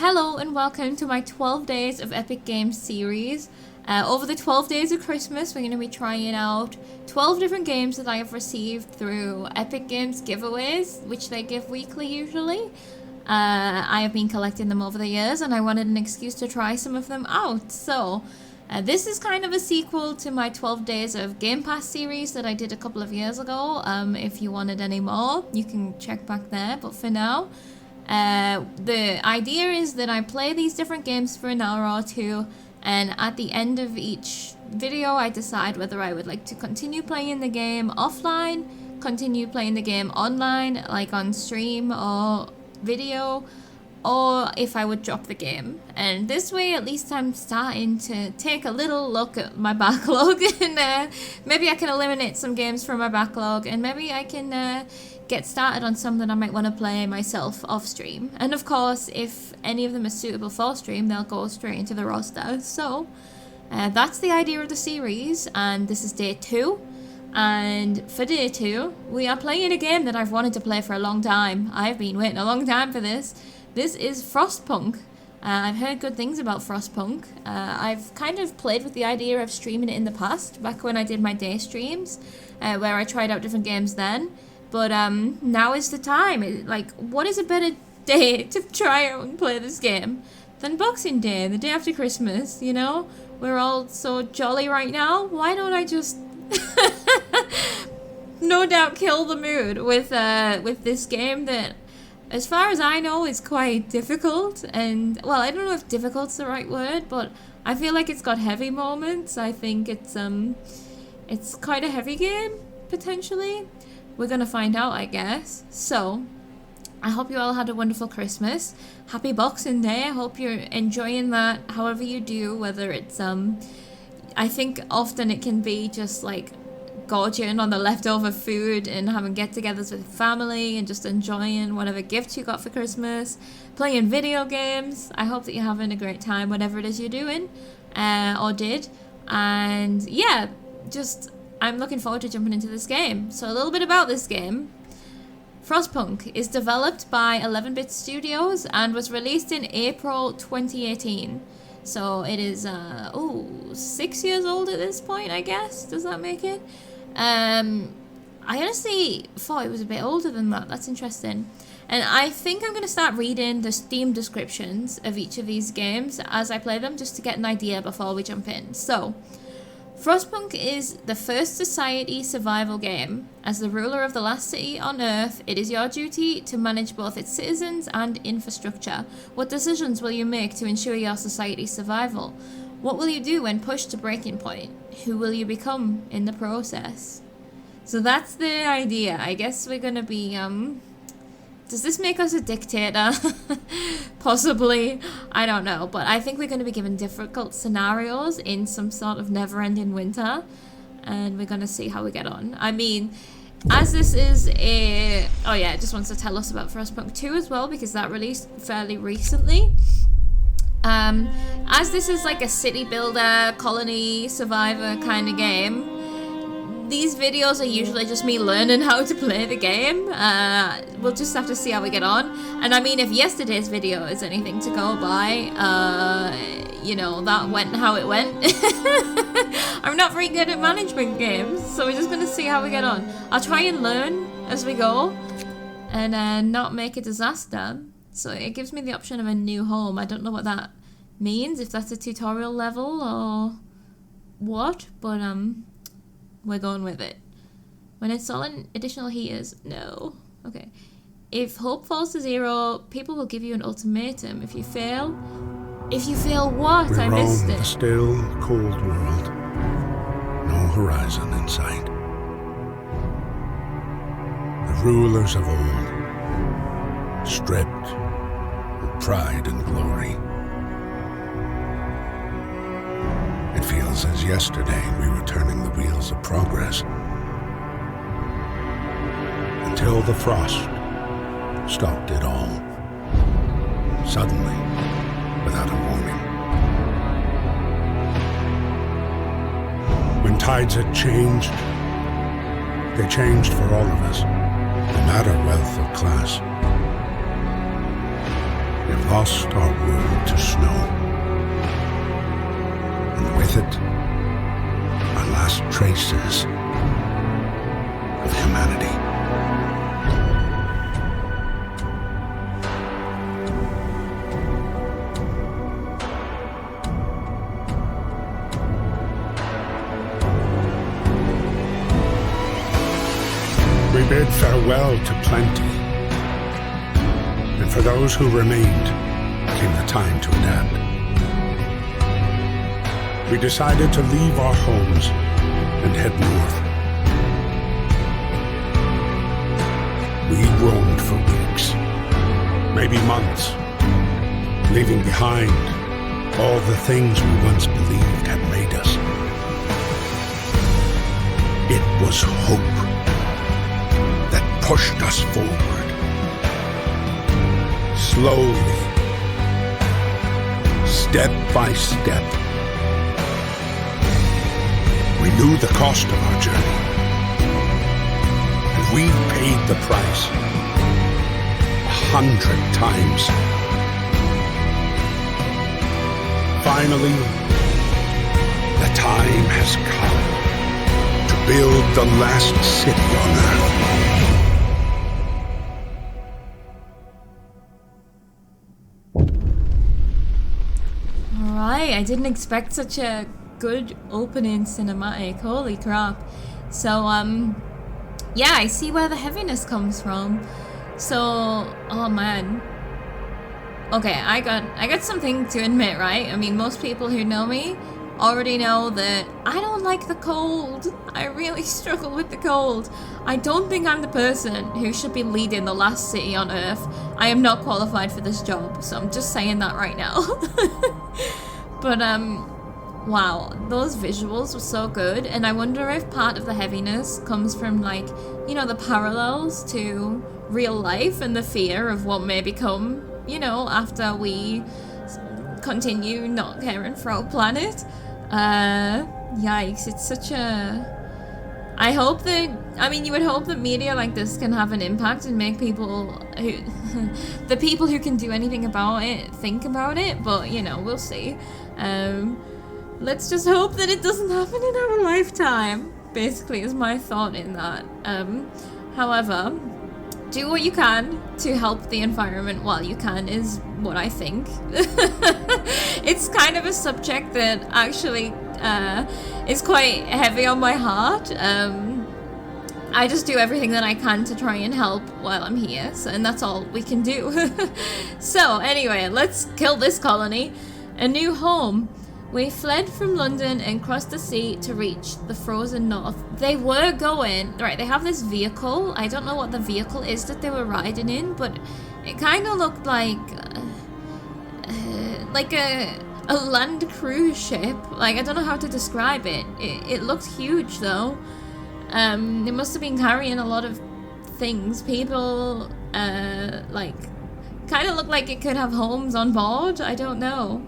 Hello and welcome to my 12 Days of Epic Games series. Over the 12 days of Christmas, we're going to be trying out 12 different games that I have received through Epic Games giveaways, which they give weekly usually. I have been collecting them over the years and I wanted an excuse to try some of them out. So, this is kind of a sequel to my 12 Days of Game Pass series that I did a couple of years ago. If you wanted any more, you can check back there, but for now, the idea is that I play these different games for an hour or two, and at the end of each video I decide whether I would like to continue playing the game offline, continue playing the game online, like on stream or video, or if I would drop the game. And this way at least I'm starting to take a little look at my backlog and maybe I can eliminate some games from my backlog, and maybe I can get started on some that I might want to play myself off stream. And of course, if any of them are suitable for stream, they'll go straight into the roster. So that's the idea of the series, and this is day 2. And for day 2, we are playing a game that I've wanted to play for a long time. I've been waiting a long time for this. This is Frostpunk. I've heard good things about Frostpunk. I've kind of played with the idea of streaming it in the past, back when I did my day streams, where I tried out different games then. But now is the time. Like, what is a better day to try out and play this game than Boxing Day, the day after Christmas, you know? We're all so jolly right now. Why don't I just no doubt kill the mood with this game that, as far as I know, is quite difficult. And, well, I don't know if difficult's the right word, but I feel like it's got heavy moments. I think it's quite a heavy game, potentially. We're gonna find out, I guess. So, I hope you all had a wonderful Christmas. Happy Boxing Day. I hope you're enjoying that however you do, whether it's, I think often it can be just like gorging on the leftover food and having get-togethers with family and just enjoying whatever gifts you got for Christmas, playing video games. I hope that you're having a great time, whatever it is you're doing, or did. And yeah, just I'm looking forward to jumping into this game. So a little bit about this game. Frostpunk is developed by 11-Bit Studios and was released in April 2018. So it is, 6 years old at this point, I guess. Does that make it? I honestly thought it was a bit older than that. That's interesting. And I think I'm going to start reading the Steam descriptions of each of these games as I play them, just to get an idea before we jump in. So, Frostpunk is the first society survival game. As the ruler of the last city on Earth, it is your duty to manage both its citizens and infrastructure. What decisions will you make to ensure your society's survival? What will you do when pushed to breaking point? Who will you become in the process? So that's the idea. I guess we're gonna be, does this make us a dictator? Possibly. I don't know. But I think we're going to be given difficult scenarios in some sort of never-ending winter. And we're going to see how we get on. I mean, as this is a... Oh yeah, it just wants to tell us about Frostpunk 2 as well, because that released fairly recently. As this is like a city builder, colony survivor kind of game, these videos are usually just me learning how to play the game. We'll just have to see how we get on. And I mean, if yesterday's video is anything to go by, you know, that went how it went. I'm not very good at management games, so we're just going to see how we get on. I'll try and learn as we go and not make a disaster. So it gives me the option of a new home. I don't know what that means, if that's a tutorial level or what, but we're going with it. When installing additional heaters, no. Okay. If hope falls to 0, people will give you an ultimatum. If you fail what? I missed it. We roam the still, cold world. No horizon in sight. The rulers of old, stripped of pride and glory. It feels as yesterday we were turning the wheels of progress. Until the frost stopped it all. Suddenly, without a warning. When tides had changed, they changed for all of us, no matter wealth or class. If lost our world to snow. And with it, our last traces of humanity. We bid farewell to plenty, and for those who remained came the time to adapt. We decided to leave our homes and head north. We roamed for weeks, maybe months, leaving behind all the things we once believed had made us. It was hope that pushed us forward. Slowly, step by step, we knew the cost of our journey, and we paid the price 100 times. Finally, the time has come to build the last city on Earth. Alright, I didn't expect such a good opening cinematic. Holy crap. So, yeah, I see where the heaviness comes from. So, oh man. Okay, I got something to admit, right? I mean, most people who know me already know that I don't like the cold. I really struggle with the cold. I don't think I'm the person who should be leading the last city on Earth. I am not qualified for this job, so I'm just saying that right now. But, wow, those visuals were so good, and I wonder if part of the heaviness comes from, like, you know, the parallels to real life and the fear of what may become, you know, after we continue not caring for our planet. Yikes, it's such a... I hope that, I mean, you would hope that media like this can have an impact and make people who, the people who can do anything about it, think about it, but, you know, we'll see. Let's just hope that it doesn't happen in our lifetime, basically, is my thought in that. However, do what you can to help the environment while you can is what I think. It's kind of a subject that actually is quite heavy on my heart. I just do everything that I can to try and help while I'm here, so, and that's all we can do. So anyway, let's kill this colony. A new home. We fled from London and crossed the sea to reach the frozen north. They were going, right, they have this vehicle. I don't know what the vehicle is that they were riding in, but it kind of looked like a land cruise ship. Like, I don't know how to describe it. It looked huge though. It must have been carrying a lot of things. People, like, kind of looked like it could have homes on board. I don't know.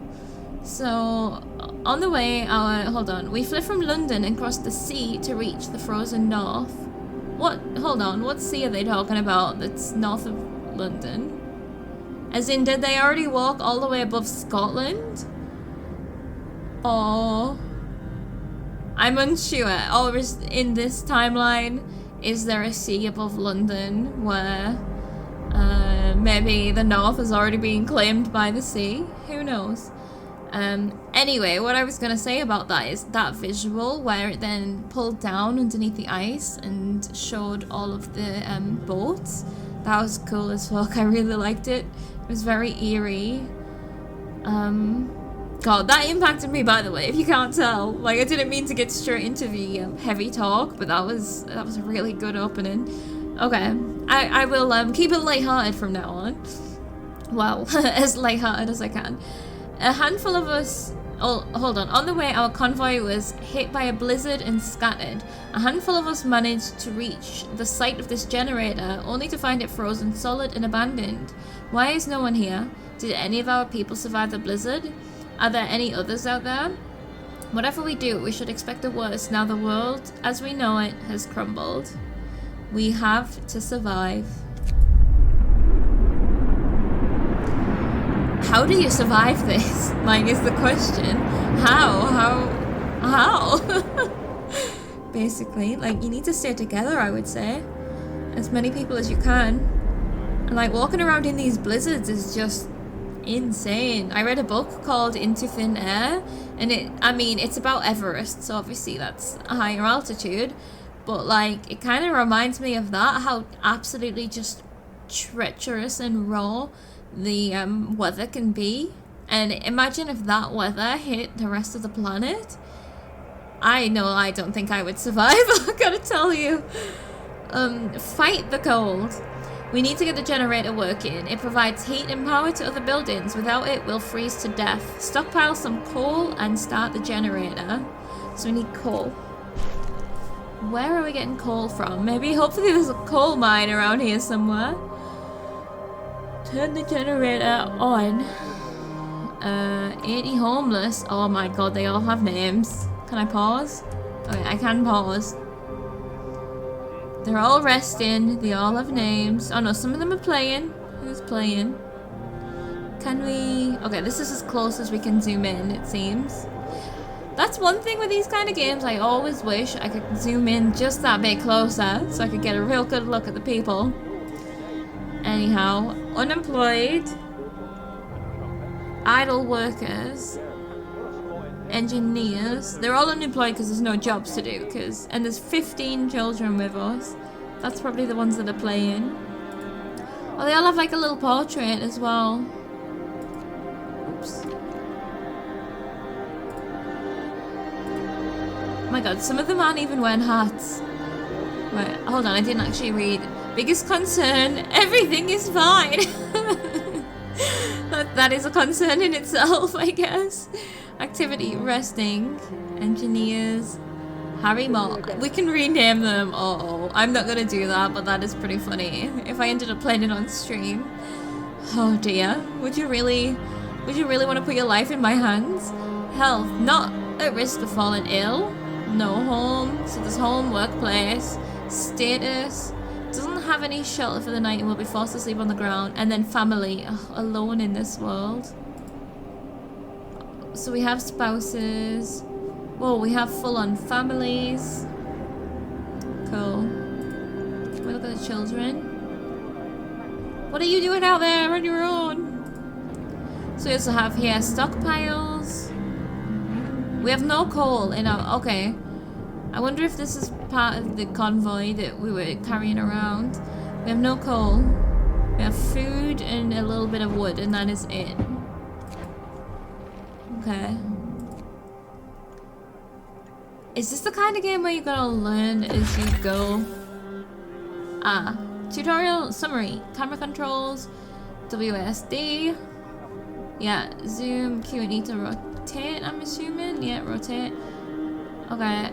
So, on the way, hold on. We fled from London and crossed the sea to reach the frozen north. Hold on, what sea are they talking about that's north of London? As in, did they already walk all the way above Scotland? Or... I'm unsure. Or is, in this timeline, is there a sea above London where maybe the north has already been claimed by the sea? Who knows? Anyway, what I was gonna say about that is that visual where it then pulled down underneath the ice and showed all of the boats. That was cool as fuck. I really liked it. It was very eerie. God, that impacted me, by the way, if you can't tell. Like, I didn't mean to get straight into the heavy talk, but that was a really good opening. Okay, I will keep it lighthearted from now on. Well, as lighthearted as I can. A handful of us... Oh, hold on. On the way, our convoy was hit by a blizzard and scattered. A handful of us managed to reach the site of this generator, only to find it frozen solid and abandoned. Why is no one here? Did any of our people survive the blizzard? Are there any others out there? Whatever we do, we should expect the worst. Now the world, as we know it, has crumbled. We have to survive. how do you survive this? Like, is the question. How? Basically, like, you need to stay together, I would say. As many people as you can. And like, walking around in these blizzards is just insane. I read a book called Into Thin Air, and it's about Everest, so obviously that's a higher altitude. But like, it kind of reminds me of that, how absolutely just treacherous and raw the weather can be. And imagine if that weather hit the rest of the planet. I know I don't think I would survive, I gotta tell you. Fight the cold. We need to get the generator working. It provides heat and power to other buildings. Without it, we'll freeze to death. Stockpile some coal and start the generator. So we need coal. Where are we getting coal from? Maybe, hopefully there's a coal mine around here somewhere. Turn the generator on. 80 homeless. Oh my god, they all have names. Can I pause? Okay, I can pause. They're all resting. They all have names. Oh no, some of them are playing. Who's playing? Can we... Okay, this is as close as we can zoom in, it seems. That's one thing with these kind of games. I always wish I could zoom in just that bit closer so I could get a real good look at the people. Anyhow, unemployed, idle workers, engineers. They're all unemployed because there's no jobs to do. And there's 15 children with us. That's probably the ones that are playing. Oh, they all have like a little portrait as well. Oops. Oh my god, some of them aren't even wearing hats. Wait, hold on, I didn't actually read. Biggest concern, everything is fine. That is a concern in itself, I guess. Activity, resting, engineers, Harry Mock. We can rename them. Oh, I'm not gonna do that, but that is pretty funny. If I ended up playing it on stream. Oh dear. Would you really want to put your life in my hands? Health, not at risk of falling ill. No home. So there's home, workplace, status. Doesn't have any shelter for the night and will be forced to sleep on the ground. And then family, alone in this world. So we have spouses. Whoa, we have full-on families. Cool. Can we look at the children? What are you doing out there on your own? So we also have here stockpiles. We have no coal in our... Okay. I wonder if this is part of the convoy that we were carrying around. We have no coal. We have food and a little bit of wood, and that is it. Okay. Is this the kind of game where you're gonna learn as you go? Tutorial summary. Camera controls. WSD. Yeah, zoom, Q and E to rotate, I'm assuming. Yeah, rotate. Okay.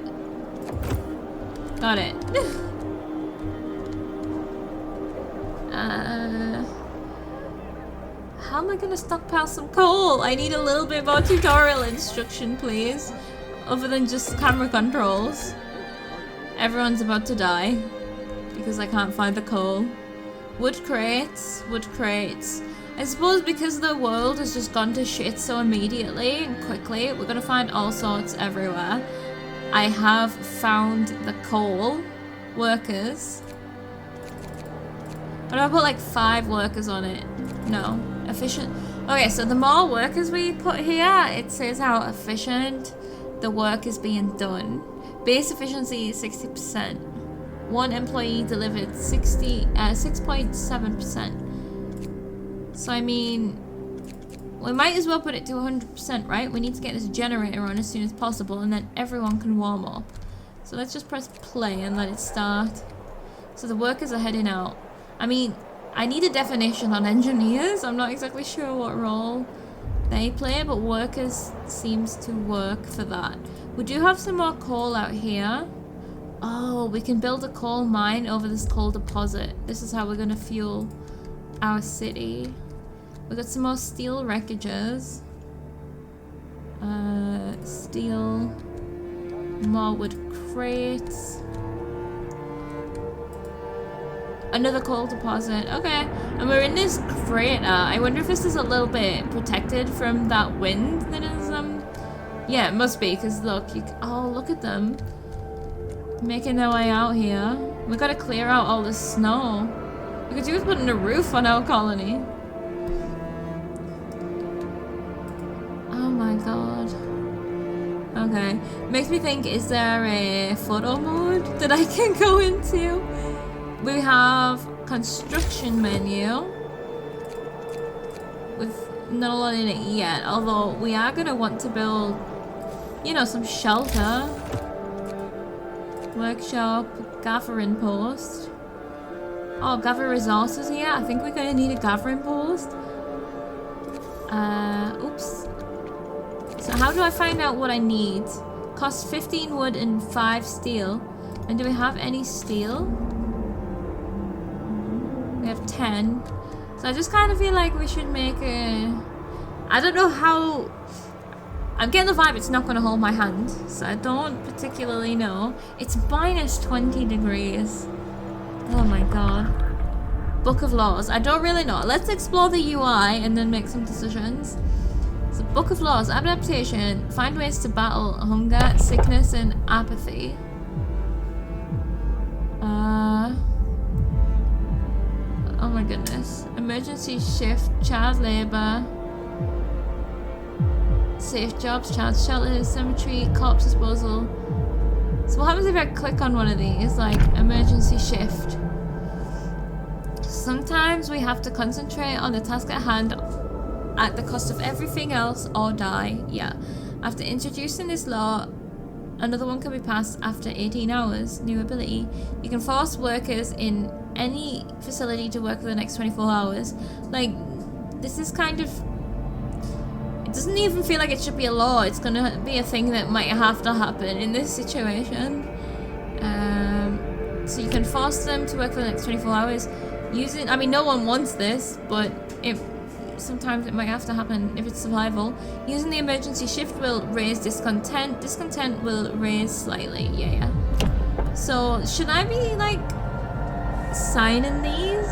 Got it. How am I gonna stockpile some coal? I need a little bit more tutorial instruction, please. Other than just camera controls. Everyone's about to die. Because I can't find the coal. Wood crates. Wood crates. I suppose because the world has just gone to shit so immediately and quickly, we're gonna find all sorts everywhere. I have found the coal workers. But I put like 5 workers on it. No, efficient. Okay, so the more workers we put here, it says how efficient the work is being done. Base efficiency is 60%. One employee delivered 6.7%. So I mean, we might as well put it to 100%, right? We need to get this generator on as soon as possible, and then everyone can warm up. So let's just press play and let it start. So the workers are heading out. I mean, I need a definition on engineers. I'm not exactly sure what role they play, but workers seems to work for that. We do have some more coal out here. Oh, we can build a coal mine over this coal deposit. This is how we're gonna fuel our city. We got some more steel wreckages. Steel. More wood crates. Another coal deposit. Okay. And we're in this crater. I wonder if this is a little bit protected from that wind that is, yeah, it must be, because look, oh, look at them. Making their way out here. We gotta clear out all the snow. We could do with putting a roof on our colony. Oh my god. Okay. Makes me think, is there a photo mode that I can go into? We have construction menu. With not a lot in it yet, although we are gonna want to build, you know, some shelter. Workshop, gathering post. Oh, gather resources here. I think we're gonna need a gathering post. Oops. So how do I find out what I need? Cost 15 wood and 5 steel. And do we have any steel? We have 10. So I just kind of feel like we should make a... I don't know how... I'm getting the vibe it's not going to hold my hand. So I don't particularly know. It's minus 20 degrees. Oh my god. Book of Laws. I don't really know. Let's explore the UI and then make some decisions. So Book of Laws. Adaptation. Find ways to battle hunger, sickness, and apathy. Oh my goodness. Emergency shift, child labor, safe jobs, child shelters, cemetery, corpse disposal. So what happens if I click on one of these, like emergency shift? Sometimes we have to concentrate on the task at hand at the cost of everything else or die. Yeah. After introducing this law, another one can be passed after 18 hours. New ability. You can force workers in any facility to work for the next 24 hours. Like, this is kind of... It doesn't even feel like it should be a law. It's gonna be a thing that might have to happen in this situation. So you can force them to work for the next 24 hours. Using... I mean, no one wants this, but sometimes it might have to happen if it's survival. Using the emergency shift will raise discontent. Discontent will raise slightly. Yeah. So, should I be, like, signing these?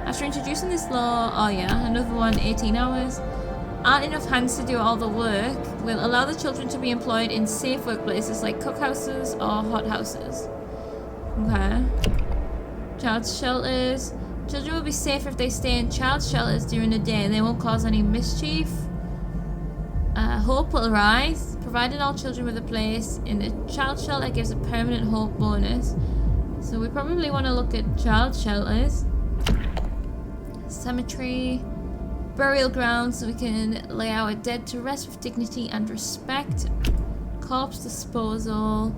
After introducing this law, oh yeah, another one, 18 hours. Aren't enough hands to do all the work. Will allow the children to be employed in safe workplaces like cookhouses or hothouses. Okay. Child shelters. Children will be safe if they stay in child shelters during the day and they won't cause any mischief. Hope will rise. Providing all children with a place in the child shelter gives a permanent hope bonus. So we probably want to look at child shelters. Cemetery. Burial grounds so we can lay our dead to rest with dignity and respect. Corpse disposal.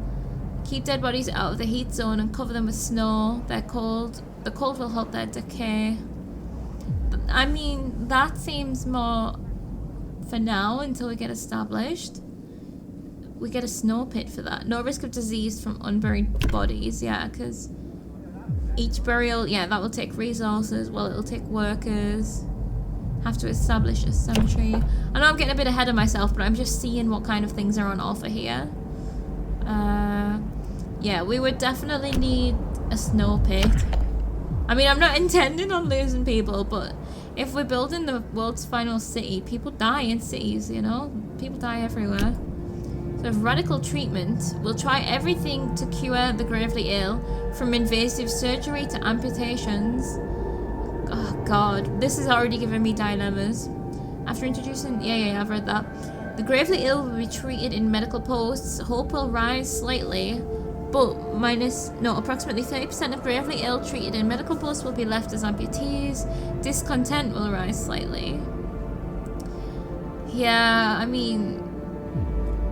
Keep dead bodies out of the heat zone and cover them with snow. They're cold. The cold will help their decay. But, I mean, that seems more for now until we get established. We get a snow pit for that. No risk of disease from unburied bodies. Yeah, because each burial, yeah, that will take resources. Well, it'll take workers. Have to establish a cemetery. I know I'm getting a bit ahead of myself, but I'm just seeing what kind of things are on offer here. Yeah, we would definitely need a snow pit. I mean, I'm not intending on losing people, but if we're building the world's final city, people die in cities, you know? People die everywhere. So if radical treatment, we'll try everything to cure the gravely ill, from invasive surgery to amputations. Oh god, this is already giving me dilemmas. After introducing... Yeah, I've read that. The gravely ill will be treated in medical posts. Hope will rise slightly, but approximately 30% of gravely ill treated in medical posts will be left as amputees. Discontent will rise slightly. Yeah, I mean,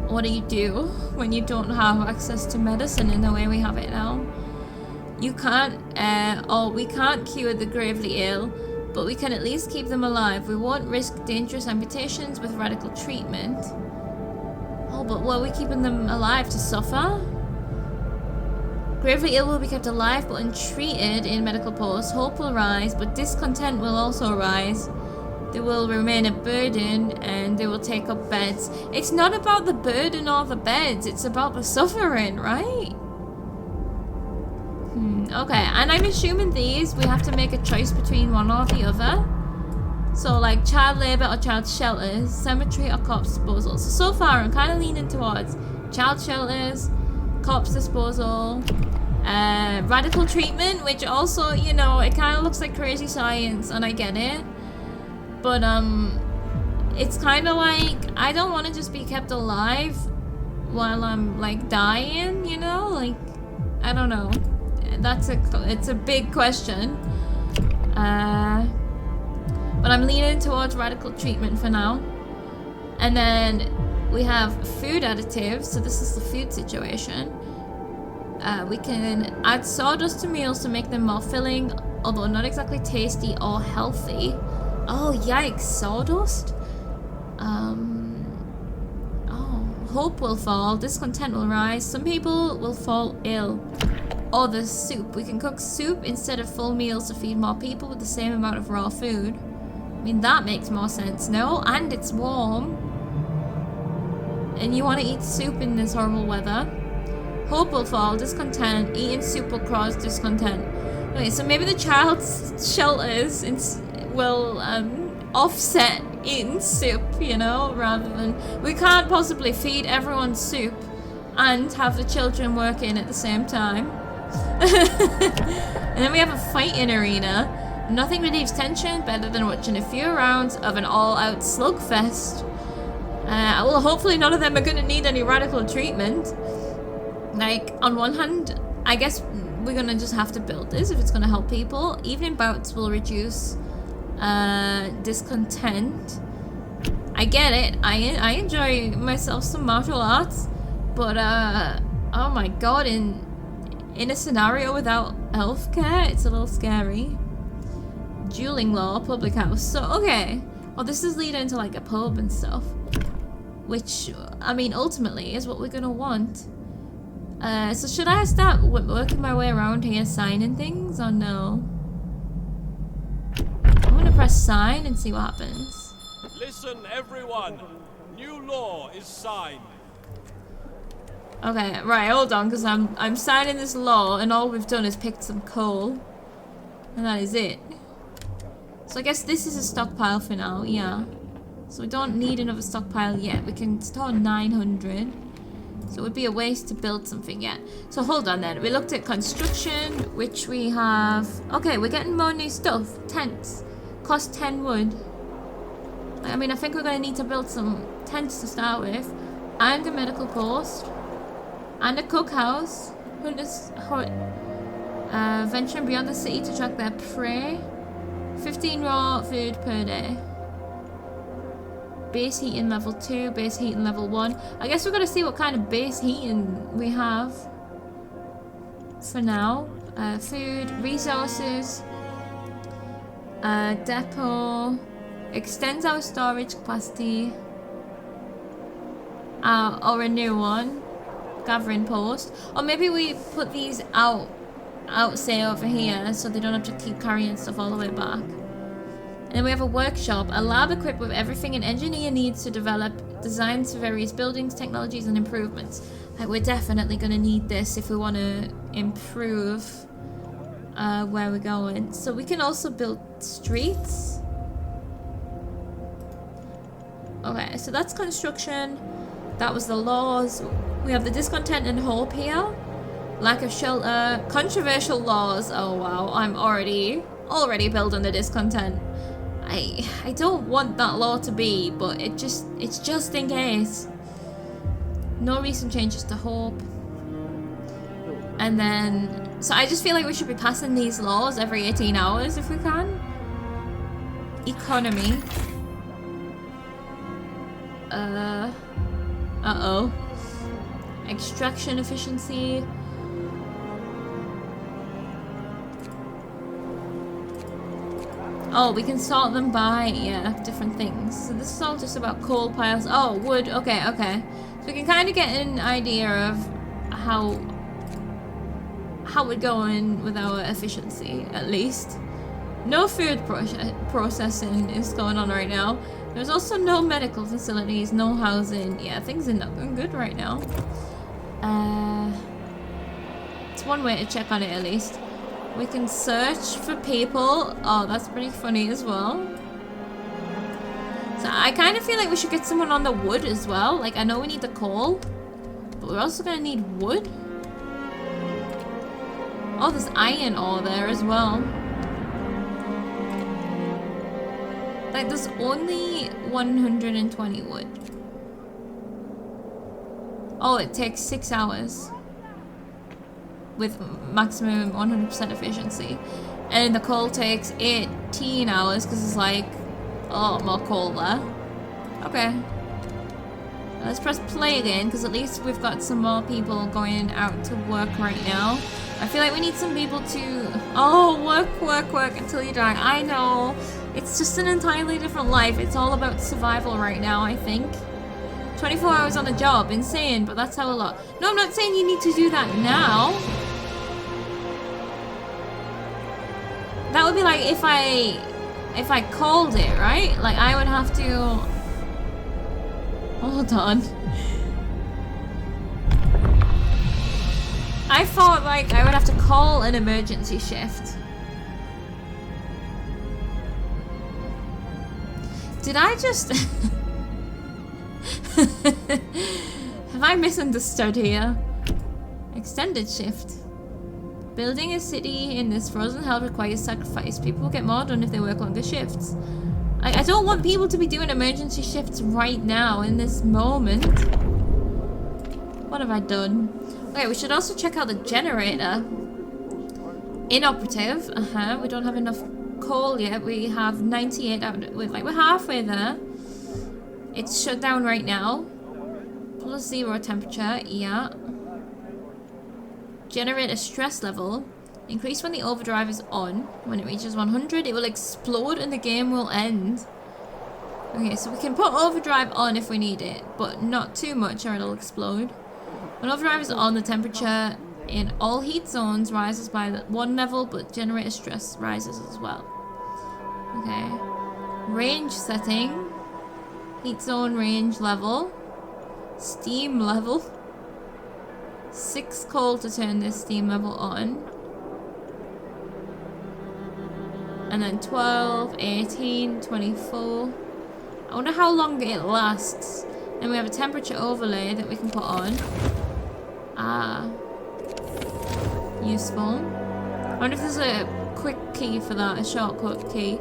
what do you do when you don't have access to medicine in the way we have it now? You can't, we can't cure the gravely ill, but we can at least keep them alive. We won't risk dangerous amputations with radical treatment. Oh, but were we keeping them alive to suffer? Gravely ill will be kept alive but untreated in medical posts. Hope will rise, but discontent will also rise. They will remain a burden and they will take up beds. It's not about the burden or the beds, it's about the suffering, right? Okay, and I'm assuming these, we have to make a choice between one or the other. So like child labour or child shelters, cemetery or corpse disposal. So far I'm kind of leaning towards child shelters, corpse disposal, radical treatment, which also, you know, it kind of looks like crazy science, and I get it. But it's kind of like, I don't want to just be kept alive while I'm like dying, you know? Like, I don't know. It's a big question. But I'm leaning towards radical treatment for now. And then we have food additives. So this is the food situation. We can add sawdust to meals to make them more filling, although not exactly tasty or healthy. Oh, yikes, sawdust? Hope will fall, discontent will rise, some people will fall ill. Or the soup. We can cook soup instead of full meals to feed more people with the same amount of raw food. I mean, that makes more sense, no? And it's warm. And you want to eat soup in this horrible weather. Hope will fall, discontent. Eating soup will cause discontent. Okay, so maybe the child shelters will offset eating soup, you know, rather than... We can't possibly feed everyone soup and have the children working at the same time. And then we have a fighting arena. Nothing relieves tension better than watching a few rounds of an all-out slugfest. Well, hopefully none of them are going to need any radical treatment. Like, on one hand, I guess we're going to just have to build this if it's going to help people. Evening bouts will reduce discontent. I get it. I enjoy myself some martial arts. But, oh my god, in a scenario without healthcare, it's a little scary. Dueling law, public house. So, okay. Well, this is leading into like a pub and stuff. Which, I mean, ultimately is what we're gonna want. So should I start working my way around here signing things or no? I'm gonna press sign and see what happens. Listen, everyone. New law is signed. Okay, right, hold on, because I'm signing this law and all we've done is picked some coal. And that is it. So I guess this is a stockpile for now, yeah. So we don't need another stockpile yet. We can store 900. So it would be a waste to build something yet. So hold on then. We looked at construction, which we have... Okay, we're getting more new stuff. Tents. Cost 10 wood. I mean, I think we're going to need to build some tents to start with. And a medical post. And a cookhouse. Hunters venturing beyond the city to track their prey. 15 raw food per day. Base heating level 2, base heating level 1. I guess we're going to see what kind of base heating we have for now. Food, resources, depot, extends our storage capacity, or a new one, gathering post. Or maybe we put these out say over here so they don't have to keep carrying stuff all the way back. And then we have a workshop, a lab equipped with everything an engineer needs to develop designs for various buildings, technologies, and improvements. Like, we're definitely going to need this if we want to improve where we're going. So we can also build streets. Okay, so that's construction. That was the laws. We have the discontent and hope here. Lack of shelter, controversial laws. Oh wow, I'm already building the discontent. I don't want that law to be, but it's just in case. No recent changes to hope. And then, so I just feel like we should be passing these laws every 18 hours if we can. Economy. Uh-oh. Extraction efficiency. Oh, we can sort them by, yeah, different things. So this is all just about coal piles. Oh, wood. Okay, okay. So we can kind of get an idea of how we're going with our efficiency, at least. No food processing is going on right now. There's also no medical facilities, no housing. Yeah, things are not going good right now. one way to check on it at least. We can search for people. Oh, that's pretty funny as well. So I kind of feel like we should get someone on the wood as well. Like, I know we need the coal, but we're also gonna need wood. Oh, there's iron ore there as well. Like, there's only 120 wood. Oh, it takes 6 hours. With maximum 100% efficiency. And the coal takes 18 hours because it's like a lot more coal there. Okay. Let's press play again because at least we've got some more people going out to work right now. I feel like we need some people to... Oh, work until you die. I know. It's just an entirely different life. It's all about survival right now, I think. 24 hours on the job. Insane, but that's how a lot. No, I'm not saying you need to do that now. That would be like if I called it, right? Like I would have to... Hold on. I thought like I would have to call an emergency shift. Did I just... Have I misunderstood here? Extended shift. Building a city in this frozen hell requires sacrifice. People will get more done if they work longer shifts. I don't want people to be doing emergency shifts right now in this moment. What have I done? Okay, we should also check out the generator. Inoperative. We don't have enough coal yet. We have 98 out. We're halfway there. It's shut down right now. Plus 0 temperature. Yeah. Generate a stress level. Increase when the overdrive is on. When it reaches 100, it will explode and the game will end. Okay, so we can put overdrive on if we need it, but not too much or it'll explode. When overdrive is on, the temperature in all heat zones rises by 1 level, but generator stress rises as well. Okay. Range setting. Heat zone range level. Steam level. 6 coal to turn this steam level on. And then 12, 18, 24. I wonder how long it lasts. Then we have a temperature overlay that we can put on. Ah. Useful. I wonder if there's a quick key for that, a shortcut key.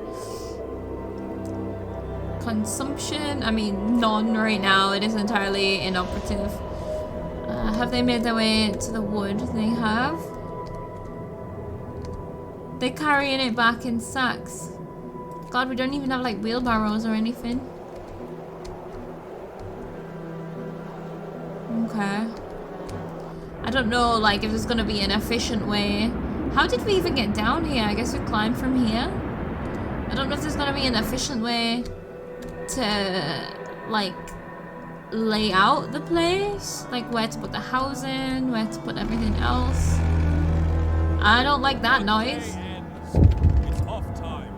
Consumption, I mean none right now, it is entirely inoperative. Have they made their way to the wood? They have. They're carrying it back in sacks. God, we don't even have like wheelbarrows or anything. Okay. I don't know like if there's gonna be an efficient way. How did we even get down here? I guess we climbed from here. I don't know if there's gonna be an efficient way to like lay out the place, like where to put the housing, where to put everything else. I don't like that noise. It's off time.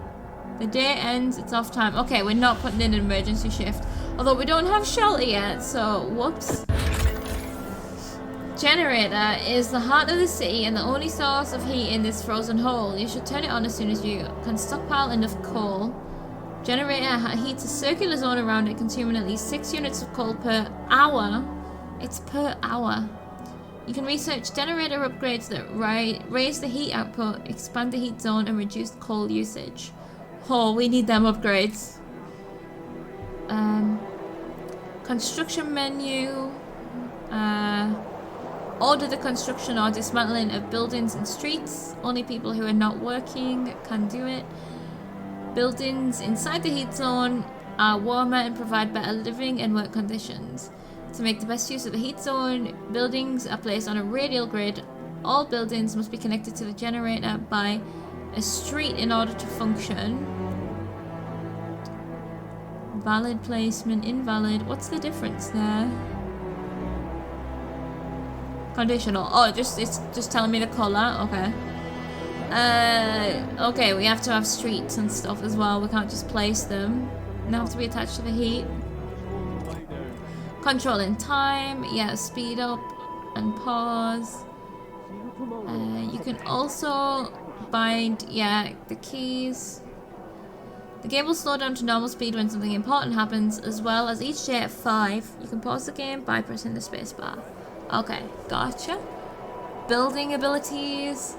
The day ends, it's off time. Okay, we're not putting in an emergency shift. Although we don't have shelter yet, so whoops. Generator is the heart of the city and the only source of heat in this frozen hole. You should turn it on as soon as you can stockpile enough coal. Generator heats a circular zone around it, consuming at least 6 units of coal per hour. It's per hour. You can research generator upgrades that raise the heat output, expand the heat zone, and reduce coal usage. Oh, we need them upgrades. Construction menu. Order the construction or dismantling of buildings and streets. Only people who are not working can do it. Buildings inside the heat zone are warmer and provide better living and work conditions. To make the best use of the heat zone, buildings are placed on a radial grid. All buildings must be connected to the generator by a street in order to function. Valid placement, invalid. What's the difference there? Conditional. Oh, it's just telling me the color. Okay. Okay, we have to have streets and stuff as well. We can't just place them. They have to be attached to the heat. Controlling time. Yeah, speed up and pause. You can also bind, yeah, the keys. The game will slow down to normal speed when something important happens, as well as each day at 5. You can pause the game by pressing the spacebar. Okay, gotcha. Building abilities.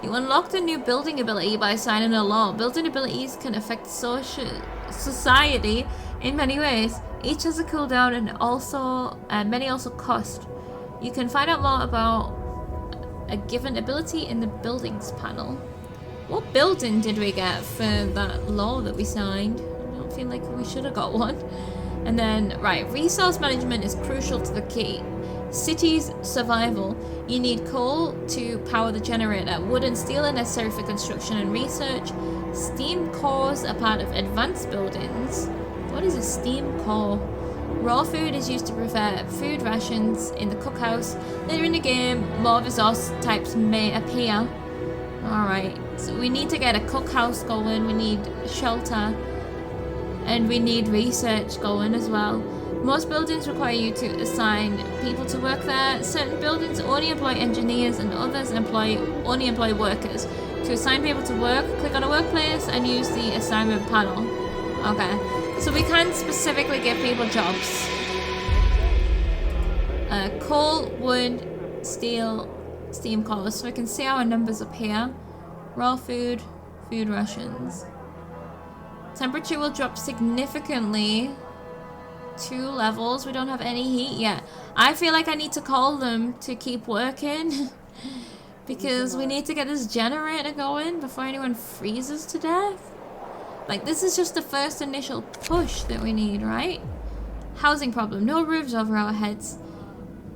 You unlocked a new building ability by signing a law. Building abilities can affect society in many ways. Each has a cooldown and many also cost. You can find out more about a given ability in the buildings panel. What building did we get for that law that we signed? I don't feel like we should have got one. And then, right, resource management is crucial to the key. Cities survival. You need coal to power the generator. Wood and steel are necessary for construction and research. Steam cores are part of advanced buildings. What is a steam core? Raw food is used to prepare food rations in the cookhouse. Later in the game, more resource types may appear. Alright, so we need to get a cookhouse going, we need shelter, and we need research going as well. Most buildings require you to assign people to work there. Certain buildings only employ engineers and others only employ workers. To assign people to work, click on a workplace and use the assignment panel. Okay, so we can specifically give people jobs. Coal, wood, steel, steam cores, so we can see our numbers up here. Raw food, food rations. Temperature will drop significantly. 2 levels. We don't have any heat yet. I feel like I need to call them to keep working because we need to get this generator going before anyone freezes to death. Like, this is just the first initial push that we need, right? Housing problem. No roofs over our heads.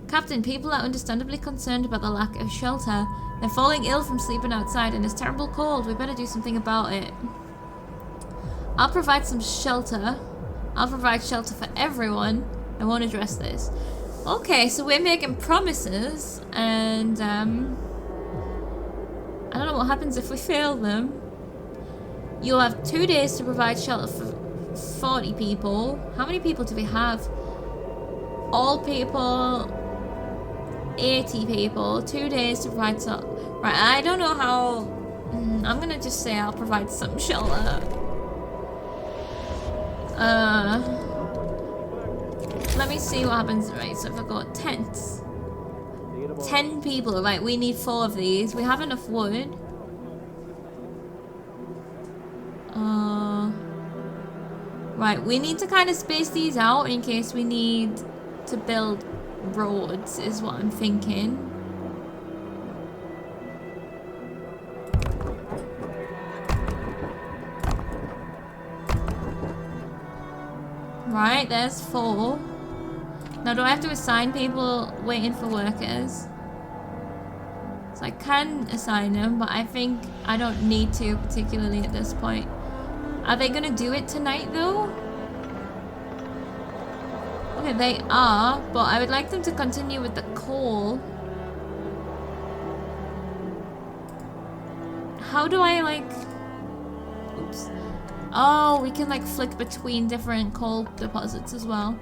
Captain, people are understandably concerned about the lack of shelter. They're falling ill from sleeping outside and it's terrible cold. We better do something about it. I'll provide some shelter. I'll provide shelter for everyone. I won't address this. Okay, so we're making promises and I don't know what happens if we fail them. You'll have 2 days to provide shelter for 40 people. How many people do we have? All people... 80 people, 2 days to provide some. Right, I don't know how. I'm gonna just say I'll provide some shelter. Let me see what happens. Right, so if I got tents, 10 people. Right, we need 4 of these. We have enough wood. Right, we need to kind of space these out in case we need to build roads is what I'm thinking. Right, there's 4. Now do I have to assign people waiting for workers? So I can assign them, but I think I don't need to particularly at this point. Are they gonna do it tonight though? Okay, they are, but I would like them to continue with the coal. How do I like... Oops. Oh, we can like flick between different coal deposits as well.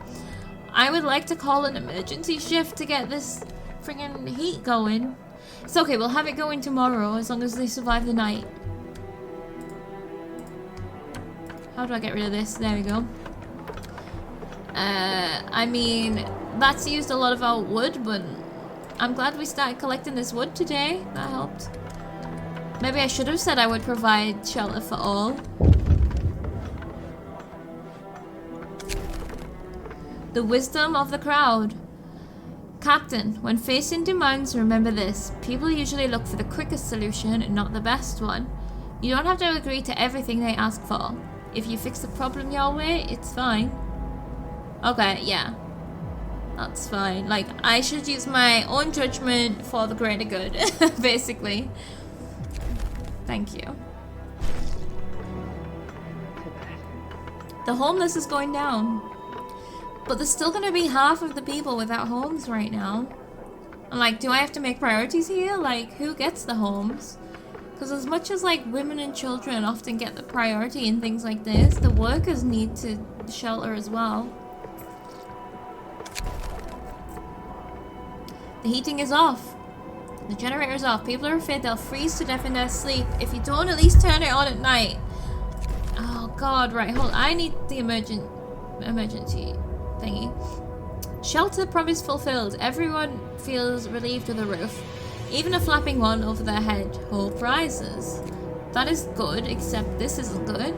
I would like to call an emergency shift to get this friggin' heat going. It's okay, we'll have it going tomorrow as long as they survive the night. How do I get rid of this? There we go. I mean, that's used a lot of our wood, but I'm glad we started collecting this wood today. That helped. Maybe I should have said I would provide shelter for all. The wisdom of the crowd. Captain, when facing demands, remember this. People usually look for the quickest solution and not the best one. You don't have to agree to everything they ask for. If you fix the problem your way, it's fine. Okay, yeah. That's fine. Like, I should use my own judgment for the greater good, basically. Thank you. The homeless is going down. But there's still gonna be half of the people without homes right now. I'm like, do I have to make priorities here? Like, who gets the homes? Because as much as like women and children often get the priority in things like this, the workers need to shelter as well. The heating is off. The generator is off. People are afraid they'll freeze to death in their sleep if you don't at least turn it on at night. Oh god, right, hold on. I need the emergency thingy. Shelter promise fulfilled. Everyone feels relieved of the roof. Even a flapping one over their head. Hope rises. That is good, except this isn't good.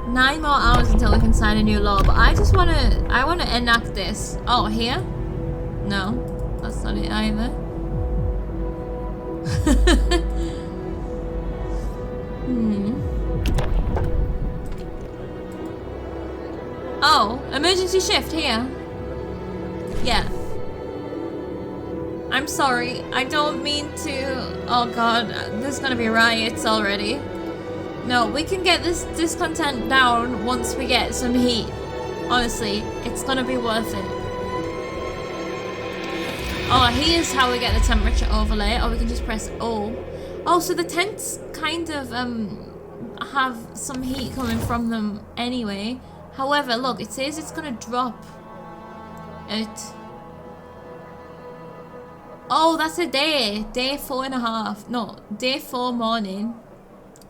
9 more hours until we can sign a new law, but I wanna enact this. Oh, here? No, that's not it either. Oh, emergency shift here. Yeah. I'm sorry, I don't mean to. Oh god, there's gonna be riots already. No, we can get this discontent down once we get some heat. Honestly, it's gonna be worth it. Oh, here's how we get the temperature overlay. Or we can just press O. Oh, so the tents kind of have some heat coming from them anyway. However, look, it says it's gonna drop at... Oh, that's a day. Day 4.5. No, day 4 morning.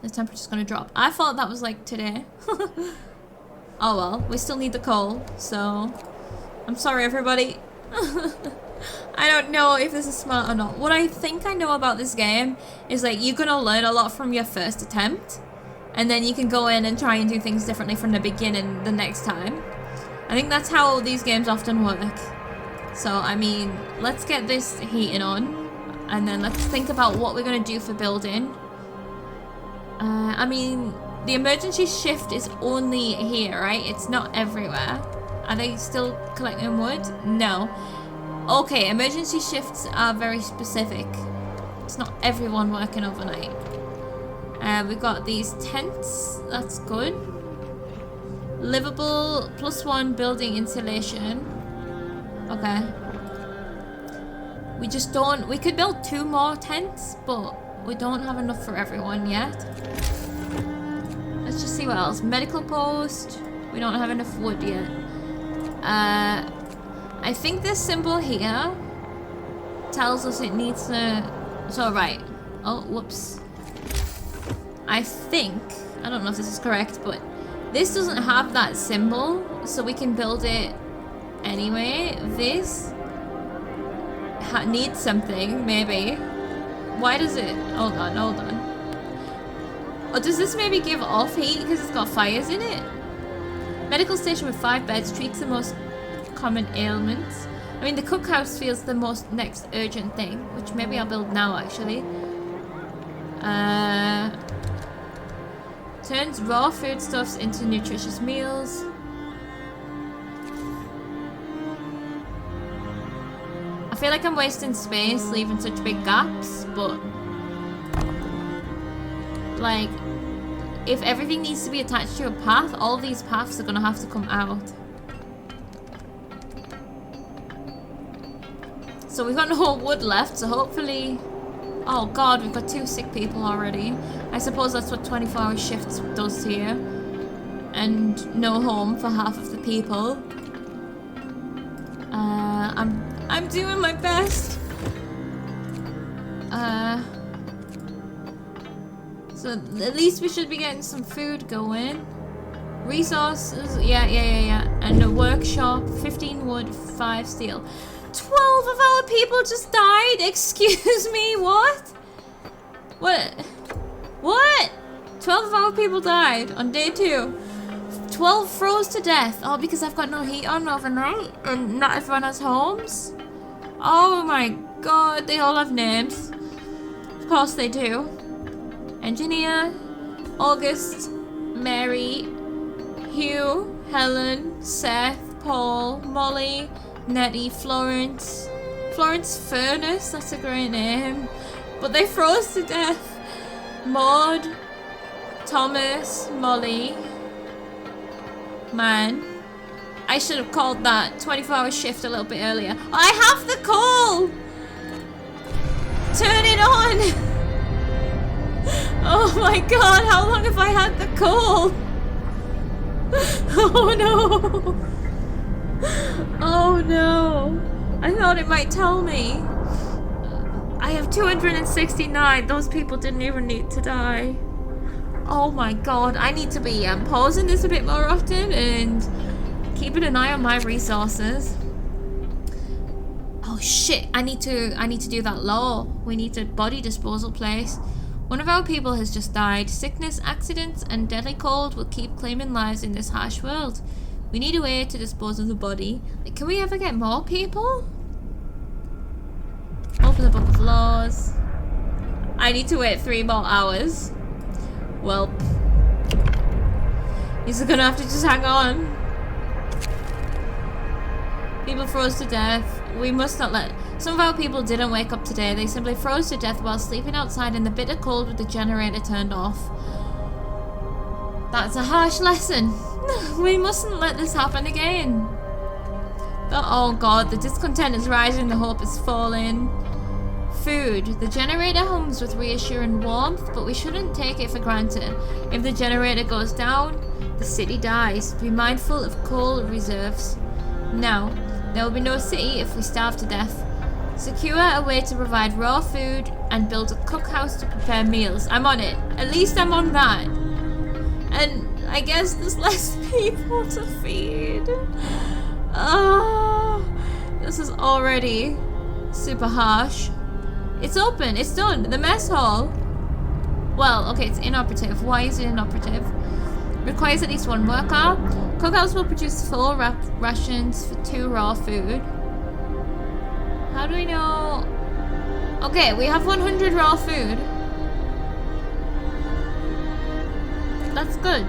The temperature's gonna drop. I thought that was like today. Oh well, we still need the coal, so... I'm sorry everybody. I don't know if this is smart or not. What I think I know about this game is like you're gonna learn a lot from your first attempt. And then you can go in and try and do things differently from the beginning the next time. I think that's how these games often work. So, I mean, let's get this heating on. And then let's think about what we're gonna do for building. I mean, the emergency shift is only here, right? It's not everywhere. Are they still collecting wood? No. Okay, emergency shifts are very specific. It's not everyone working overnight. We've got these tents. That's good. Livable +1 building insulation. Okay. We just don't... We could build 2 more tents, but we don't have enough for everyone yet. Let's just see what else. Medical post. We don't have enough wood yet. I think this symbol here tells us it needs to... So, right. Oh, whoops. I think... I don't know if this is correct, but this doesn't have that symbol, so we can build it anyway. This needs something, maybe. Why does it... Hold on, hold on. Oh, does this maybe give off heat because it's got fires in it? Medical station with 5 beds treats the most common ailments. I mean, the cookhouse feels the most next urgent thing, which maybe I'll build now, actually. Turns raw foodstuffs into nutritious meals. I feel like I'm wasting space leaving such big gaps, but like if everything needs to be attached to a path, all these paths are gonna have to come out. So we've got no wood left, so hopefully... Oh god, we've got 2 sick people already. I suppose that's what 24-hour shifts does to you. And no home for half of the people. I'm doing my best. So at least we should be getting some food going. Resources, yeah. And a workshop, 15 wood, 5 steel. 12 of our people just died? Excuse me, what? What? 12 of our people died on day 2. 12 froze to death. Oh, because I've got no heat on overnight and not everyone has homes? Oh my god, they all have names. Of course they do. Engineer, August, Mary, Hugh, Helen, Seth, Paul, Molly, Nettie, Florence. Florence Furnace, that's a great name. But they froze to death. Maud, Thomas, Molly. Man, I should have called that 24-hour shift a little bit earlier. I have the call! Turn it on! Oh my god, how long have I had the call? Oh no! Oh no! I thought it might tell me. I have 269. Those people didn't even need to die. Oh my god, I need to be pausing this a bit more often and keeping an eye on my resources. Oh shit, I need to do that law. We need a body disposal place. One of our people has just died. Sickness, accidents, and deadly cold will keep claiming lives in this harsh world. We need a way to dispose of the body. Like, can we ever get more people? Open the book of laws. I need to wait 3 more hours. Well, he's gonna have to just hang on. People froze to death. We must not let... Some of our people didn't wake up today. They simply froze to death while sleeping outside in the bitter cold with the generator turned off. That's a harsh lesson. We mustn't let this happen again. Oh god, the discontent is rising, the hope is falling. Food. The generator hums with reassuring warmth, but we shouldn't take it for granted. If the generator goes down, the city dies. Be mindful of coal reserves. Now, there will be no city if we starve to death. Secure a way to provide raw food and build a cookhouse to prepare meals. I'm on it. At least I'm on that. And I guess there's less people to feed. Oh, this is already super harsh. It's open. It's done. The mess hall. Well, okay, it's inoperative. Why is it inoperative? Requires at least 1 worker. Cookhouse will produce full rations for 2 raw food. How do we know? Okay, we have 100 raw food. That's good.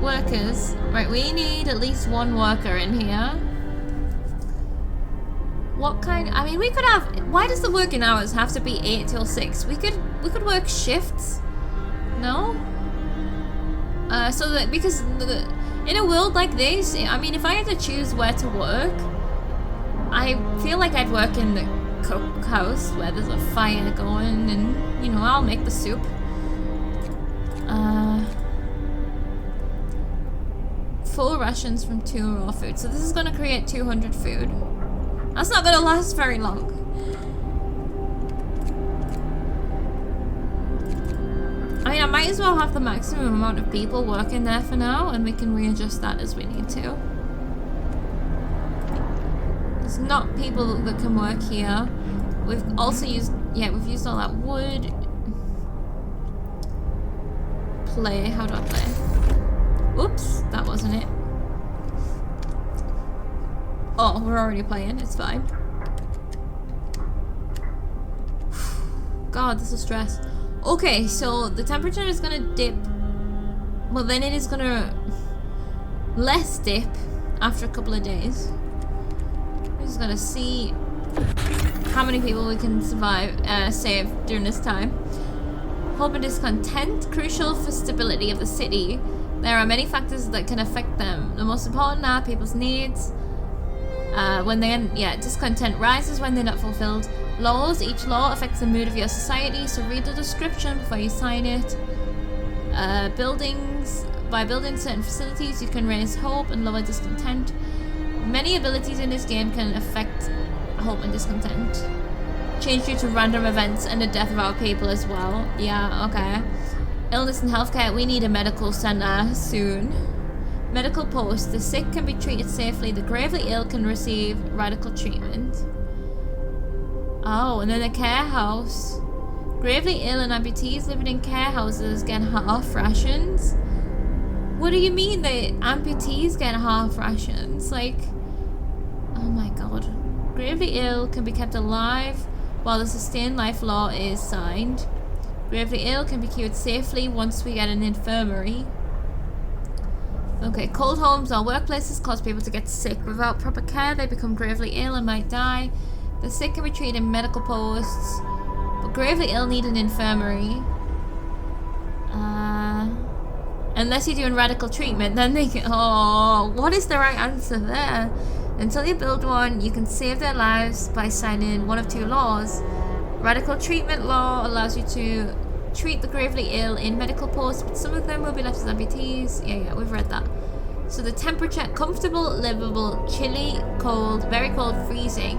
Workers. Right, we need at least 1 worker in here. What kind? I mean, we could have... Why does the working hours have to be 8 till 6? We could work shifts. No? So that... Because in a world like this, I mean, if I had to choose where to work, I feel like I'd work in the cookhouse where there's a fire going and, you know, I'll make the soup. Full rations from 2 raw food. So this is going to create 200 food. That's not going to last very long. I mean, I might as well have the maximum amount of people working there for now, and we can readjust that as we need to. There's not people that can work here. We've also used, yeah, we've used all that wood. Play, how do I play? Oops, that wasn't it. Oh, we're already playing, it's fine. God, this is stress. Okay, so the temperature is gonna dip. Well, then it is gonna less dip after a couple of days. We're just gonna see how many people we can save during this time. Hope and discontent, crucial for stability of the city. There are many factors that can affect them. The most important are people's needs. Discontent rises when they're not fulfilled. Laws. Each law affects the mood of your society, so read the description before you sign it. Buildings. By building certain facilities, you can raise hope and lower discontent. Many abilities in this game can affect hope and discontent. Change due to random events and the death of our people as well. Yeah, okay. Illness and healthcare. We need a medical center soon. Medical post. The sick can be treated safely. The gravely ill can receive radical treatment. Oh, and then a care house. Gravely ill and amputees living in care houses get half rations. What do you mean the amputees get half rations? Like, oh my god. Gravely ill can be kept alive while the sustained life law is signed. Gravely ill can be cured safely once we get an infirmary. Okay, cold homes or workplaces cause people to get sick. Without proper care, they become gravely ill and might die. The sick can be treated in medical posts, but gravely ill need an infirmary. Unless you're doing radical treatment, then they can... Oh, what is the right answer there? Until you build one, you can save their lives by signing one of 2 laws. Radical treatment law allows you to treat the gravely ill in medical posts, but some of them will be left as amputees. Yeah, we've read that. So the temperature, comfortable, livable, chilly, cold, very cold, freezing.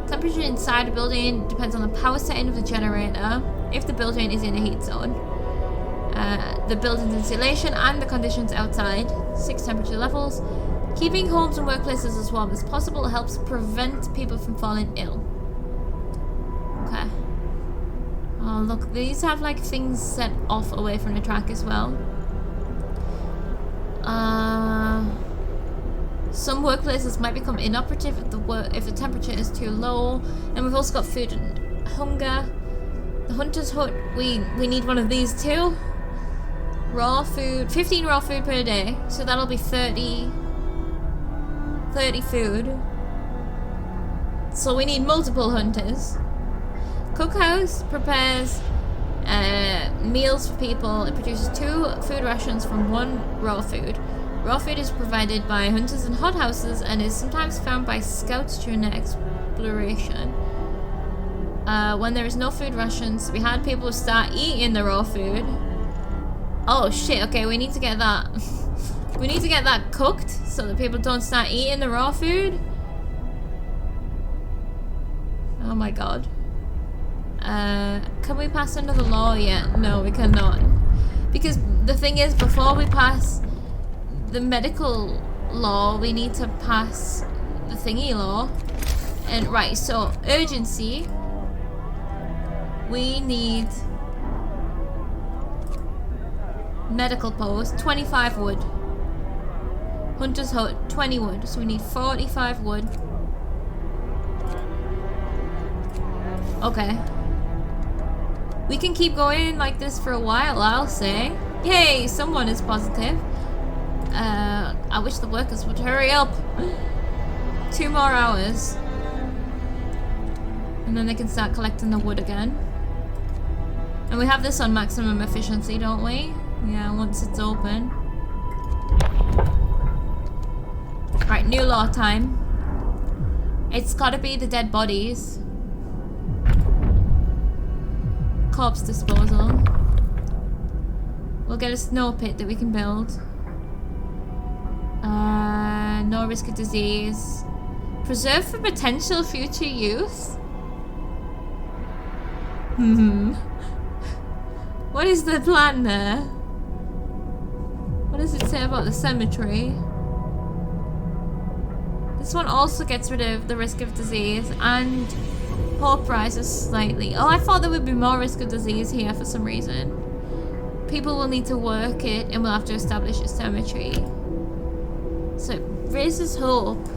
Temperature inside a building depends on the power setting of the generator, if the building is in a heat zone. The building's insulation and the conditions outside. 6 temperature levels. Keeping homes and workplaces as warm as possible helps prevent people from falling ill. Okay. Oh look, these have like things set off away from the track as well. Some workplaces might become inoperative if the temperature is too low. And we've also got food and hunger. The hunter's hut, we need one of these too. Raw food, 15 raw food per day, so that'll be 30 food. So we need multiple hunters. Cookhouse prepares meals for people. It produces 2 food rations from 1 raw food. Raw food is provided by hunters in hothouses and is sometimes found by scouts during their exploration. When there is no food rations, we had people start eating the raw food. Oh shit, okay, we need to get that. We need to get that cooked so that people don't start eating the raw food. Oh my god. Can we pass another law yet? No, we cannot. Because the thing is, before we pass the medical law, we need to pass the thingy law. And right, so urgency. We need medical post, 25 wood. Hunter's hut, 20 wood. So we need 45 wood. Okay. We can keep going like this for a while, I'll say. Yay, someone is positive. I wish the workers would hurry up. 2 more hours. And then they can start collecting the wood again. And we have this on maximum efficiency, don't we? Yeah, once it's open. Right, new law time. It's gotta be the dead bodies. Corpse disposal. We'll get a snow pit that we can build. No risk of disease. Preserve for potential future use. What is the plan there? What does it say about the cemetery? This one also gets rid of the risk of disease and hope rises slightly. Oh, I thought there would be more risk of disease here for some reason. People will need to work it and we'll have to establish a cemetery. So it raises hope.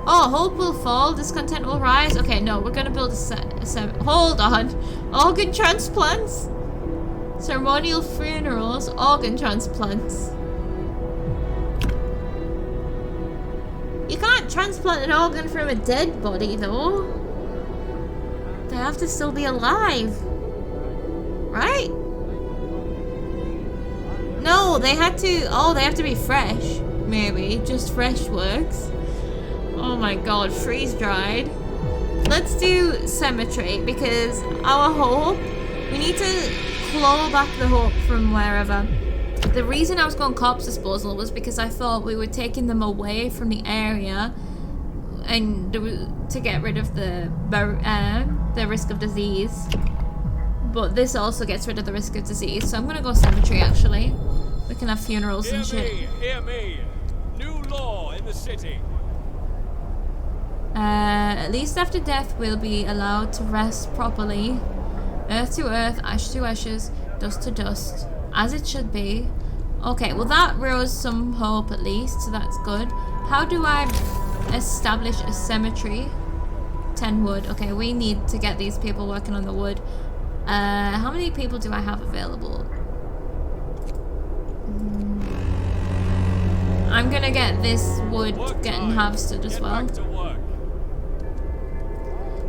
Oh, hope will fall, discontent will rise. Okay, no, we're gonna build a hold on. Organ transplants? Ceremonial funerals, organ transplants. You can't transplant an organ from a dead body, though. They have to still be alive. Right? No, they had to... Oh, they have to be fresh. Maybe. Just fresh works. Oh my god, freeze-dried. Let's do cemetery, because our hope... We need to claw back the hope from wherever. The reason I was going corpse disposal was because I thought we were taking them away from the area and to get rid of the risk of disease. But this also gets rid of the risk of disease, so I'm gonna go cemetery actually. We can have funerals and shit. Hear me! New law in the city. At least after death we'll be allowed to rest properly. Earth to earth, ash to ashes, dust to dust. As it should be. Okay, well that rose some hope at least, so that's good. How do I establish a cemetery? 10 wood. Okay, we need to get these people working on the wood. How many people do I have available? I'm gonna get this wood getting harvested as well.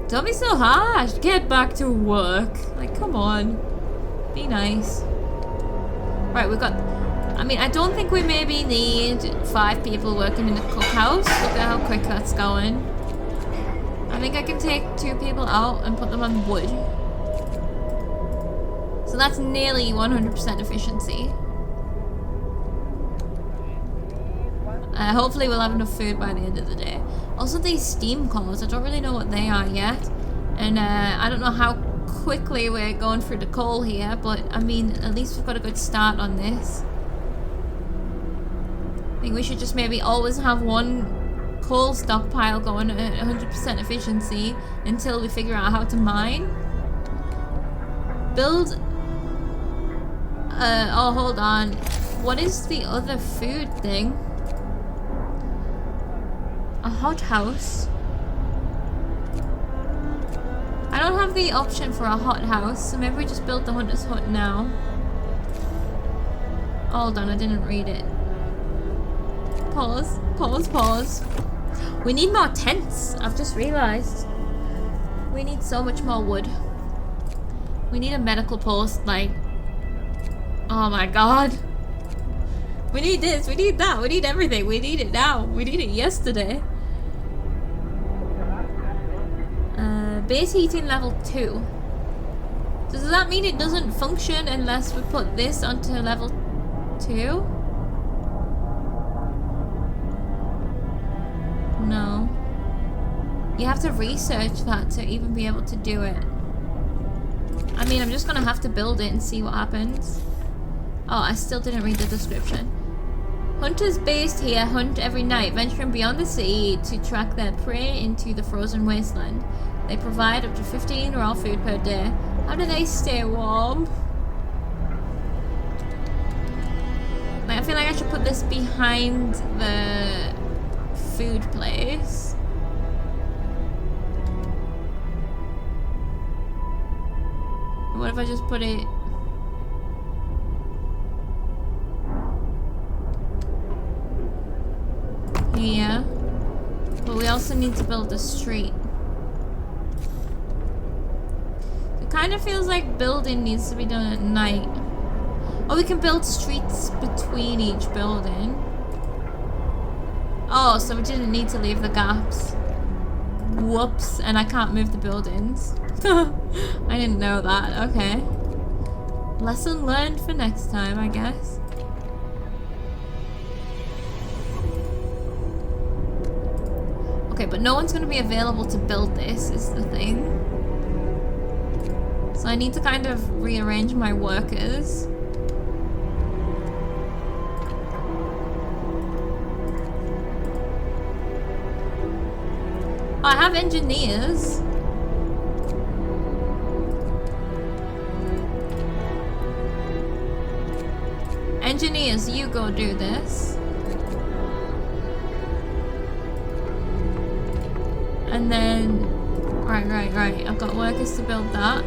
Don't be so harsh. Get back to work. Like, come on. Be nice. Right, we've got... I mean, I don't think we maybe need 5 people working in the cookhouse. Look at how quick that's going. I think I can take 2 people out and put them on wood. So that's nearly 100% efficiency. Hopefully we'll have enough food by the end of the day. Also these steam cores, I don't really know what they are yet. And I don't know how quickly we're going through the coal here, but I mean, at least we've got a good start on this. I think we should just maybe always have one coal stockpile going at 100% efficiency until we figure out how to mine. Build... oh, hold on. What is the other food thing? A hothouse. I don't have the option for a hothouse, so maybe we just build the hunter's hut now. Hold on, I didn't read it. Pause, pause, pause. We need more tents, I've just realized. We need so much more wood. We need a medical post, like... Oh my god. We need this, we need that, we need everything. We need it now. We need it yesterday. Base heating level 2. Does that mean it doesn't function unless we put this onto level 2? No. You have to research that to even be able to do it. I mean, I'm just gonna have to build it and see what happens. Oh, I still didn't read the description. Hunters based here hunt every night, venturing beyond the sea to track their prey into the frozen wasteland. They provide up to 15 raw food per day. How do they stay warm? Like, I feel like I should put this behind the food place. What if I just put it... here? But we also need to build a street. It kind of feels like building needs to be done at night. Oh, we can build streets between each building. Oh, so we didn't need to leave the gaps. Whoops, and I can't move the buildings. I didn't know that, okay. Lesson learned for next time, I guess. Okay, but no one's going to be available to build this, is the thing. So I need to kind of rearrange my workers. Oh, I have engineers. Engineers, you go do this. And then, right. I've got workers to build that.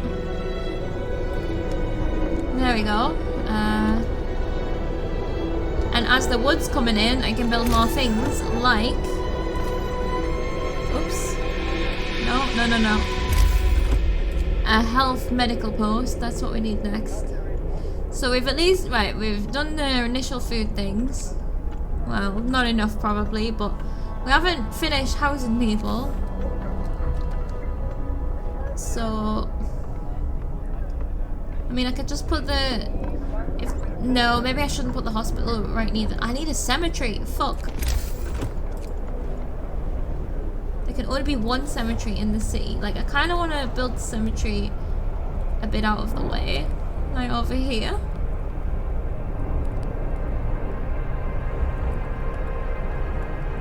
There we go. And as the wood's coming in, I can build more things like... Oops. No. A health medical post. That's what we need next. So we've at least... Right, we've done the initial food things. Well, not enough probably, but we haven't finished housing people. So... I mean, I could just put the... No, maybe I shouldn't put the hospital right neither. I need a cemetery. Fuck. There can only be one cemetery in the city. Like, I kind of want to build the cemetery a bit out of the way. Like, over here.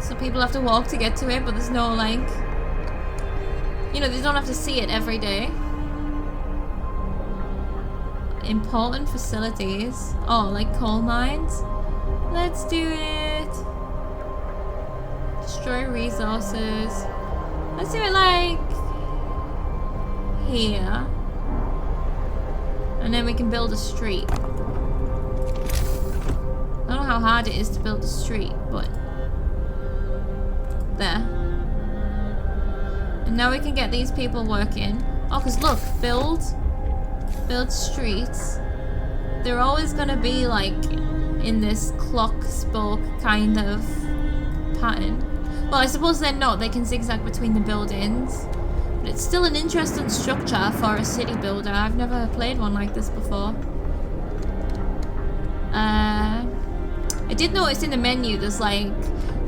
So people have to walk to get to it, but there's no, like... You know, they don't have to see it every day. Important facilities. Oh, like coal mines. Let's do it. Destroy resources. Let's do it like here. And then we can build a street. I don't know how hard it is to build a street, but there. And now we can get these people working. Oh, because look, build streets. They're always gonna be like in this clock spoke kind of pattern. Well, I suppose they're not. They can zigzag between the buildings. But it's still an interesting structure for a city builder. I've never played one like this before. I did notice in the menu there's like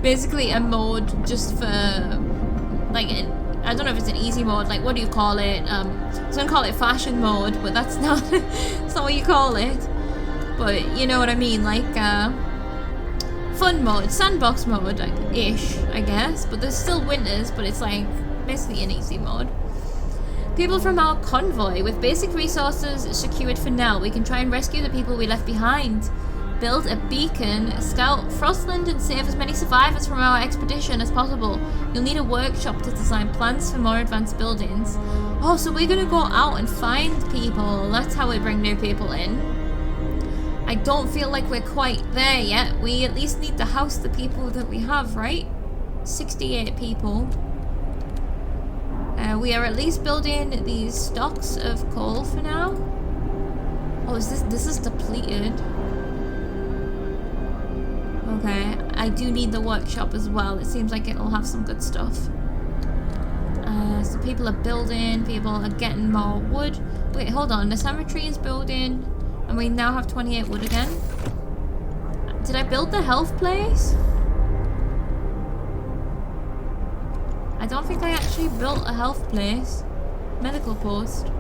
basically a mode just for like I don't know if it's an easy mode, like what do you call it? I was gonna call it fashion mode, but that's not that's not what you call it. But you know what I mean, like fun mode, sandbox mode ish, I guess. But there's still winters, but it's like basically an easy mode. People from our convoy with basic resources secured for now. We can try and rescue the people we left behind. Build a beacon, scout Frostland, and save as many survivors from our expedition as possible. You'll need a workshop to design plans for more advanced buildings. Oh, so we're gonna go out and find people. That's how we bring new people in. I don't feel like we're quite there yet. We at least need to house the people that we have, right? 68 people. We are at least building these stocks of coal for now. Oh, this is depleted. Okay, I do need the workshop as well. It seems like it'll have some good stuff. So people are building, people are getting more wood. Wait, hold on, the cemetery is building, and we now have 28 wood again. Did I build the health place? I don't think I actually built a health place. Medical post.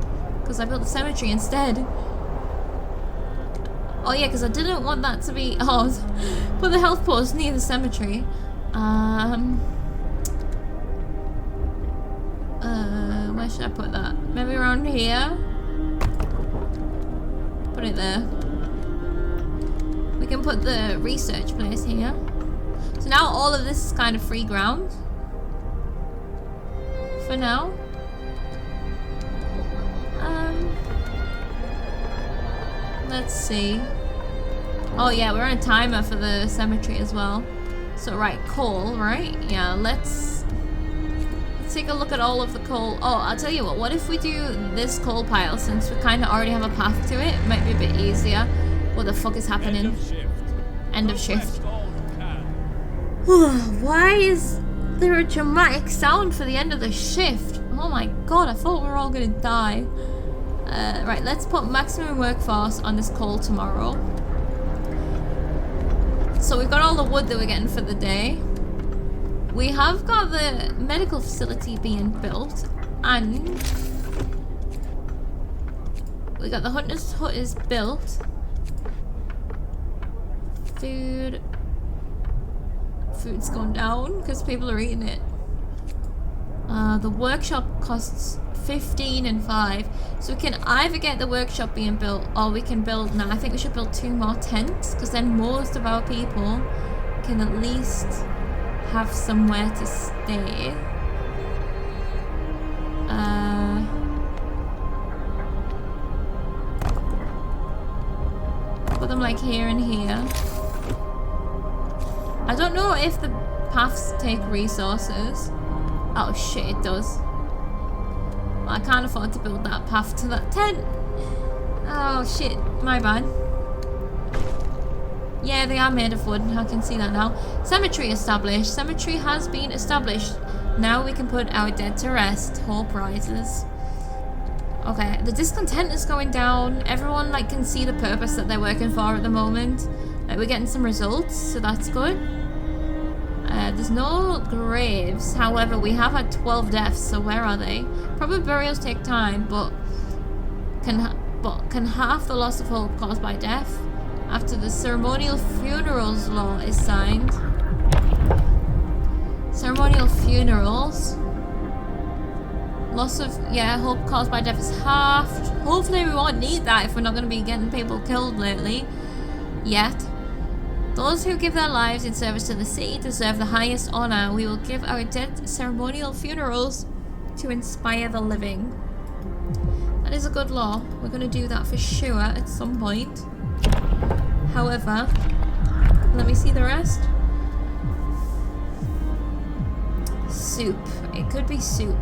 Because I built the cemetery instead. Oh yeah, because I didn't want that to be... Oh, put the health post near the cemetery. Where should I put that? Maybe around here? Put it there. We can put the research place here. So now all of this is kind of free ground. For now. Let's see. Oh yeah, we're on a timer for the cemetery as well. So right, coal, right? Yeah, let's take a look at all of the coal. Oh, I'll tell you what if we do this coal pile, since we kind of already have a path to it? It might be a bit easier. What the fuck is happening? End of shift. Why is there a dramatic sound for the end of the shift? Oh my god, I thought we were all gonna die. Right, let's put maximum workforce on this coal tomorrow. So we've got all the wood that we're getting for the day. We have got the medical facility being built, and we got the hunter's hut is built. Food's going down because people are eating it. The workshop costs 15 and 5, so we can either get the workshop being built, or we can build... Now I think we should build 2 more tents, because then most of our people can at least have somewhere to stay. Put them like here and here. I don't know if the paths take resources. Oh shit, it does. I can't afford to build that path to that tent. Oh shit, my bad. Yeah, they are made of wood. I can see that now. Cemetery established. Cemetery has been established. Now we can put our dead to rest. Hope rises. Okay, the discontent is going down. Everyone like can see the purpose that they're working for at the moment. Like, we're getting some results, so that's good. There's no graves. However, we have had 12 deaths, so where are they? Probably burials take time, but can half the loss of hope caused by death after the ceremonial funerals law is signed. Ceremonial funerals. Loss of, yeah, hope caused by death is halved. Hopefully we won't need that if we're not going to be getting people killed lately. Yet. Those who give their lives in service to the city deserve the highest honor. We will give our dead ceremonial funerals to inspire the living. That is a good law. We're going to do that for sure at some point. However, let me see the rest. Soup. It could be soup.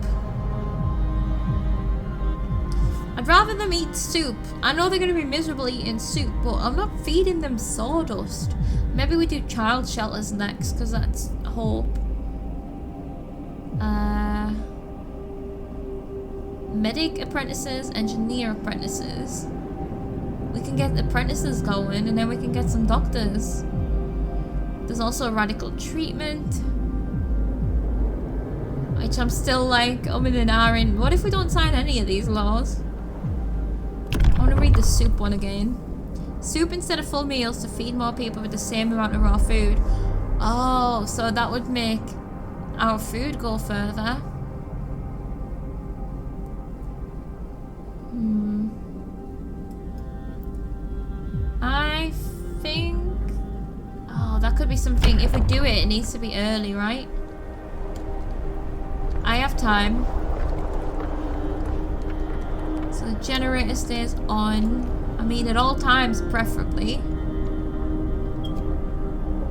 I'd rather them eat soup. I know they're going to be miserable eating soup, but I'm not feeding them sawdust. Maybe we do child shelters next, because that's hope. medic apprentices, engineer apprentices. We can get apprentices going and then we can get some doctors. There's also radical treatment, which I'm still like in an hour in. What if we don't sign any of these laws? I want to read the soup one again. Soup instead of full meals to feed more people with the same amount of raw food. Oh, so that would make our food go further. I think... Oh, that could be something. If we do it, it needs to be early, right? I have time. So the generator stays on. I mean, at all times, preferably.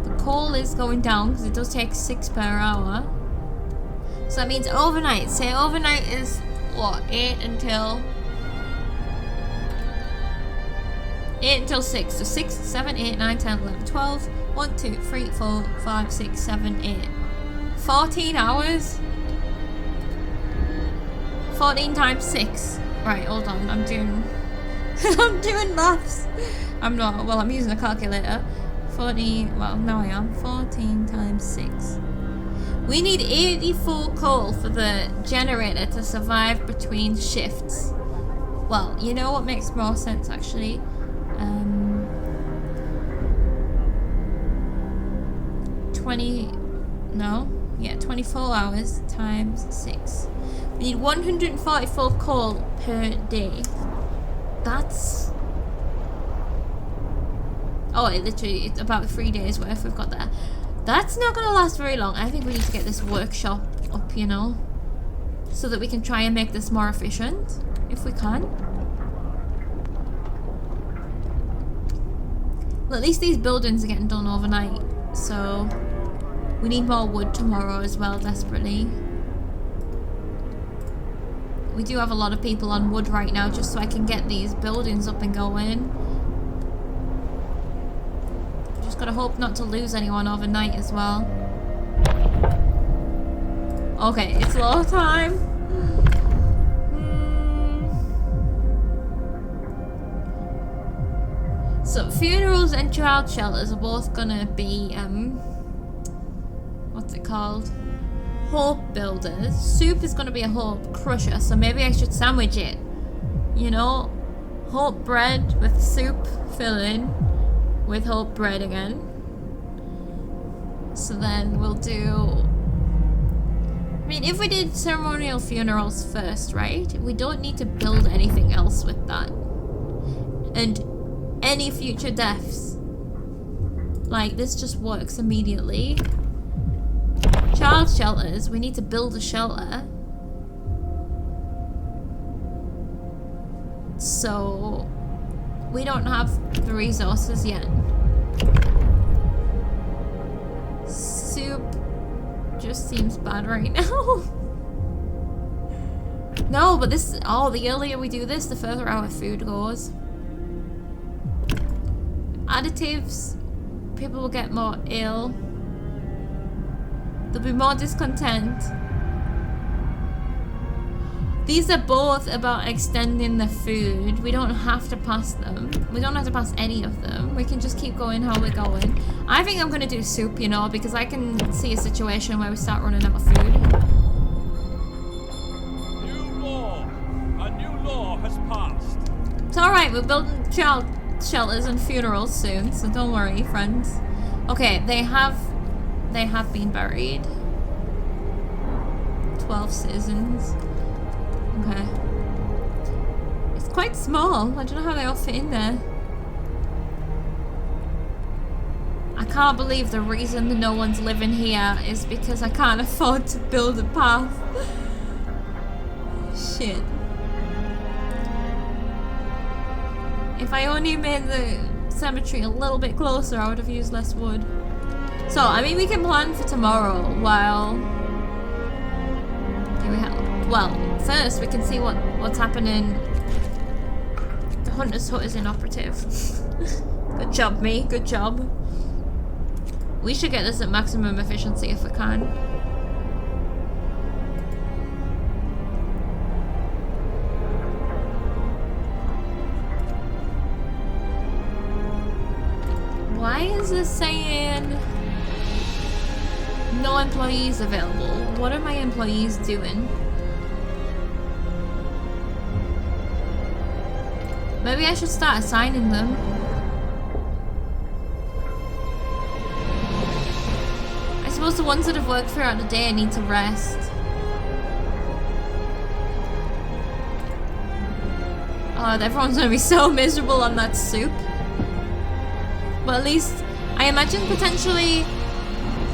The coal is going down because it does take 6 per hour. So that means overnight. Say overnight is, what, 8 until 6. So 6, 7, 8, 9, 10, 11, 12. 1, 2, 3, 4, 5, 6, 7, 8. 14 hours? 14 times 6. Right, hold on. I'm doing... I'm doing maths. I'm not. Well, I'm using a calculator. 14... Well, now I am. 14 times 6. We need 84 coal for the generator to survive between shifts. Well, you know what makes more sense, actually? 24 hours times 6. We need 144 coal per day. That's... Oh, it's about 3 days worth we've got there. That's not gonna last very long. I think we need to get this workshop up, you know, so that we can try and make this more efficient, if we can. Well, at least these buildings are getting done overnight, so we need more wood tomorrow as well, desperately. We do have a lot of people on wood right now, just so I can get these buildings up and going. Just gotta hope not to lose anyone overnight as well. Okay, it's low time. So funerals and child shelters are both gonna be what's it called? Hope builders. Soup is gonna be a hope crusher, so maybe I should sandwich it. You know, hope bread with soup filling with hope bread again. So then we'll do... I mean, if we did ceremonial funerals first, right? We don't need to build anything else with that. And any future deaths, like, this just works immediately. Child shelters, we need to build a shelter. So we don't have the resources yet. Soup just seems bad right now. No, but this, oh, the earlier we do this, the further our food goes. Additives, people will get more ill. There'll be more discontent. These are both about extending the food. We don't have to pass them. We don't have to pass any of them. We can just keep going how we're going. I think I'm gonna do soup, you know, because I can see a situation where we start running out of food. New law. A new law has passed. It's alright, we're building child shelters and funerals soon, so don't worry, friends. Okay, they have been buried. 12 citizens. Okay. It's quite small. I don't know how they all fit in there. I can't believe the reason that no one's living here is because I can't afford to build a path. Shit. If I only made the cemetery a little bit closer, I would have used less wood. So, I mean, we can plan for tomorrow while... Do we have... Well, first we can see what's happening. The Hunter's Hut is inoperative. Good job, me. Good job. We should get this at maximum efficiency if we can. is this saying? No employees available. What are my employees doing? Maybe I should start assigning them. I suppose the ones that have worked throughout the day need to rest. Oh, everyone's gonna be so miserable on that soup. But at least, I imagine potentially,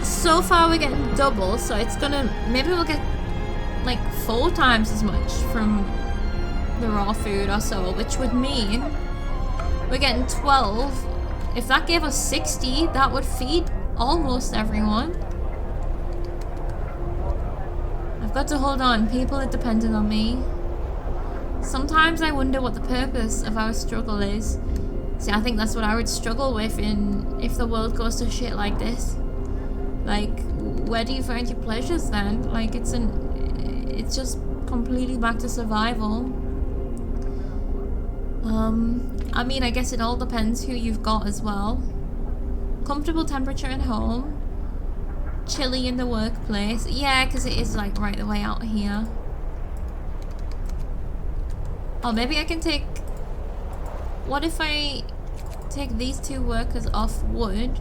so far we're getting double, so it's gonna, maybe we'll get like 4 times as much from the raw food or so, which would mean we're getting 12. If that gave us 60, that would feed almost everyone. I've got to hold on. People are dependent on me. Sometimes I wonder what the purpose of our struggle is. See, I think that's what I would struggle with if the world goes to shit like this. Like, where do you find your pleasures then? Like, it's just completely back to survival. I mean, I guess it all depends who you've got as well. Comfortable temperature at home. Chilly in the workplace. Yeah, because it is like right the way out here. Oh, maybe I can take... What if I take these 2 workers off wood?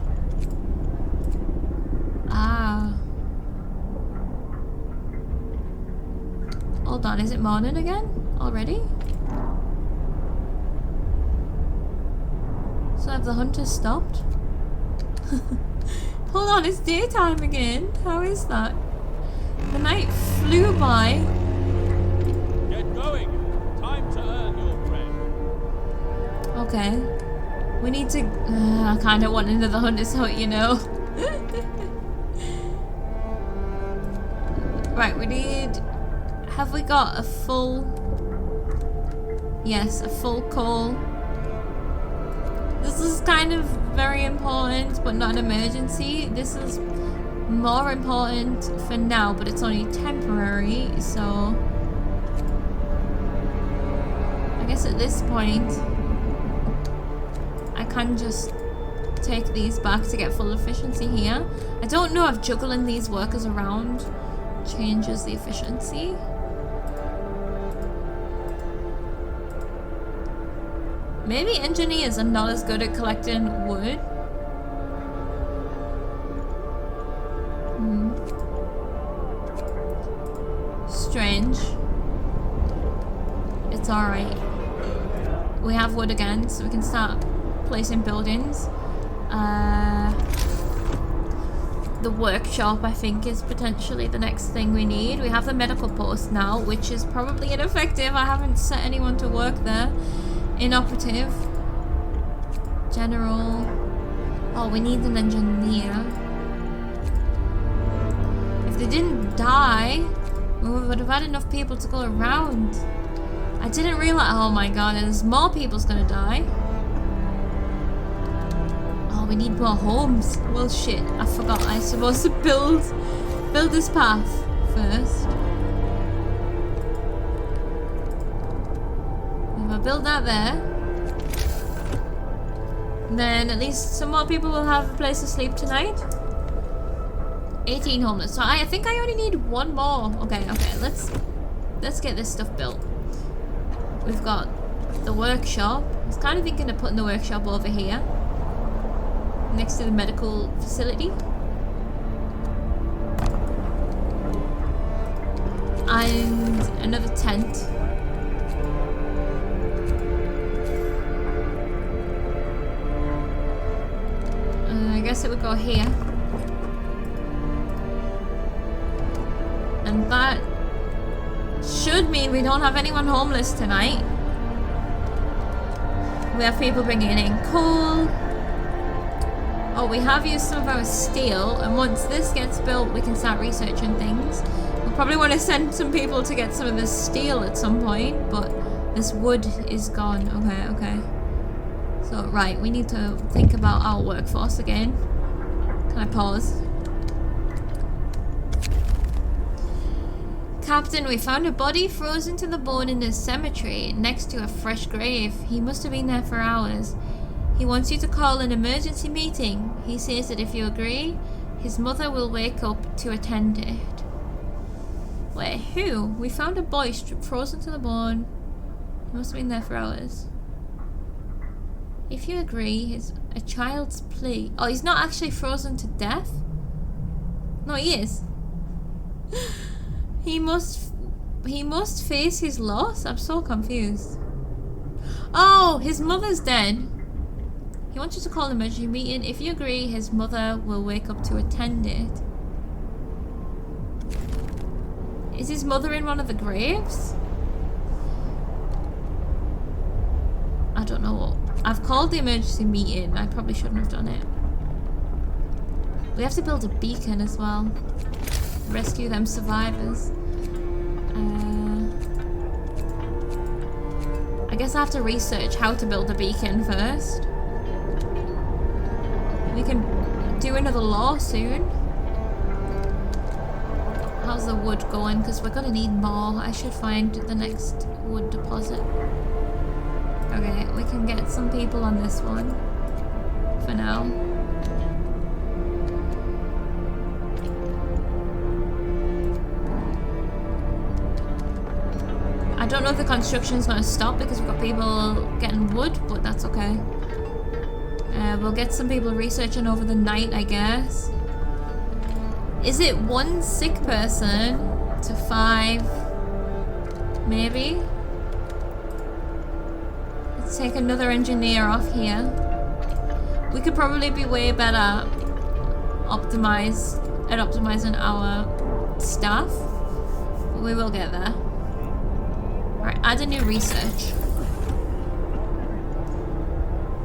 Ah. Hold on, is it morning again? Already? So have the hunters stopped? Hold on, it's daytime again. How is that? The night flew by. Get going. Time to earn your bread. Okay. We need to... I kind of want into the hunter's hut, you know. Right, we need... Have we got a full... Yes, a full coal. This is kind of very important, but not an emergency. This is more important for now, but it's only temporary, so... I guess at this point, I can just take these back to get full efficiency here. I don't know if juggling these workers around changes the efficiency. Maybe engineers are not as good at collecting wood. Strange. It's alright. We have wood again, so we can start placing buildings. The workshop, I think, is potentially the next thing we need. We have the medical post now, which is probably ineffective. I haven't set anyone to work there. Inoperative. General. Oh, we need an engineer. If they didn't die, we would have had enough people to go around. I didn't realize. Oh my god, there's more people's gonna die. Oh, we need more homes. Well, shit, I forgot. I'm supposed to build this path first. If I build that there, then at least some more people will have a place to sleep tonight. 18 homeless. So I think I only need 1 more. Okay, let's get this stuff built. We've got the workshop. I was kind of thinking of putting the workshop over here, next to the medical facility. And another tent. I guess it would go here. And that should mean we don't have anyone homeless tonight. We have people bringing in coal. Oh, we have used some of our steel, and once this gets built, we can start researching things. We'll probably want to send some people to get some of this steel at some point, but this wood is gone. Okay. So, right, we need to think about our workforce again. Can I pause? Captain, we found a body frozen to the bone in this cemetery next to a fresh grave. He must have been there for hours. He wants you to call an emergency meeting. He says that if you agree, his mother will wake up to attend it. Wait, who? We found a boy frozen to the bone. He must have been there for hours. If you agree, a child's plea. Oh, he's not actually frozen to death? No, he is. He must face his loss? I'm so confused. Oh, his mother's dead. He wants you to call an emergency meeting. If you agree, his mother will wake up to attend it. Is his mother in one of the graves? I don't know. I've called the emergency meeting. I probably shouldn't have done it. We have to build a beacon as well. Rescue them survivors. I guess I have to research how to build a beacon first. We can do another law soon. How's the wood going? Because we're gonna need more. I should find the next wood deposit. Okay, we can get some people on this one. For now. I don't know if the construction's gonna stop because we've got people getting wood, but that's okay. We'll get some people researching over the night, I guess. Is it 1 sick person to 5? Maybe? Let's take another engineer off here. We could probably be way better at optimizing our staff. But we will get there. Alright, add a new research.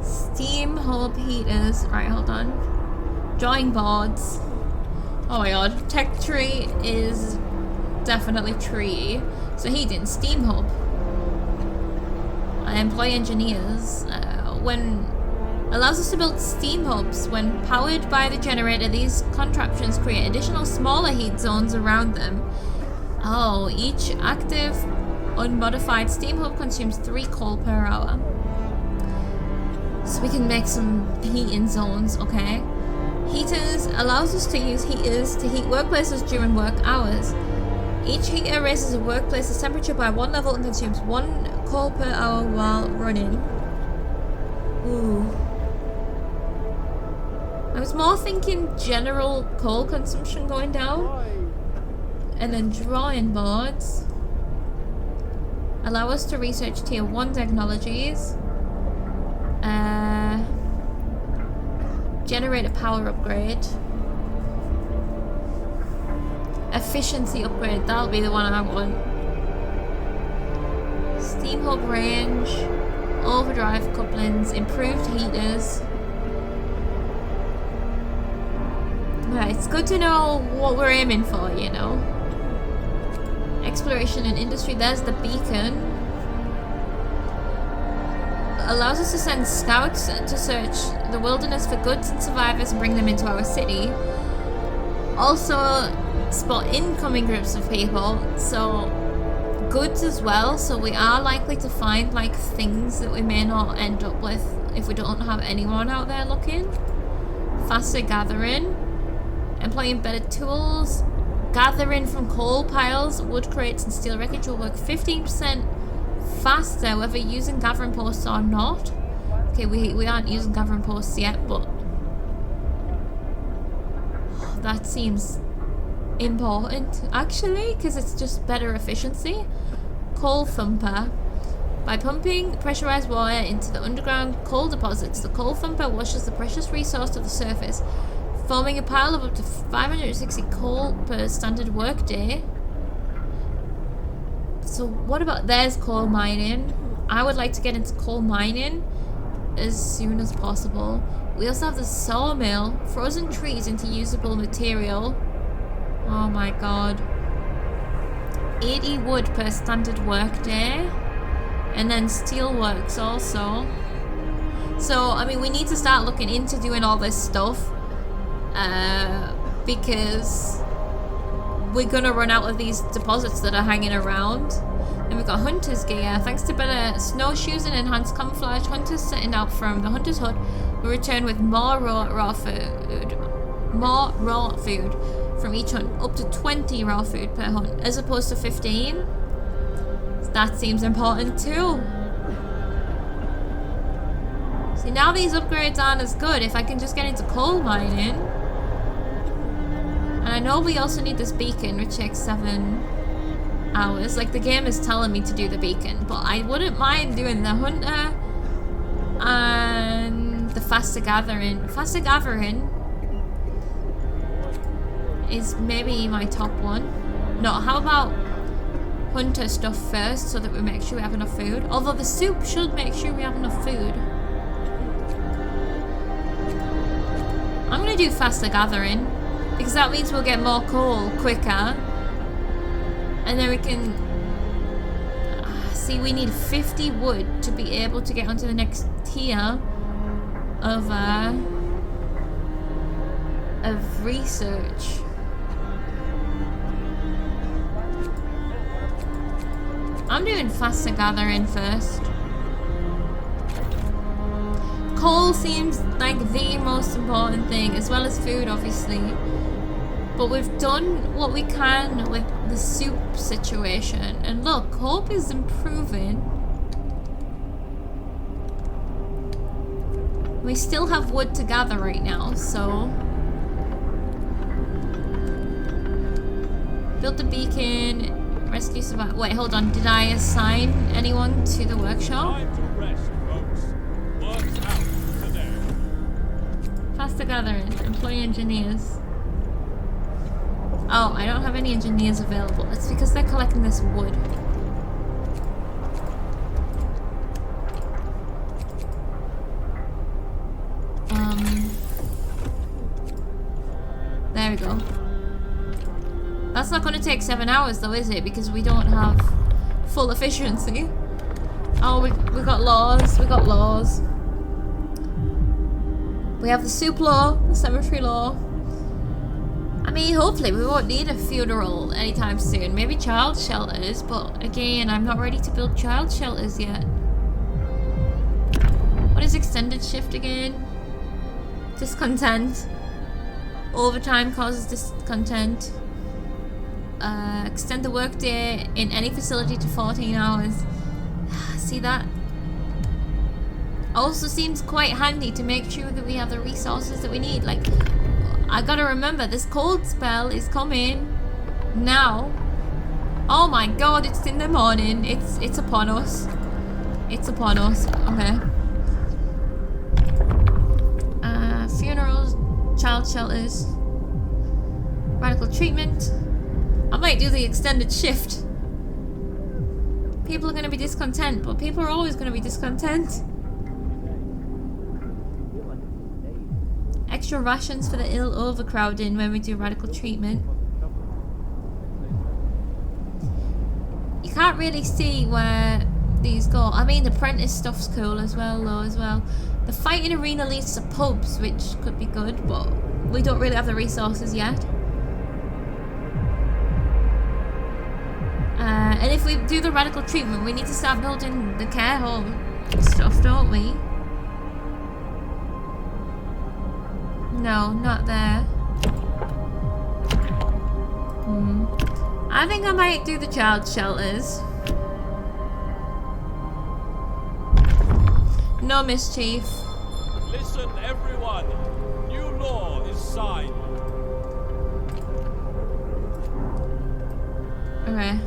Steam hub heaters. Right, hold on. Drawing boards. Oh my god. Tech tree is definitely tree. So heating. Steam hub. I employ engineers. When allows us to build steam hubs. When powered by the generator, these contraptions create additional smaller heat zones around them. Oh, each active unmodified steam hub consumes 3 coal per hour. So we can make some heating zones, okay? Heaters allows us to use heaters to heat workplaces during work hours. Each heater raises a workplace's temperature by 1 level and consumes 1 coal per hour while running. Ooh. I was more thinking general coal consumption going down. And then drawing boards allow us to research tier 1 technologies. Generate a power upgrade. Efficiency upgrade, that'll be the one I want. Steam hub range, overdrive couplings, improved heaters. Right, it's good to know what we're aiming for, you know. Exploration and industry, there's the beacon. Allows us to send scouts to search the wilderness for goods and survivors and bring them into our city. Also spot incoming groups of people, so goods as well, so we are likely to find like things that we may not end up with if we don't have anyone out there looking. Faster gathering, employing better tools, gathering from coal piles, wood crates and steel wreckage will work 15% faster whether using gathering posts or not. Okay, we aren't using gathering posts yet, but that seems important actually because it's just better efficiency. Coal thumper. By pumping pressurized water into the underground coal deposits, the coal thumper washes the precious resource to the surface, forming a pile of up to 560 coal per standard workday. So what about, there's coal mining. I would like to get into coal mining as soon as possible. We also have the sawmill, frozen trees into usable material. Oh my god. 80 wood per standard workday. And then steelworks also. So, I mean, we need to start looking into doing all this stuff. Because we're gonna run out of these deposits that are hanging around. Then we've got hunter's gear. Thanks to better snowshoes and enhanced camouflage, hunters setting out from the hunter's hut will return with more raw food. More raw food from each hunt. Up to 20 raw food per hunt, as opposed to 15. That seems important too. See, now these upgrades aren't as good if I can just get into coal mining. And I know we also need this beacon, which takes 7 hours. Like, the game is telling me to do the beacon, but I wouldn't mind doing the hunter and the faster gathering. Faster gathering is maybe my top one. No, how about hunter stuff first so that we make sure we have enough food? Although the soup should make sure we have enough food. I'm gonna do faster gathering because that means we'll get more coal quicker. And then we can see, we need 50 wood to be able to get onto the next tier of research. I'm doing faster gathering first. Coal seems like the most important thing, as well as food, obviously. But we've done what we can with the soup situation. And look, hope is improving. We still have wood to gather right now, so... Build the beacon, rescue survival. Wait, hold on. Did I assign anyone to the workshop? Time to rest, folks. Work's out today. Faster gathering, employ engineers. Oh, I don't have any engineers available. It's because they're collecting this wood. There we go. That's not going to take 7 hours though, is it? Because we don't have full efficiency. Oh, we got laws. We got laws. We have the soup law, the cemetery law. I mean, hopefully we won't need a funeral anytime soon. Maybe child shelters, but again, I'm not ready to build child shelters yet. What is extended shift again? Discontent. Overtime causes discontent. Extend the workday in any facility to 14 hours. See that? Also seems quite handy to make sure that we have the resources that we need. Like, I gotta remember, this cold spell is coming now. Oh my god, it's in the morning. It's upon us. It's upon us. Okay. Funerals, child shelters, radical treatment. I might do the extended shift. People are gonna be discontent, but people are always gonna be discontent. Extra rations for the ill, overcrowding when we do radical treatment. You can't really see where these go. I mean, the apprentice stuff's cool as well, though, as well. The fighting arena leads to pubs, which could be good, but we don't really have the resources yet. And if we do the radical treatment, we need to start building the care home stuff, don't we? No, not there. I think I might do the child shelters. No mischief. Listen, everyone. New law is signed. Okay.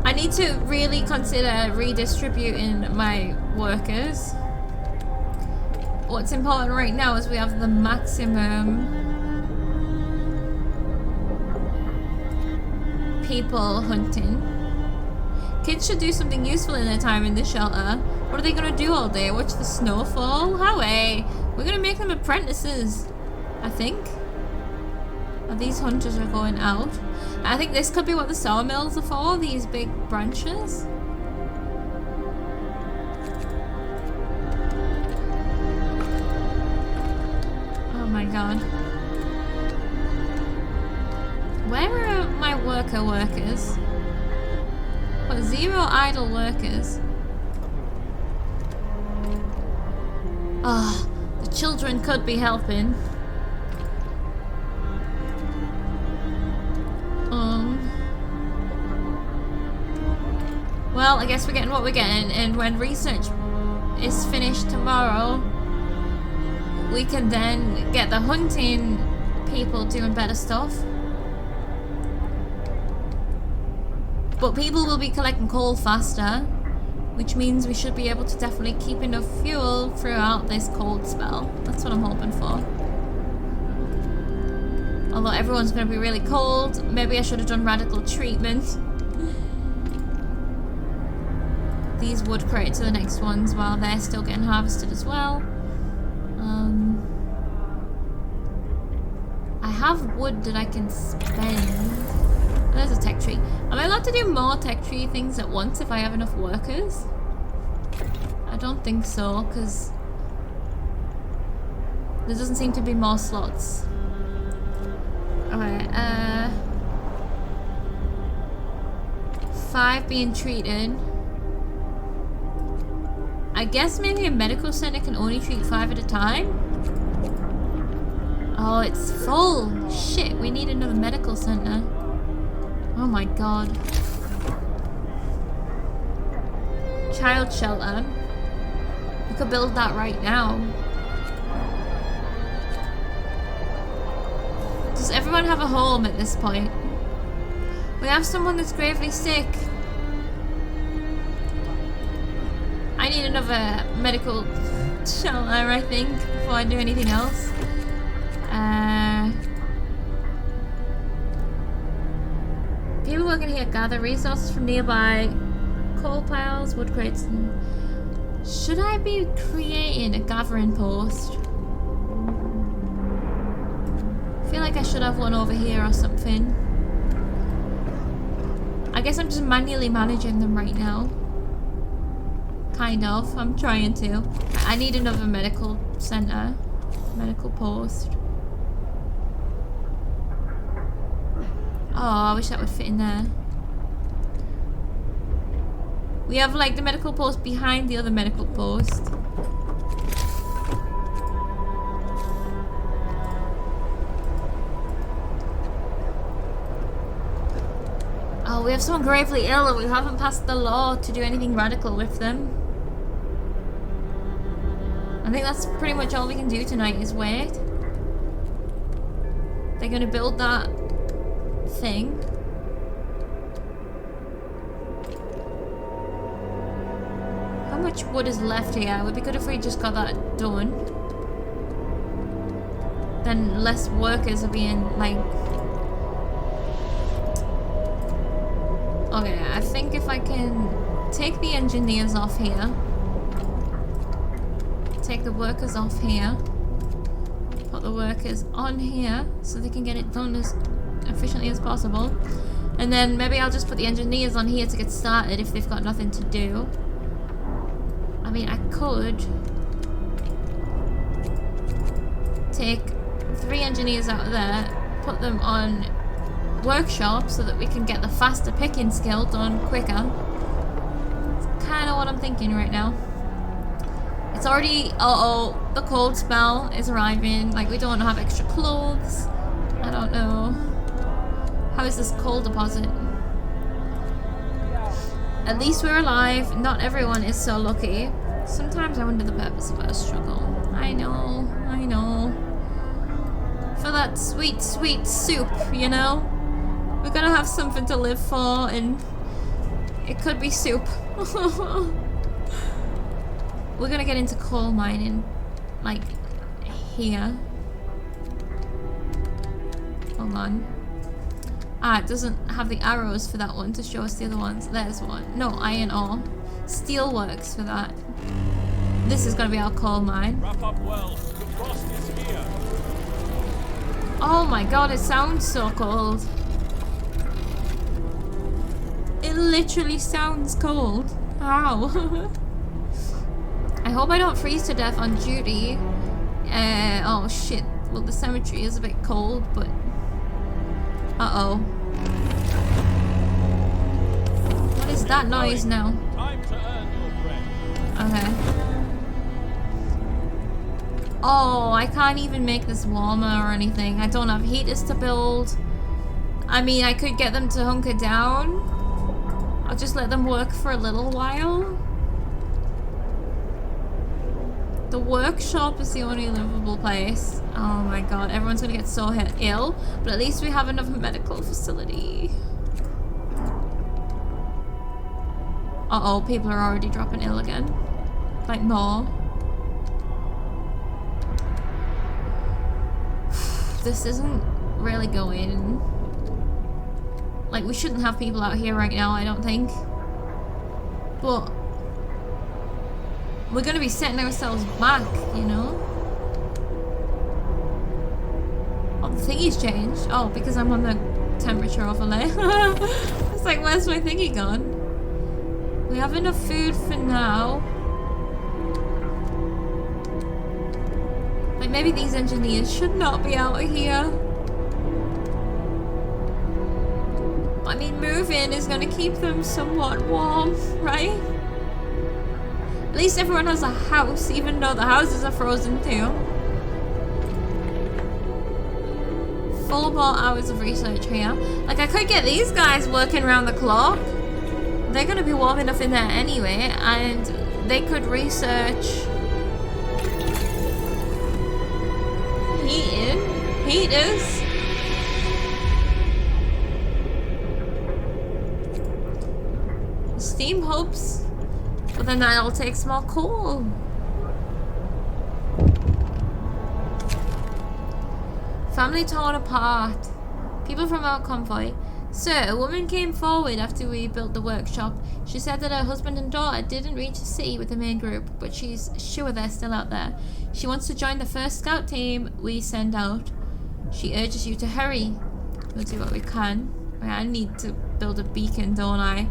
I need to really consider redistributing my workers. What's important right now is we have the maximum people hunting. Kids should do something useful in their time in the shelter. What are they gonna do all day? Watch the snowfall? Howie! We're gonna make them apprentices, I think. Oh, these hunters are going out. I think this could be what the sawmills are for, these big branches. Oh my god. Where are my workers? But 0 idle workers. Ah, the children could be helping. Well, I guess we're getting what we're getting, and when research is finished tomorrow, we can then get the hunting people doing better stuff. But people will be collecting coal faster, which means we should be able to definitely keep enough fuel throughout this cold spell. That's what I'm hoping for. Although everyone's going to be really cold, maybe I should have done radical treatment. These wood crates are the next ones while they're still getting harvested as well. I have wood that I can spend. Oh, there's a tech tree. Am I allowed to do more tech tree things at once if I have enough workers? I don't think so, because there doesn't seem to be more slots. Okay, 5 being treated. I guess maybe a medical center can only treat 5 at a time? Oh, it's full! Shit, we need another medical center. Oh my god. Child shelter. We could build that right now. Does everyone have a home at this point? We have someone that's gravely sick. I need another medical shelter, I think, before I do anything else. People working here gather resources from nearby coal piles, wood crates, and... Should I be creating a gathering post? I feel like I should have one over here or something. I guess I'm just manually managing them right now. Kind of. I'm trying to. I need another medical center. Medical post. Oh, I wish that would fit in there. We have like the medical post behind the other medical post. Oh, we have someone gravely ill and we haven't passed the law to do anything radical with them. I think that's pretty much all we can do tonight is wait. They're gonna build that thing. How much wood is left here? It would be good if we just got that done. Then less workers are being like... Okay, I think if I can take the engineers off here. Take the workers off here. Put the workers on here so they can get it done as efficiently as possible. And then maybe I'll just put the engineers on here to get started if they've got nothing to do. I mean, I could take 3 engineers out of there, put them on workshop so that we can get the faster picking skill done quicker. It's kind of what I'm thinking right now. It's already, the cold spell is arriving. Like, we don't have extra clothes. I don't know. How is this coal deposit? At least we're alive. Not everyone is so lucky. Sometimes I wonder the purpose of our struggle. I know. For that sweet, sweet soup, you know? We're gonna have something to live for, and it could be soup. We're gonna get into coal mining, like, here. Hold on. Ah, it doesn't have the arrows for that one to show us the other ones. There's one. No, iron ore. Steel works for that. This is gonna be our coal mine. Wrap up well. The frost is here. Oh my god, it sounds so cold. It literally sounds cold. How? I hope I don't freeze to death on duty. Oh shit. Well, the cemetery is a bit cold, but... Uh-oh. What What is that noise now? Time to earn your bread. Okay. Oh, I can't even make this warmer or anything. I don't have heaters to build. I mean, I could get them to hunker down. I'll just let them work for a little while. The workshop is the only livable place. Oh my god, everyone's gonna get so ill. But at least we have another medical facility. Uh-oh, people are already dropping ill again. Like more. This isn't really going. Like, we shouldn't have people out here right now, I don't think. But we're gonna be setting ourselves back, you know? Oh, the thingy's changed. Oh, because I'm on the temperature overlay. It's like, where's my thingy gone? We have enough food for now. Like, maybe these engineers should not be out here. I mean, moving is going to keep them somewhat warm, right? At least everyone has a house, even though the houses are frozen too. 4 more hours of research here. Like, I could get these guys working around the clock. They're going to be warm enough in there anyway, and they could research heaters. Steam hopes, but then that'll take some more coal. Family torn apart. People from our convoy. Sir, a woman came forward after we built the workshop. She said that her husband and daughter didn't reach the city with the main group, but she's sure they're still out there. She wants to join the first scout team we send out. She urges you to hurry. We'll do what we can. I need to build a beacon, don't I?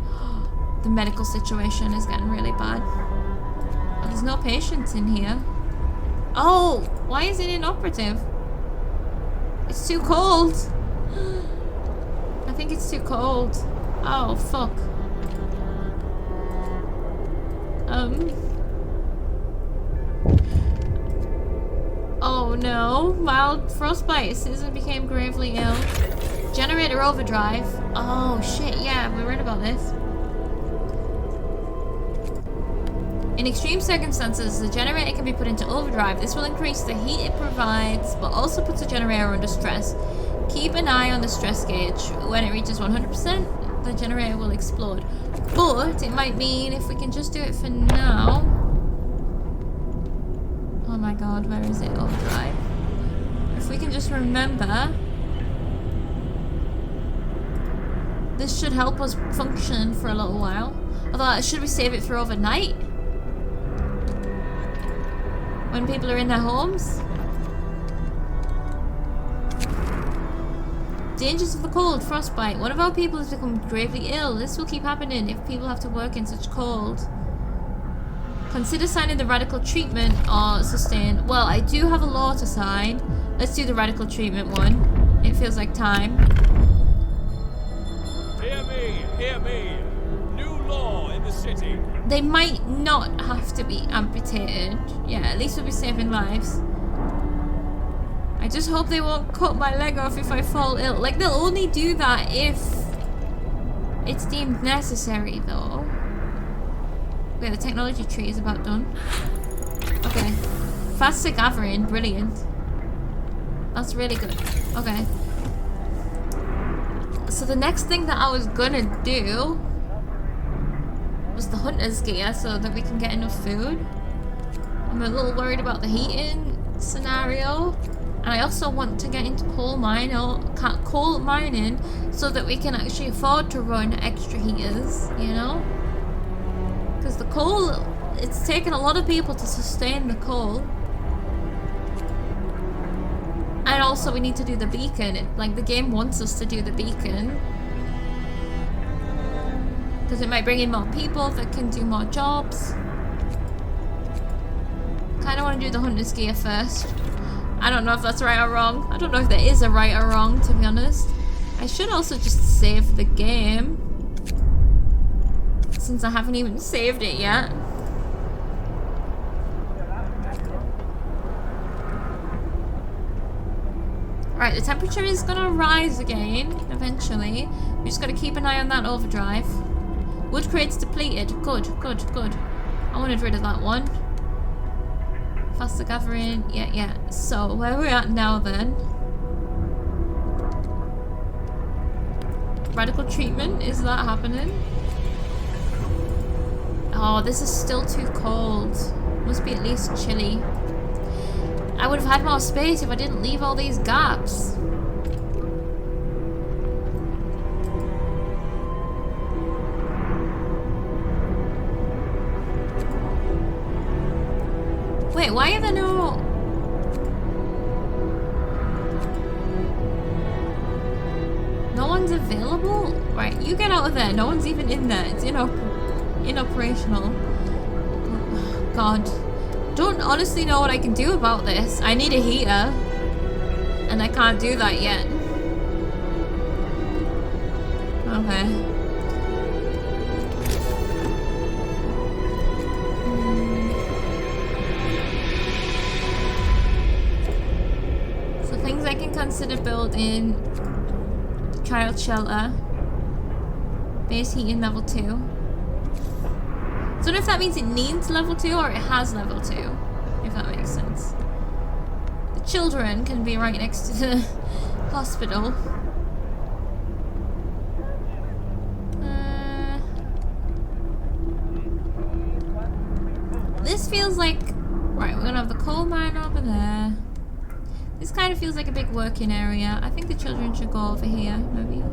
The medical situation is getting really bad. Oh, there's no patients in here. Oh, why is it inoperative? It's too cold. I think it's too cold. Oh, fuck. Oh no. Mild frostbite. Susan became gravely ill. Generator overdrive. Oh shit, yeah, we read about this. In extreme circumstances, the generator can be put into overdrive. This will increase the heat it provides, but also puts the generator under stress. Keep an eye on the stress gauge. When it reaches 100%, the generator will explode. But it might mean if we can just do it for now. Oh my god, where is it? Overdrive. If we can just remember. This should help us function for a little while. Although, should we save it for overnight? When people are in their homes? Dangers of the cold, frostbite. One of our people has become gravely ill. This will keep happening if people have to work in such cold. Consider signing the radical treatment or sustain. Well, I do have a law to sign. Let's do the radical treatment one. It feels like time. Hear me. New law in the city. They might not have to be amputated. Yeah, at least we'll be saving lives. I just hope they won't cut my leg off if I fall ill. Like, they'll only do that if it's deemed necessary, though. Okay, the technology tree is about done. Okay. Faster gathering. Brilliant. That's really good. Okay. So the next thing that I was gonna do was the hunter's gear so that we can get enough food. I'm a little worried about the heating scenario. And I also want to get into coal mining so that we can actually afford to run extra heaters, you know? Because the coal, it's taken a lot of people to sustain the coal. And also we need to do the beacon. Like, the game wants us to do the beacon. Because it might bring in more people that can do more jobs. Kind of want to do the hunter's gear first. I don't know if that's right or wrong. I don't know if there is a right or wrong, to be honest. I should also just save the game. since I haven't even saved it yet. Right, the temperature is gonna rise again, eventually. We just gotta keep an eye on that overdrive. Wood crates depleted. Good, good, good. I wanted rid of that one. Faster gathering. Yeah, yeah. So, where are we at now then? Radical treatment? Is that happening? Oh, this is still too cold. Must be at least chilly. I would have had more space if I didn't leave all these gaps. Wait, why are there no... No one's available? Right, you get out of there. No one's even in there. It's inoperational. Oh, God. Don't honestly know what I can do about this. I need a heater. And I can't do that yet. Okay. So things I can consider building. Child shelter. Base heating level 2. So I don't know if that means it needs level 2 or it has level 2, if that makes sense. The children can be right next to the hospital. This feels like... Right, we're gonna have the coal mine over there. This kind of feels like a big working area. I think the children should go over here, maybe.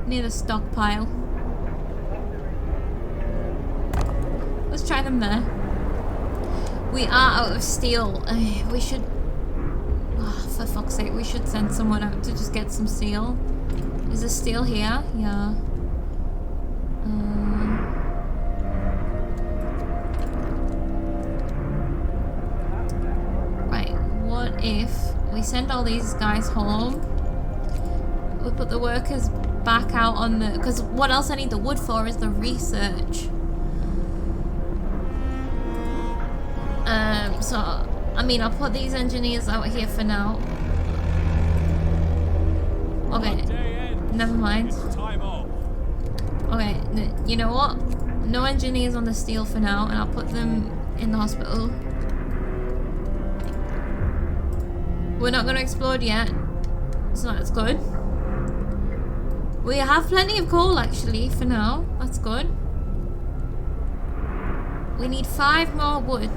Near the stockpile. Let's try them there. We are out of steel. We should... Oh, for fuck's sake, we should send someone out to just get some steel. Is there steel here? Yeah. Right, what if we send all these guys home? We put the workers back out on the... Because what else I need the wood for is the research. So, I mean, I'll put these engineers out here for now. Okay, never mind. Okay, you know what? No engineers on the steel for now, and I'll put them in the hospital. We're not going to explode yet, so that's good. We have plenty of coal, actually, for now. That's good. We need 5 more wood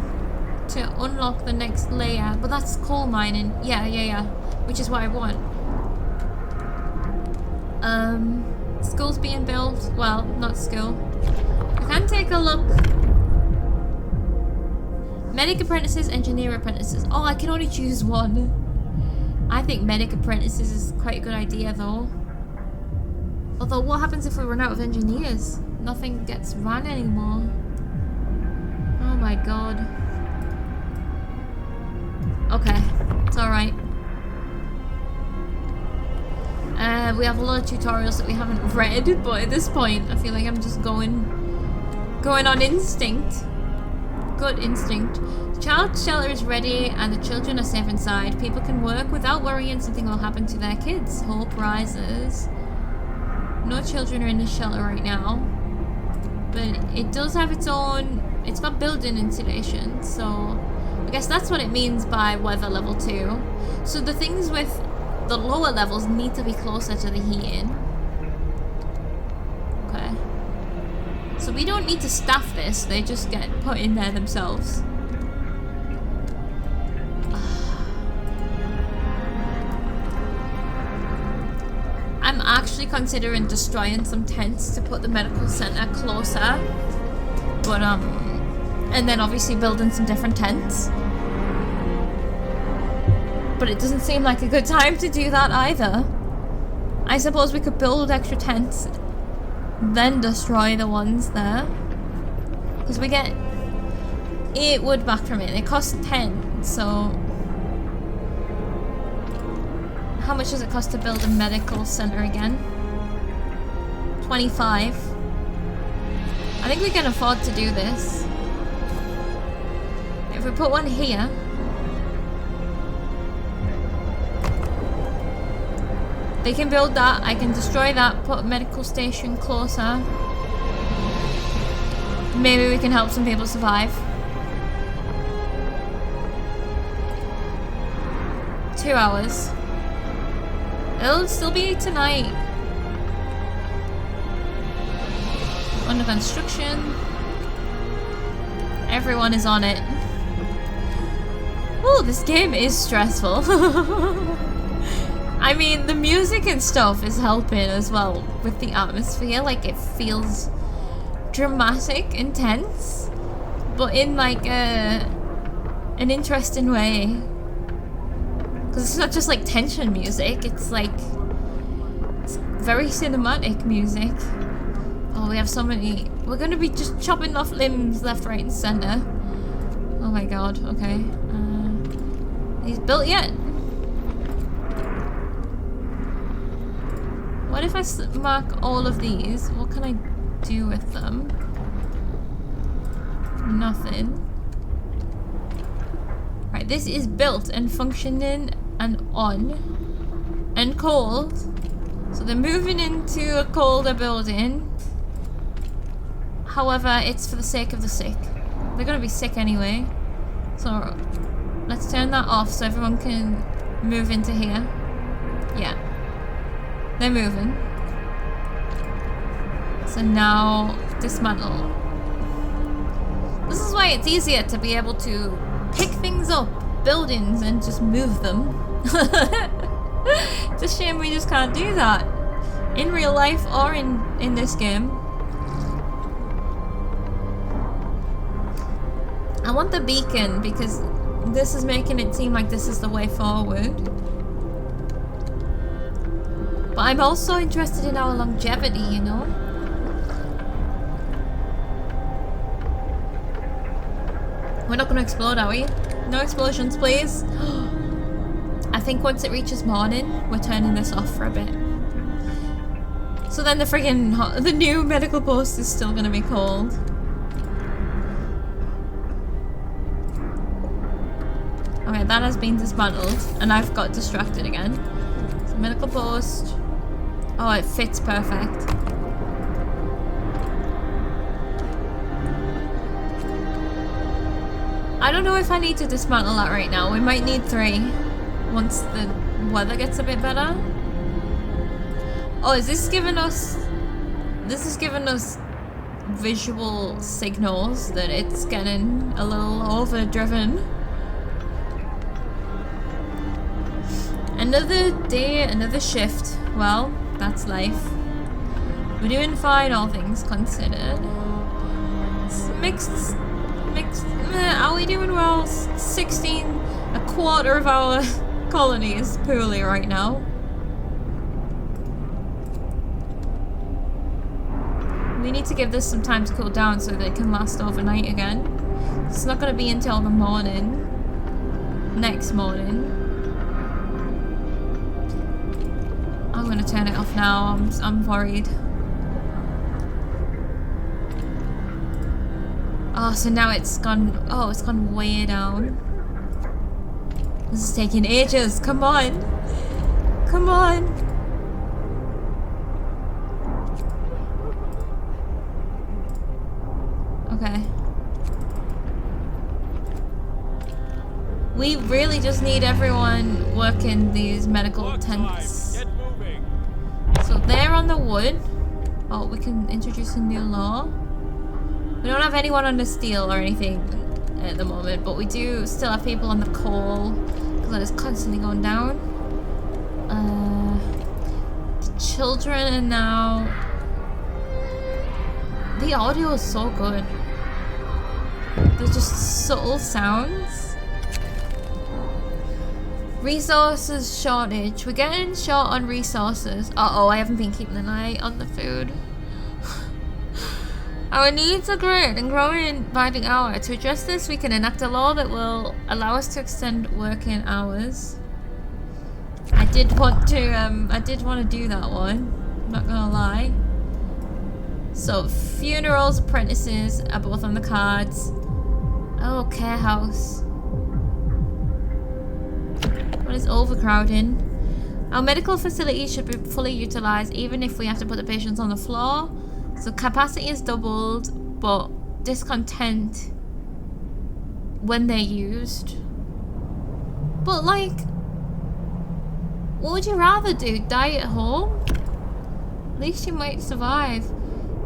to unlock the next layer, but that's coal mining. Yeah. Which is what I want. School's being built. Well, not school. We can take a look. Medic apprentices, engineer apprentices. Oh, I can only choose one. I think medic apprentices is quite a good idea, though. Although, what happens if we run out of engineers? Nothing gets run anymore. Oh my god. Okay, it's alright. We have a lot of tutorials that we haven't read, but at this point, I feel like I'm just going on instinct. Good instinct. The child shelter is ready and the children are safe inside. People can work without worrying something will happen to their kids. Hope rises. No children are in the shelter right now. But it does have its own... It's got building insulation, so... I guess that's what it means by weather level 2. So the things with the lower levels need to be closer to the heating. Okay. So we don't need to staff this, they just get put in there themselves. I'm actually considering destroying some tents to put the medical center closer. But, and then obviously building some different tents. But it doesn't seem like a good time to do that either. I suppose we could build extra tents, then destroy the ones there. Because we get 8 wood back from it. It costs 10, so... How much does it cost to build a medical center again? 25. I think we can afford to do this. If we put one here. They can build that, I can destroy that, put a medical station closer. Maybe we can help some people survive. 2 hours. It'll still be tonight. Under construction. Everyone is on it. Oh, this game is stressful. I mean, the music and stuff is helping as well with the atmosphere. Like, it feels dramatic, intense, but in like an interesting way. Because it's not just like tension music, it's like it's very cinematic music. Oh, we have so many. We're gonna be just chopping off limbs left, right, and center. Oh my god, okay. He's built yet? What if I mark all of these? What can I do with them? Nothing. Right, this is built and functioning and on and cold. So they're moving into a colder building. However, it's for the sake of the sick. They're gonna be sick anyway. So let's turn that off so everyone can move into here. Yeah. They're moving. So now dismantle. This is why it's easier to be able to pick things up, buildings, and just move them. It's a shame we just can't do that in real life or in this game. I want the beacon because this is making it seem like this is the way forward. But I'm also interested in our longevity, you know? We're not gonna explode, are we? No explosions, please. I think once it reaches morning, we're turning this off for a bit. So then the new medical post is still gonna be cold. Okay, that has been dismantled, and I've got distracted again. So medical post. Oh, it fits perfect. I don't know if I need to dismantle that right now. We might need 3 once the weather gets a bit better. Oh, is this giving us... This is giving us visual signals that it's getting a little overdriven. Another day, another shift. Well, that's life. We're doing fine, all things considered. It's mixed. Are we doing well? 16, a quarter of our colony is poorly right now. We need to give this some time to cool down so that it can last overnight again. It's not going to be until the morning. Next morning. I'm going to turn it off now. I'm worried. Oh, so now it's gone. Oh, it's gone way down. This is taking ages. Come on. Come on. Okay. We really just need everyone working these medical tents. Get moving. So they're on the wood. Oh, we can introduce a new law. We don't have anyone on the steel or anything at the moment, but we do still have people on the coal because that is constantly going down. The children are now... The audio is so good. They're just subtle sounds. Resources shortage. We're getting short on resources. Uh-oh, I haven't been keeping an eye on the food. Our needs are great and growing by the hour. To address this, we can enact a law that will allow us to extend working hours. I did want to do that one. I'm not gonna lie. So funerals, apprentices are both on the cards. Oh, care house. What is overcrowding? Our medical facilities should be fully utilized even if we have to put the patients on the floor. So capacity is doubled, but discontent when they're used. But like, what would you rather do? Die at home? At least you might survive.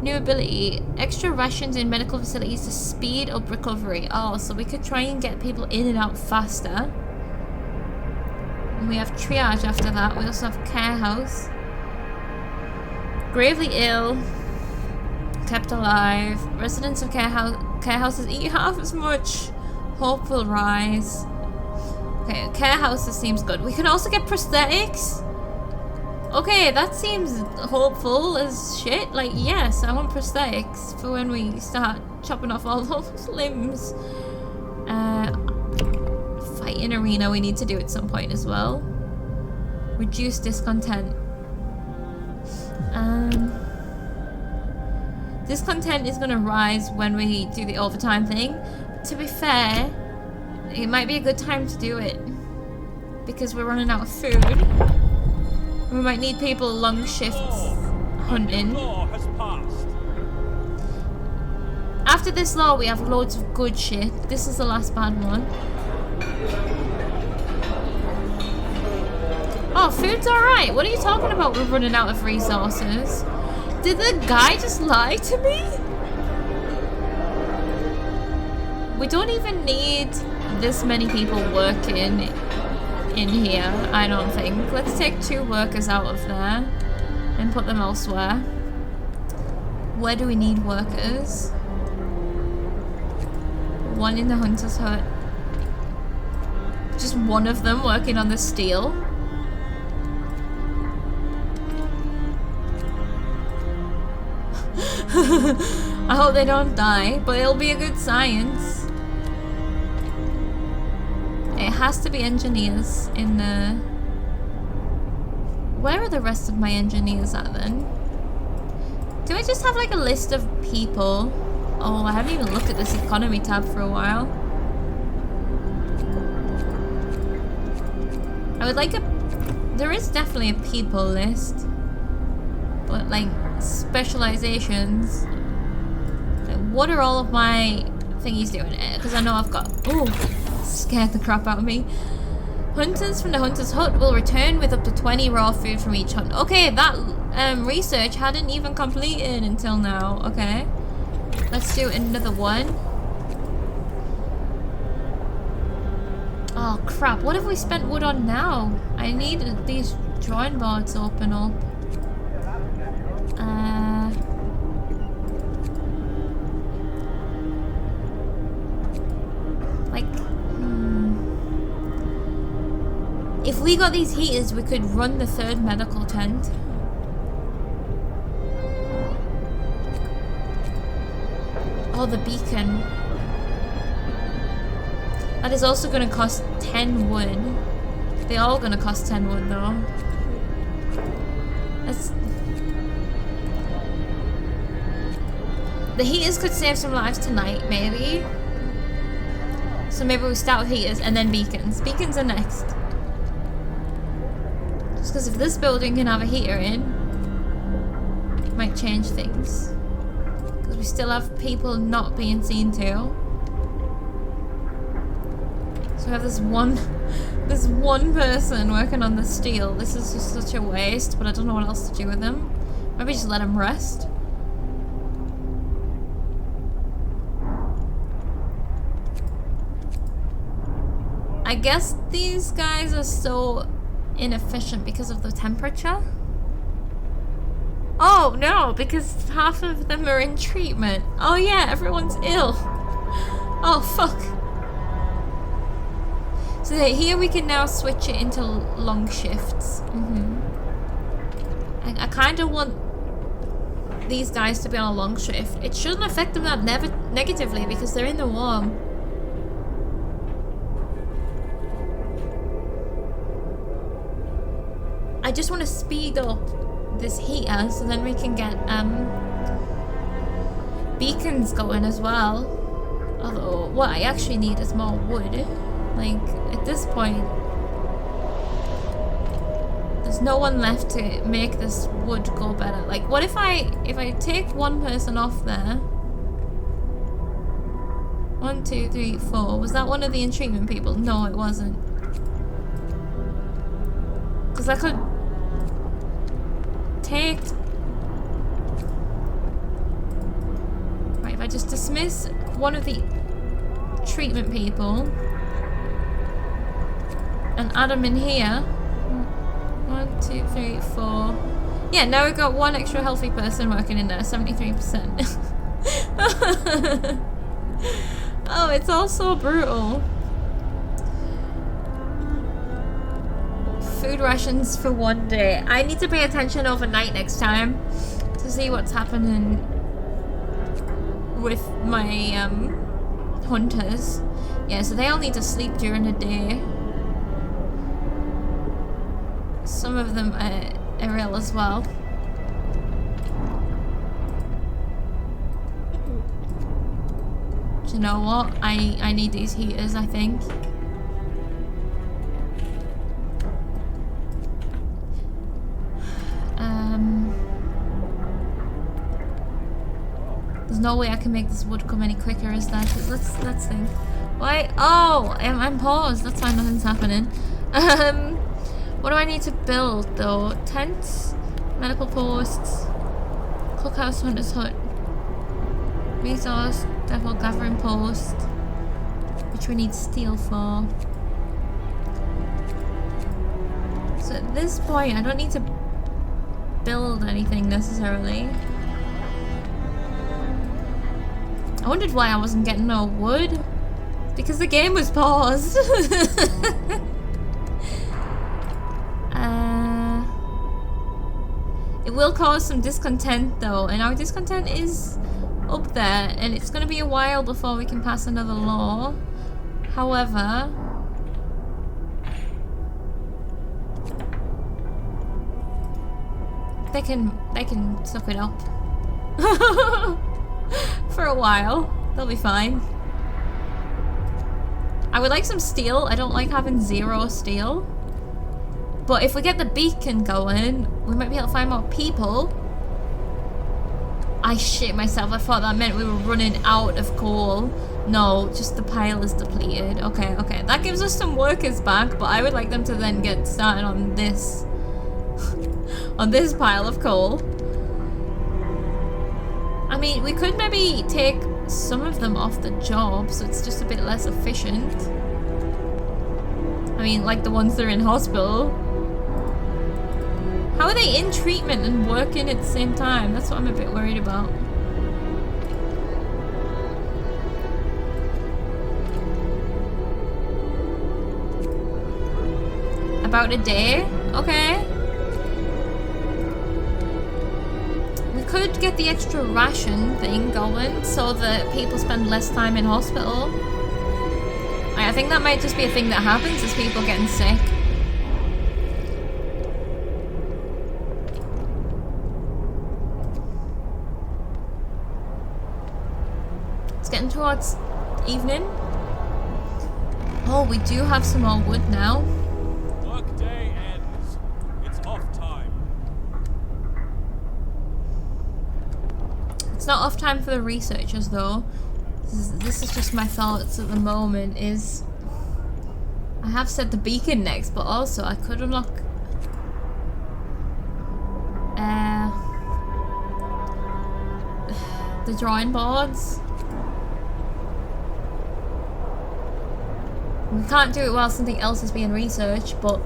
New ability. Extra rations in medical facilities to speed up recovery. Oh, so we could try and get people in and out faster. And we have triage after that. We also have care house. Gravely ill. Kept alive. Residents of care houses eat half as much. Hope will rise. Okay, care houses seems good. We can also get prosthetics. Okay, that seems hopeful as shit. Like, yes, I want prosthetics for when we start chopping off all those limbs. Fighting arena we need to do at some point as well. Reduce discontent. Discontent is going to rise when we do the overtime thing. To be fair, it might be a good time to do it because we're running out of food. We might need people long shifts hunting. After this law, we have loads of good shit. This is the last bad one. Oh, food's alright. What are you talking about? We're running out of resources. Did the guy just lie to me? We don't even need this many people working in here, I don't think. Let's take 2 workers out of there and put them elsewhere. Where do we need workers? 1 in the hunter's hut. Just 1 of them working on the steel. I hope they don't die, but it'll be a good science. It has to be engineers in the... Where are the rest of my engineers at then? Do I just have like a list of people? Oh, I haven't even looked at this economy tab for a while. I would like a... There is definitely a people list. But like specializations. Like, what are all of my thingies doing? Because I know I've got... Oh, scared the crap out of me. Hunters from the hunter's hut will return with up to 20 raw food from each hunt. Okay, that research hadn't even completed until now. Okay. Let's do another one. Oh crap, what have we spent wood on now? I need these drawing boards open up. If we got these heaters, we could run the 3rd medical tent. Oh, the beacon. That is also going to cost 10 wood. They're all going to cost 10 wood, though. That's... The heaters could save some lives tonight, maybe. So maybe we start with heaters and then beacons. Beacons are next. Just because if this building can have a heater in, it might change things. Because we still have people not being seen to. So we have this one person working on the steel. This is just such a waste, but I don't know what else to do with them. Maybe just let him rest. I guess these guys are so inefficient because of the temperature. Oh no, because half of them are in treatment. Oh yeah, everyone's ill. Oh fuck. So here we can now switch it into long shifts. I kind of want these guys to be on a long shift. It shouldn't affect them that negatively because they're in the warm. I just want to speed up this heater so then we can get beacons going as well. Although, what I actually need is more wood. Like, at this point, there's no one left to make this wood go better. Like, what if I take one person off there? 1, 2, 3, 4. Was that one of the entreatment people? No, it wasn't. Because I could take... Right, if I just dismiss one of the treatment people and add them in here. 1, 2, 3, 4. Yeah, now we've got one extra healthy person working in there, 73%. Oh, it's all so brutal. Food rations for one day. I need to pay attention overnight next time to see what's happening with my hunters. Yeah, so they all need to sleep during the day. Some of them are ill as well. Do you know what? I need these heaters, I think. There's no way I can make this wood come any quicker, is there? Let's think. Why? Oh, I'm paused. That's why nothing's happening. What do I need to build though? Tents, medical posts, cookhouse, hunter's hut, resource, devil gathering post, which we need steel for. So at this point, I don't need to build anything necessarily. I wondered why I wasn't getting no wood. Because the game was paused. It will cause some discontent though, and our discontent is up there, and it's going to be a while before we can pass another law. However, they can suck it up for a while. They'll be fine. I would like some steel. I don't like having 0 steel. But if we get the beacon going, we might be able to find more people. I shit myself. I thought that meant we were running out of coal. No, just the pile is depleted. Okay, okay. That gives us some workers back, but I would like them to then get started on this. On this pile of coal. I mean, we could maybe take some of them off the job, so it's just a bit less efficient. I mean, like the ones that are in hospital. How are they in treatment and working at the same time? That's what I'm a bit worried about. About a day? Okay. We could get the extra ration thing going so that people spend less time in hospital. I think that might just be a thing that happens as people getting sick. It's getting towards evening. Oh, we do have some more wood now. Workday ends. It's off time. It's not off time for the researchers though. This is just my thoughts at the moment. Is I have said the beacon next, but also I could unlock the drawing boards. We can't do it while something else is being researched, but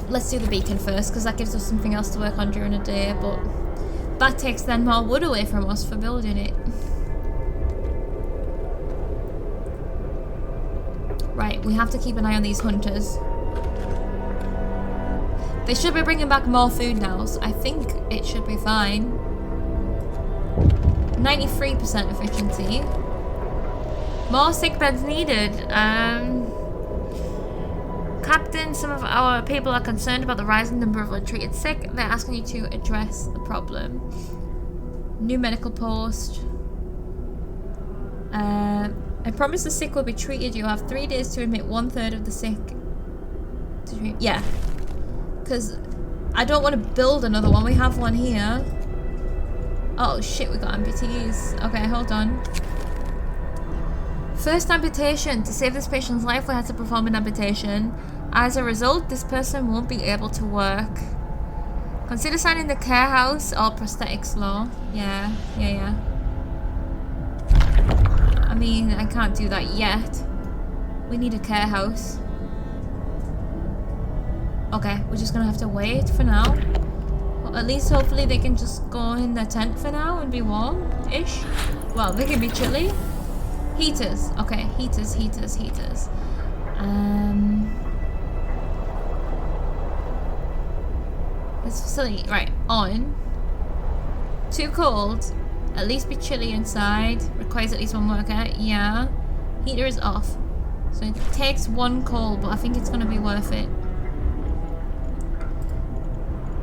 let's do the beacon first because that gives us something else to work on during the day. But that takes then more wood away from us for building it. Right, we have to keep an eye on these hunters. They should be bringing back more food now, so I think it should be fine. 93% efficiency. More sick beds needed. Captain, some of our people are concerned about the rising number of untreated sick. They're asking you to address the problem. New medical post. I promise the sick will be treated. You have 3 days to admit 1/3 of the sick. Yeah. Because I don't want to build another one. We have one here. Oh shit, we got amputees. Okay, hold on. First amputation. To save this patient's life, we had to perform an amputation. As a result, this person won't be able to work. Consider signing the care house or prosthetics law. Yeah. I mean, I can't do that yet. We need a care house. Okay, we're just gonna have to wait for now. Well, at least hopefully they can just go in their tent for now and be warm-ish. Well, they can be chilly. Heaters. Okay, heaters. This facility, right, on. Too cold. At least be chilly inside. Requires at least 1 worker. Yeah. Heater is off. So it takes 1 coal, but I think it's gonna be worth it.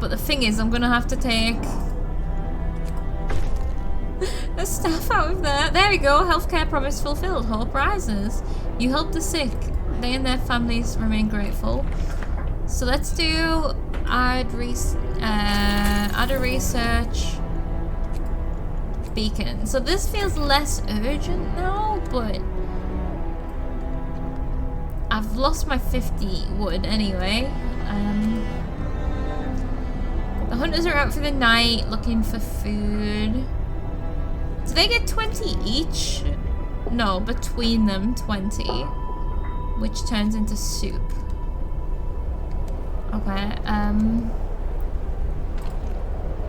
But the thing is, I'm gonna have to take the staff out of there. There we go. Healthcare promise fulfilled. Hope rises. You help the sick. They and their families remain grateful. So let's do add a research beacon. So this feels less urgent now, but I've lost my 50 wood anyway. The hunters are out for the night looking for food. Do they get 20 each? No, between them 20, which turns into soup. Okay,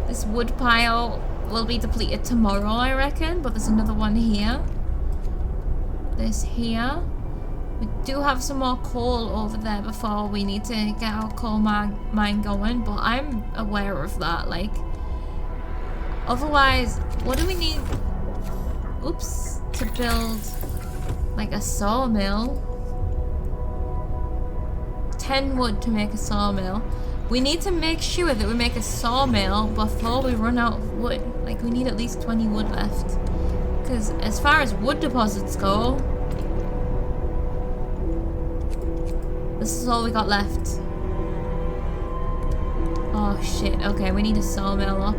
this wood pile will be depleted tomorrow, I reckon, but there's another one here. This here. We do have some more coal over there before we need to get our coal mine going, but I'm aware of that, like, otherwise, what do we need, oops, to build, like, a sawmill? 10 wood to make a sawmill. We need to make sure that we make a sawmill before we run out of wood. Like, we need at least 20 wood left. Because as far as wood deposits go, this is all we got left. Oh shit, okay, we need a sawmill up.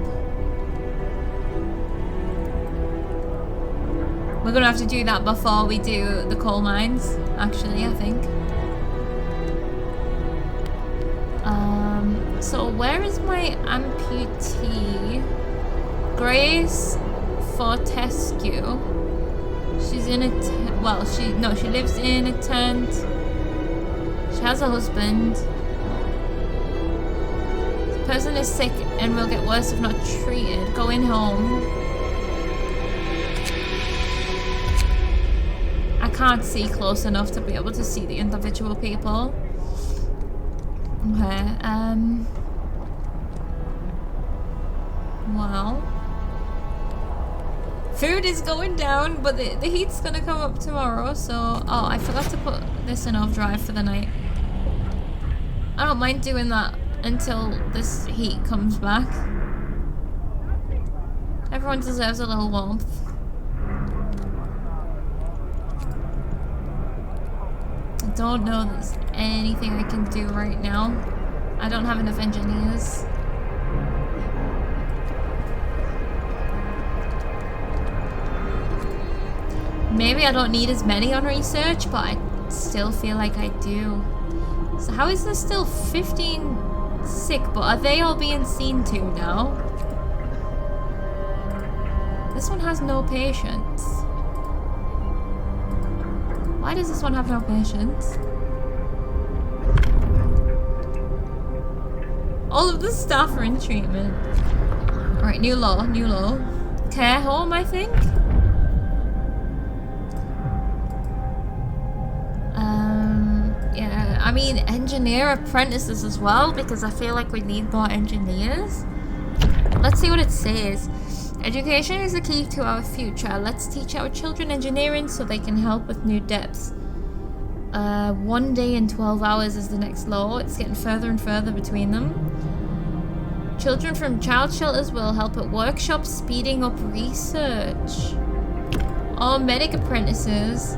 We're gonna have to do that before we do the coal mines, actually, I think. So where is my amputee? Grace Fortescue. She's in a well, she lives in a tent. She has a husband. The person is sick and will get worse if not treated. Going home. I can't see close enough to be able to see the individual people. Okay, well, food is going down, but the heat's gonna come up tomorrow, so, oh, I forgot to put this in overdrive for the night. I don't mind doing that until this heat comes back. Everyone deserves a little warmth. I don't know if there's anything I can do right now. I don't have enough engineers. Maybe I don't need as many on research, but I still feel like I do. So how is there still 15 sick, but are they all being seen to now? This one has no patients. Why does this one have no patients? All of the staff are in treatment. Alright, new law. Care home, I think? Yeah, I mean, engineer apprentices as well, because I feel like we need more engineers. Let's see what it says. Education is the key to our future. Let's teach our children engineering so they can help with new depths. 1 day and 12 hours is the next law. It's getting further and further between them. Children from child shelters will help at workshops, speeding up research. Or medic apprentices.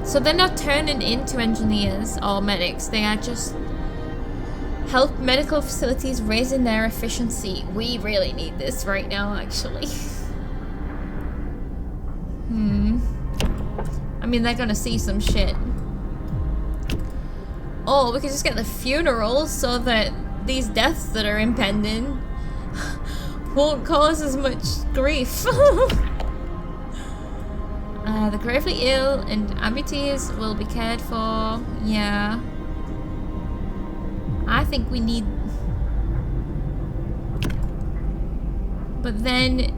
So they're not turning into engineers or medics. They are just help medical facilities raising their efficiency. We really need this right now, actually. I mean, they're gonna see some shit. Or we could just get the funerals so that these deaths that are impending won't cause as much grief. The gravely ill and amputees will be cared for. Yeah. I think we need... But then...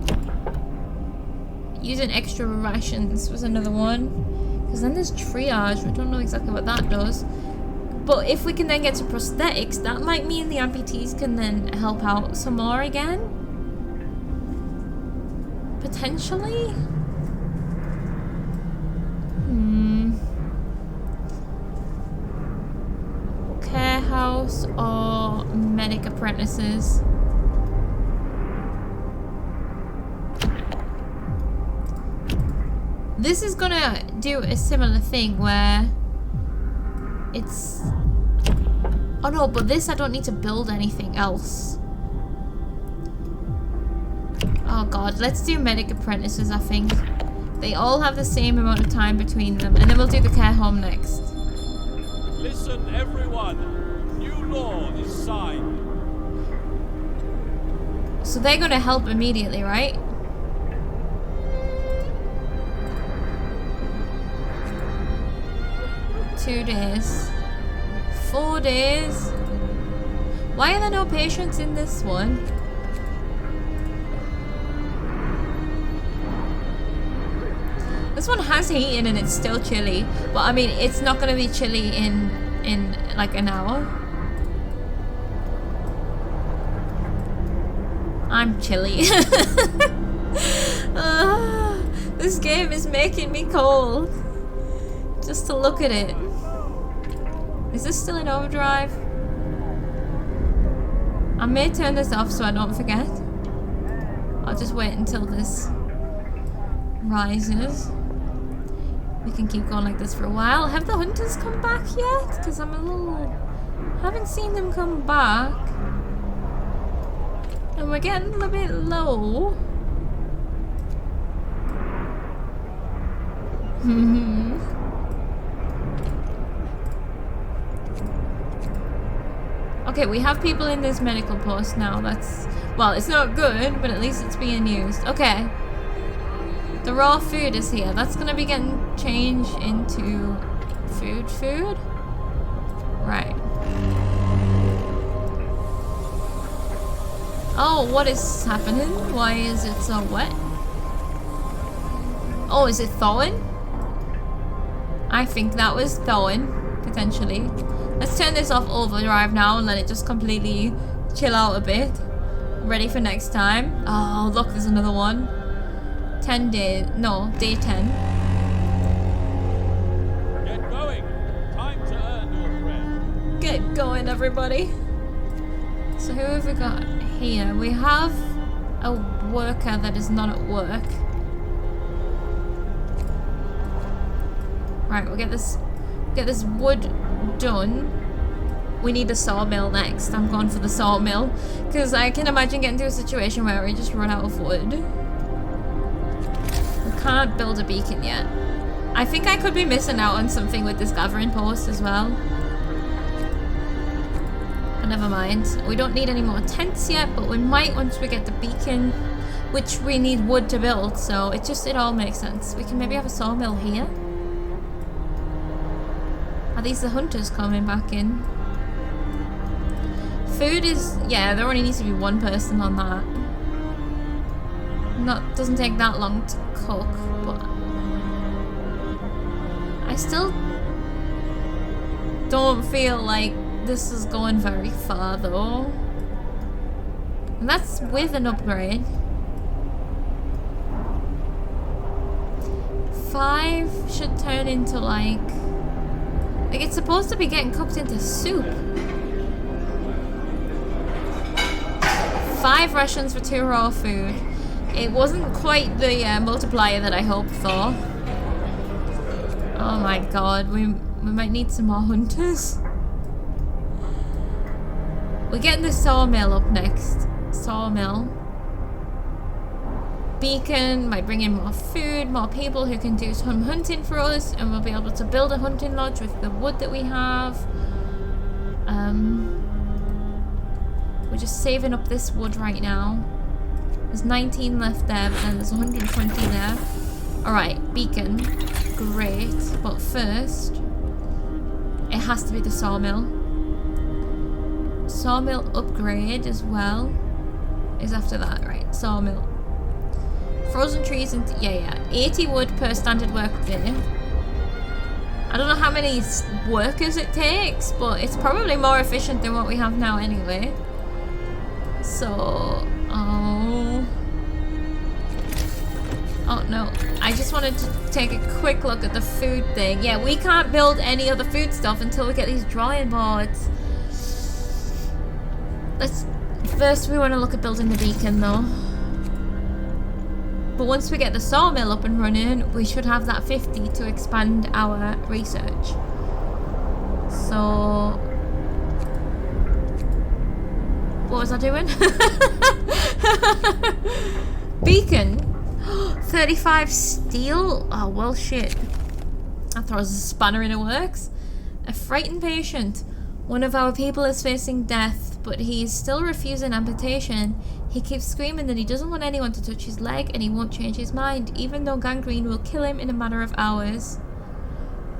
using extra rations was another one. Because then there's triage. We don't know exactly what that does. But if we can then get to prosthetics, that might mean the amputees can then help out some more again. Potentially? Care house or medic apprentices? This is gonna do a similar thing where it's... Oh no, but this I don't need to build anything else. Oh god, let's do medic apprentices, I think. They all have the same amount of time between them, and then we'll do the care home next. Listen, everyone. New law is signed. So they're gonna help immediately, right? Two days. 4 days. Why are there no patients in this one? This one has heating and it's still chilly. But I mean, it's not gonna be chilly in like an hour. I'm chilly. This game is making me cold. Just to look at it. Is this still in overdrive? I may turn this off so I don't forget. I'll just wait until this rises. We can keep going like this for a while. Have the hunters come back yet? Because I'm a little... haven't seen them come back. And we're getting a bit low. Okay, we have people in this medical post now. That's... well, it's not good, but at least it's being used. Okay. The raw food is here. That's gonna be getting changed into food? Right. Oh, what is happening? Why is it so wet? Oh, is it thawing? I think that was thawing, potentially. Let's turn this off overdrive now and let it just completely chill out a bit. Ready for next time. Oh, look, there's another one. 10 days. No, day 10. Get going. Time to earn your bread. Get going, everybody. So who have we got here? We have a worker that is not at work. Right, we'll get this wood done. We need the sawmill next. I'm going for the sawmill because I can imagine getting to a situation where we just run out of wood. We can't build a beacon yet. I think I could be missing out on something with this gathering post as well. But never mind. We don't need any more tents yet, but we might once we get the beacon, which we need wood to build, so it all makes sense. We can maybe have a sawmill here. Are these the hunters coming back in? Food is... yeah, there only needs to be one person on that. Doesn't take that long to cook, but... I still don't feel like this is going very far though. And that's with an upgrade. 5 should turn into like it's supposed to be getting cooked into soup. 5 rations for 2 raw food. It wasn't quite the multiplier that I hoped for. Oh my god, we might need some more hunters. We're getting the sawmill up next. Sawmill. Beacon might bring in more food, more people who can do some hunting for us, and we'll be able to build a hunting lodge with the wood that we have. We're just saving up this wood right now. There's 19 left there, but then there's 120 there. Alright, beacon. Great. But first, it has to be the sawmill. Sawmill upgrade as well is after that, right? Sawmill. Frozen trees and yeah, 80 wood per standard work day. I don't know how many workers it takes, but it's probably more efficient than what we have now anyway. So, oh no, I just wanted to take a quick look at the food thing. Yeah, we can't build any other food stuff until we get these drawing boards. First we want to look at building the beacon though. But once we get the sawmill up and running, we should have that 50 to expand our research. So, what was I doing? Beacon. 35 steel? Oh, well shit. I thought it was a spanner in the works. A frightened patient. One of our people is facing death, but he's still refusing amputation. He keeps screaming that he doesn't want anyone to touch his leg and he won't change his mind, even though gangrene will kill him in a matter of hours.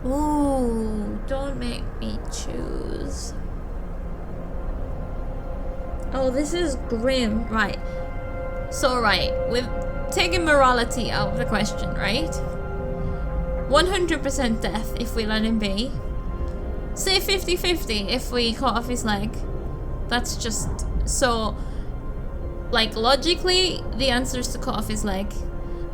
Ooh, don't make me choose. Oh, this is grim. Right. So, right, we've taken morality out of the question, right? 100% death if we let him be. Say 50-50 if we cut off his leg. That's just... So, like, logically, the answer is to cut off his leg.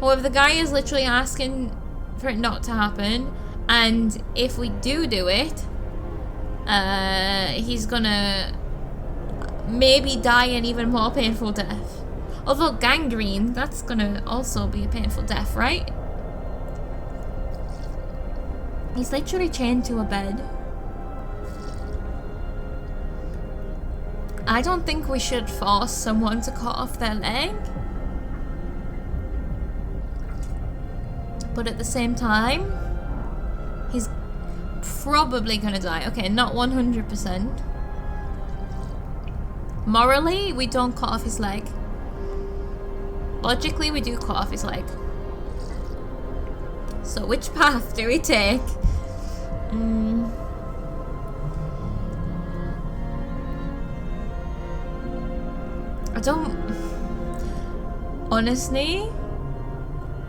However, the guy is literally asking for it not to happen. And if we do it, he's gonna maybe die an even more painful death. Although gangrene, that's gonna also be a painful death, right? He's literally chained to a bed. I don't think we should force someone to cut off their leg. But at the same time, he's probably gonna die. Okay, not 100%. Morally, we don't cut off his leg. Logically, we do cut off his leg. So which path do we take? Honestly,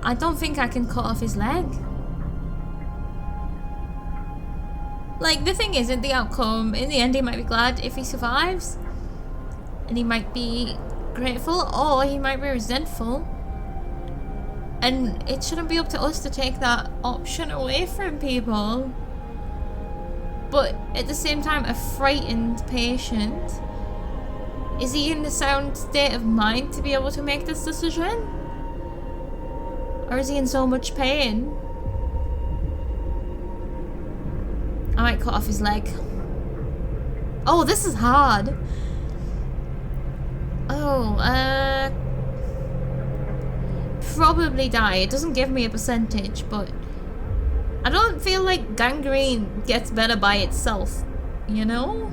I don't think I can cut off his leg. Like, the thing is, in the outcome, in the end, he might be glad if he survives. And he might be grateful, or he might be resentful. And it shouldn't be up to us to take that option away from people. But at the same time, a frightened patient, is he in the sound state of mind to be able to make this decision? Or is he in so much pain? I might cut off his leg. Oh, this is hard. Oh, probably die. It doesn't give me a percentage, but I don't feel like gangrene gets better by itself, you know?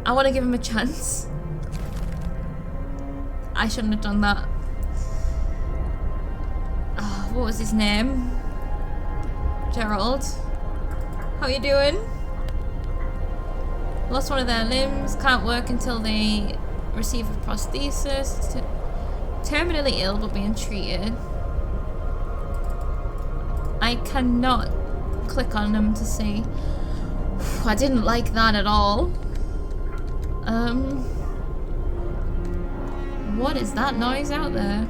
I want to give him a chance. I shouldn't have done that. Oh, what was his name? Gerald. How you doing? Lost one of their limbs. Can't work until they receive a prosthesis. Terminally ill but being treated. I cannot click on them to see. I didn't like that at all. What is that noise out there?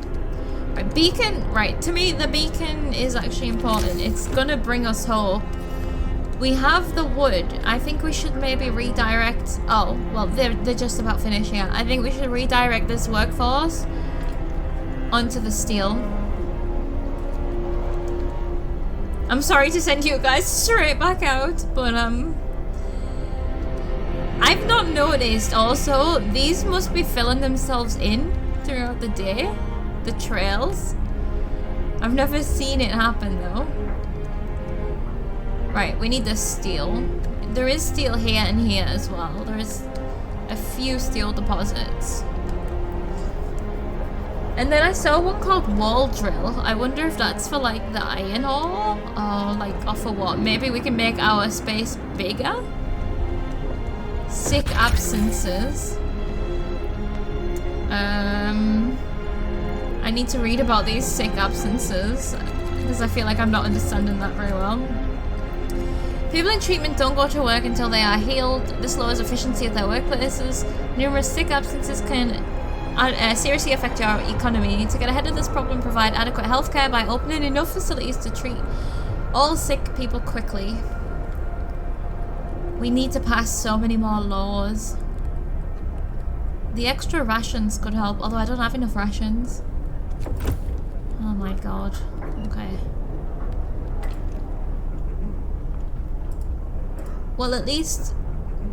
Right, beacon. Right, to me the beacon is actually important. It's gonna bring us hope. We have the wood. I think we should maybe redirect. Oh, well, they're just about finished here. I think we should redirect this workforce onto the steel. I'm sorry to send you guys straight back out, but I've not noticed also, these must be filling themselves in throughout the day, the trails. I've never seen it happen though. Right, we need the steel. There is steel here and here as well. There is a few steel deposits. And then I saw one called wall drill. I wonder if that's for like the iron ore or like off of what? Maybe we can make our space bigger? Sick absences. I need to read about these sick absences because I feel like I'm not understanding that very well. People in treatment don't go to work until they are healed. This lowers efficiency at their workplaces. Numerous sick absences can seriously affect your economy. To get ahead of this problem, provide adequate healthcare by opening enough facilities to treat all sick people quickly. We need to pass so many more laws. The extra rations could help, although I don't have enough rations. Oh my god. Okay. Well, at least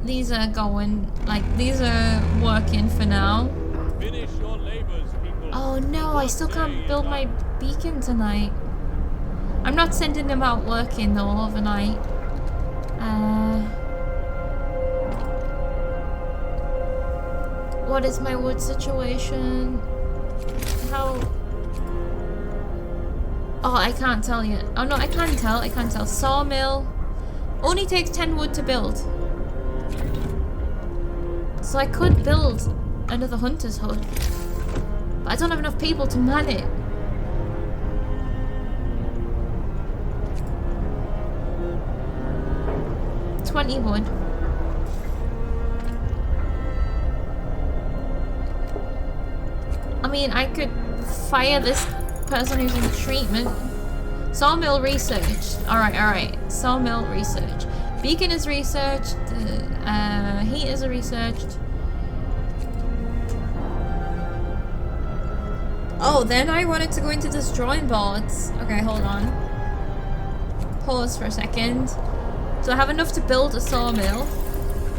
these are going, like, these are working for now. Finish your labors, people. Oh no, I still can't build my beacon tonight. I'm not sending them out working though overnight. What is my wood situation? How? Oh, I can't tell yet. Oh no, I can tell. I can tell. Sawmill only takes 10 wood to build. So I could build another hunter's hut. But I don't have enough people to man it. $20 wood. I mean, I could fire this person who's in treatment. Sawmill researched. Alright. Sawmill research. Beacon is researched. Heat is researched. Oh, then I wanted to go into this drawing boards. Okay, hold on. Pause for a second. So I have enough to build a sawmill.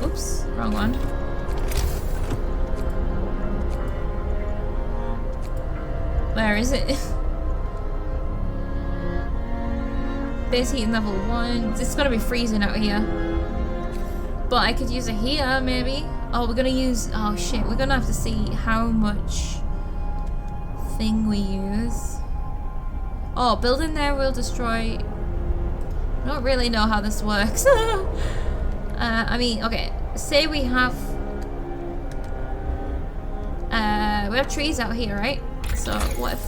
Oops, wrong one. Where is it? Base heating level 1. It's gonna be freezing out here. But I could use it here, maybe. Oh, we're gonna use... Oh, shit. We're gonna have to see how much thing we use. Oh, building there will destroy... I don't really know how this works. I mean, okay. Say we have... we have trees out here, right? So, what if...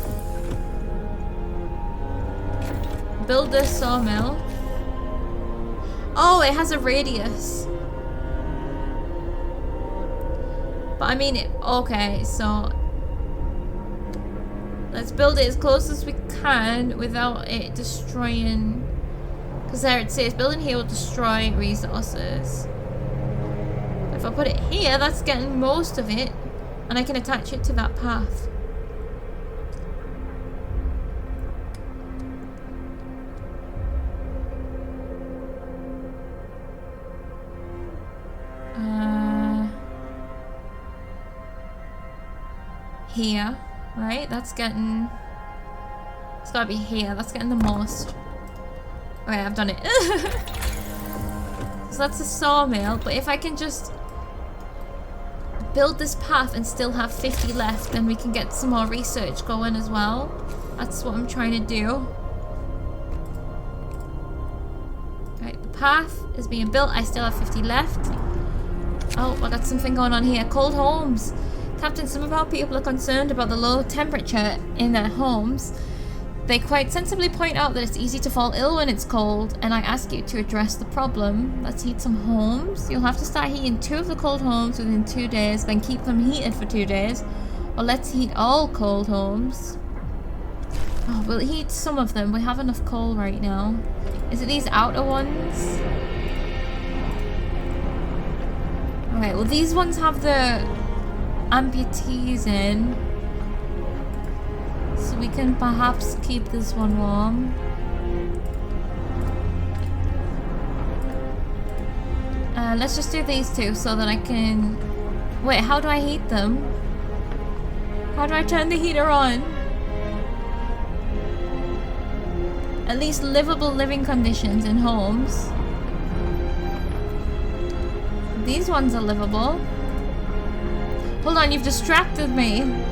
Build this sawmill. Oh, it has a radius. But I mean, okay, so... Let's build it as close as we can without it destroying... Because there it says, building here will destroy resources. If I put it here, that's getting most of it. And I can attach it to that path. Here, right? That's getting... It's gotta be here. That's getting the most. Okay, I've done it. So that's a sawmill, but if I can just build this path and still have 50 left, then we can get some more research going as well. That's what I'm trying to do. Right, the path is being built. I still have 50 left. Oh, I got something going on here. Cold homes. Captain, some of our people are concerned about the low temperature in their homes. They quite sensibly point out that it's easy to fall ill when it's cold, and I ask you to address the problem. Let's heat some homes. You'll have to start heating 2 of the cold homes within 2 days, then keep them heated for 2 days. Or let's heat all cold homes. Oh, we'll heat some of them. We have enough coal right now. Is it these outer ones? Okay, well these ones have the amputees in. So we can perhaps keep this one warm. Let's just do these two so that I can... Wait, how do I heat them? How do I turn the heater on? At least livable living conditions in homes. These ones are livable. Hold on, you've distracted me.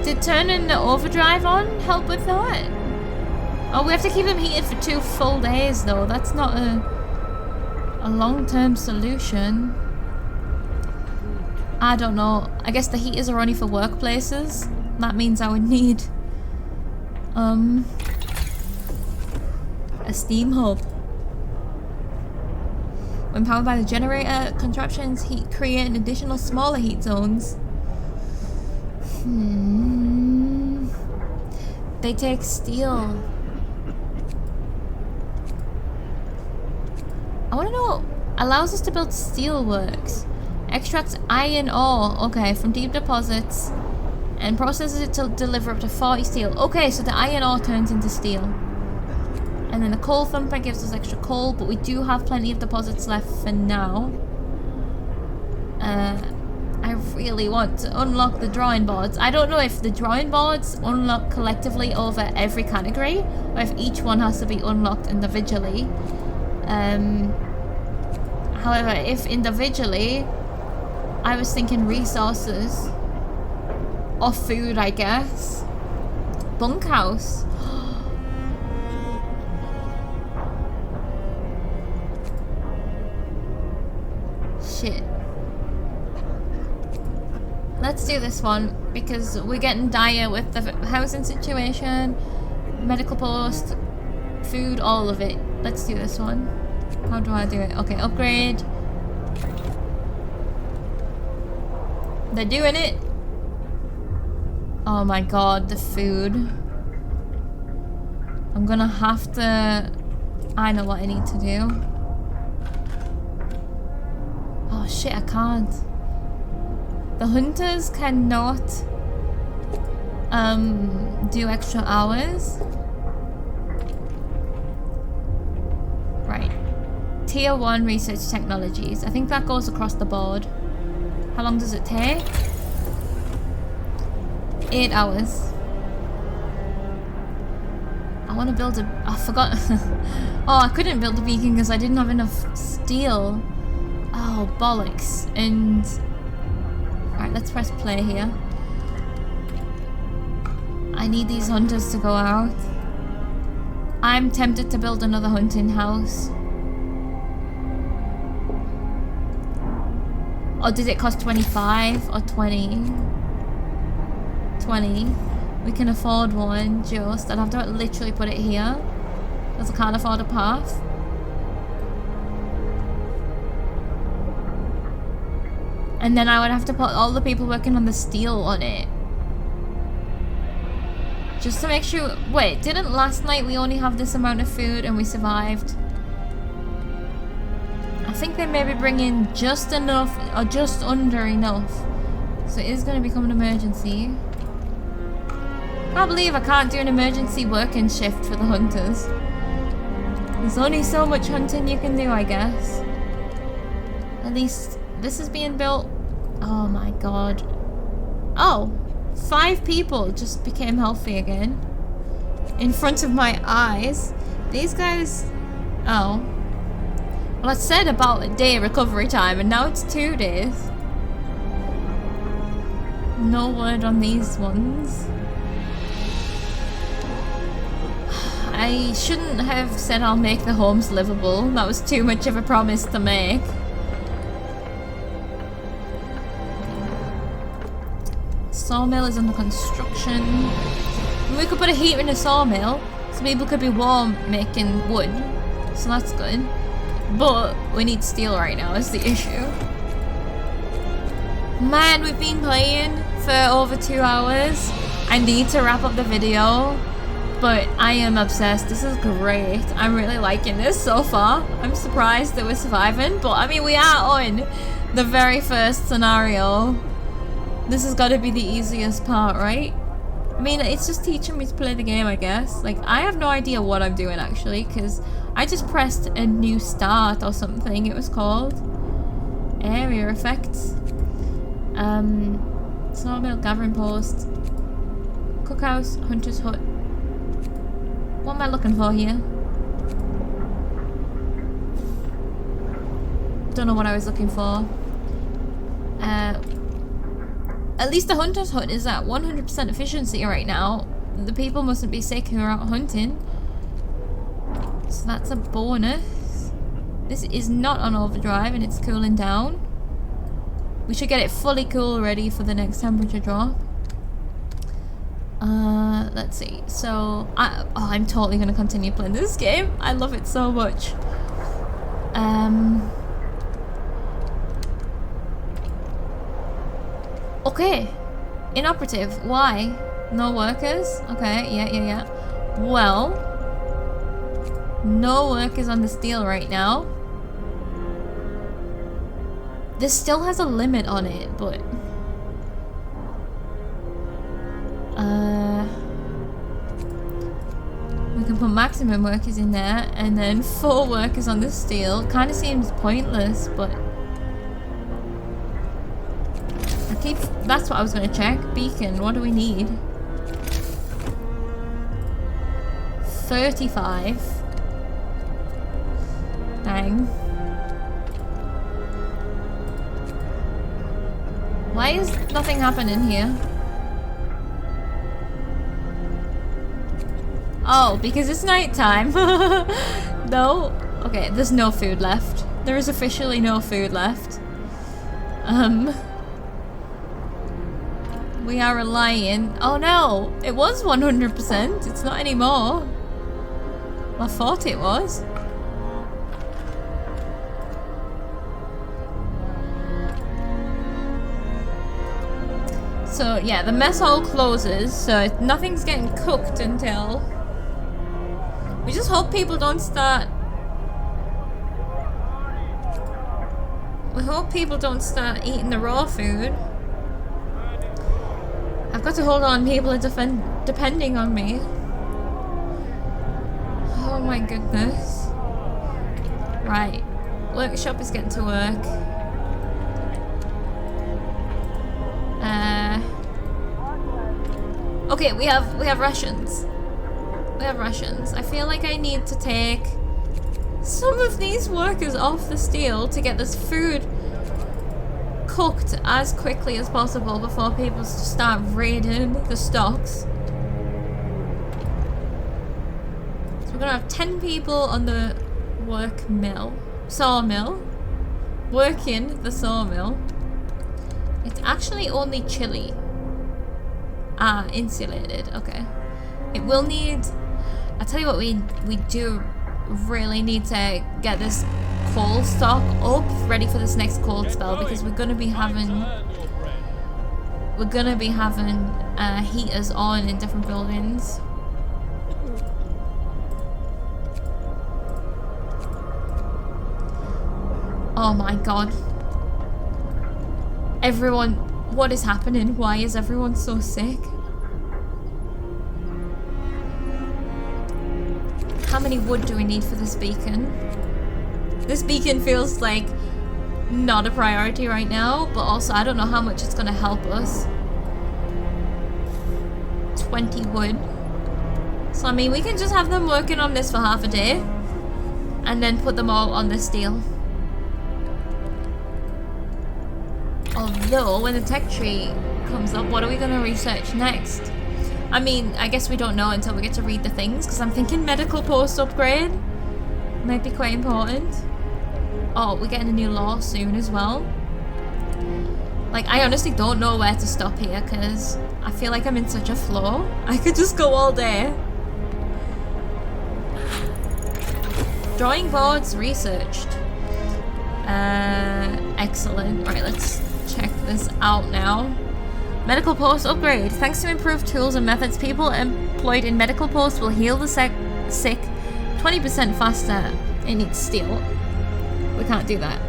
Did turning the overdrive on help with that? Oh, we have to keep them heated for 2 full days though. That's not a long-term solution. I don't know. I guess the heaters are only for workplaces. That means I would need a steam hub. When powered by the generator, contraptions create an additional smaller heat zones. They take steel. I want to know. Allows us to build steel works. Extracts iron ore, okay, from deep deposits and processes it to deliver up to 40 steel. Okay, so the iron ore turns into steel. And then the coal thumper gives us extra coal, but we do have plenty of deposits left for now. I really want to unlock the drawing boards. I don't know if the drawing boards unlock collectively over every category, or if each one has to be unlocked individually. However, if individually, I was thinking resources or food, I guess. Bunkhouse. Shit. Let's do this one because we're getting dire with the housing situation, medical post, food, all of it. Let's do this one. How do I do it? Okay, upgrade. They're doing it. Oh my god, the food. I'm gonna have to... I know what I need to do. Oh shit, I can't. The hunters cannot do extra hours. Right. Tier 1 research technologies. I think that goes across the board. How long does it take? 8 hours. I want to build a... I forgot. Oh, I couldn't build a beacon because I didn't have enough steel. Oh, bollocks. And... Alright, let's press play here. I need these hunters to go out. I'm tempted to build another hunting house. Or did it cost 25 or 20? 20. We can afford one just. I'd have to literally put it here because I can't afford a path. And then I would have to put all the people working on the steel on it. Just to make sure... Wait, didn't last night we only have this amount of food and we survived? I think they maybe bring in just enough or just under enough. So it is going to become an emergency. Can't believe I can't do an emergency working shift for the hunters. There's only so much hunting you can do, I guess. At least this is being built. Oh my god. Oh, 5 people just became healthy again. In front of my eyes. These guys... Oh. Well, I said about a day recovery time and now it's 2 days. No word on these ones. I shouldn't have said I'll make the homes livable. That was too much of a promise to make. Sawmill is under construction. We could put a heater in a sawmill so people could be warm making wood. So that's good. But we need steel right now is the issue. Man, we've been playing for over 2 hours. I need to wrap up the video, but I am obsessed. This is great. I'm really liking this so far. I'm surprised that we're surviving, but I mean, we are on the very first scenario. This has got to be the easiest part, right? I mean, it's just teaching me to play the game, I guess. Like, I have no idea what I'm doing, actually, because I just pressed a new start or something, it was called. Area effects. Sawmill, gathering post. Cookhouse, hunter's hut. What am I looking for here? Don't know what I was looking for. At least the hunter's hut is at 100% efficiency right now. The people mustn't be sick who are out hunting. So that's a bonus. This is not on overdrive and it's cooling down. We should get it fully cool ready for the next temperature drop. Let's see. So, I'm totally going to continue playing this game. I love it so much. Okay. Inoperative. Why? No workers? Okay, yeah. Well, no workers on the steel right now. This still has a limit on it, but... we can put maximum workers in there, and then 4 workers on the steel. Kind of seems pointless, but... That's what I was going to check. Beacon, what do we need? 35. Dang. Why is nothing happening here? Oh, because it's nighttime. No? Okay, there's no food left. There is officially no food left. We are relying... Oh no! It was 100%. It's not anymore. Well, I thought it was. So yeah, the mess hall closes, so nothing's getting cooked until... We just hope people don't start... We hope people don't start eating the raw food. I've got to hold on, people are depending on me. Oh my goodness. Right. Workshop is getting to work. Okay, we have rations. We have rations. I feel like I need to take some of these workers off the steel to get this food cooked as quickly as possible before people start raiding the stocks. So we're gonna have 10 people on the sawmill, working the sawmill. It's actually only chilly. Ah, insulated, okay. It will need, I'll tell you what, we do really need to get this coal stock up, ready for this next cold spell, because we're gonna be having heaters on in different buildings. Oh my god. Everyone, what is happening? Why is everyone so sick? How many wood do we need for this beacon? This beacon feels like not a priority right now, but also I don't know how much it's gonna help us. 20 wood. So I mean, we can just have them working on this for half a day and then put them all on the steel. Although, when the tech tree comes up, what are we gonna research next? I mean, I guess we don't know until we get to read the things, because I'm thinking medical post upgrade might be quite important. Oh, we're getting a new law soon as well. Like, I honestly don't know where to stop here, because I feel like I'm in such a flow. I could just go all day. Drawing boards researched. Excellent. Right, let's check this out now. Medical post upgrade. Thanks to improved tools and methods, people employed in medical posts will heal the sick 20% faster. It needs steel. We can't do that.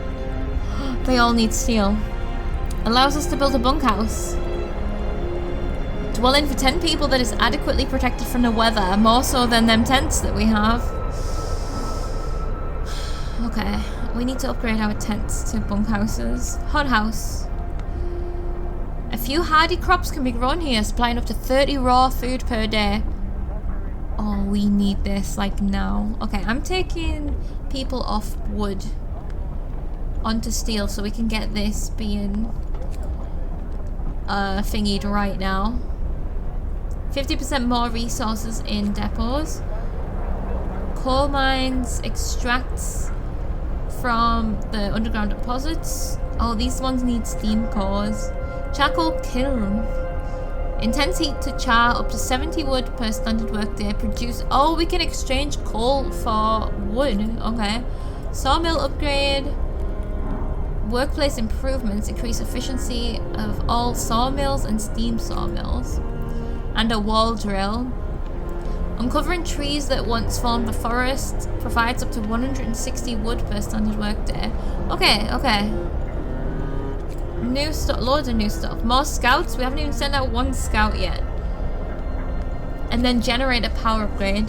They all need steel. Allows us to build a bunkhouse. Dwelling for 10 people that is adequately protected from the weather, more so than them tents that we have. Okay, we need to upgrade our tents to bunkhouses. Hothouse. A few hardy crops can be grown here, supplying up to 30 raw food per day. Oh, we need this, like, now. Okay, I'm taking people off wood onto steel so we can get this being thingied right now. 50% more resources in depots. Coal mines extracts from the underground deposits. Oh, these ones need steam cores. Charcoal kiln. Intense heat to char up to 70 wood per standard workday. Produce. Oh, we can exchange coal for wood. Okay. Sawmill upgrade. Workplace improvements. Increase efficiency of all sawmills and steam sawmills. And a wall drill. Uncovering trees that once formed a forest. Provides up to 160 wood per standard workday. Okay, okay. New stuff, loads of new stuff. More scouts. We haven't even sent out one scout yet. And then generator power upgrade.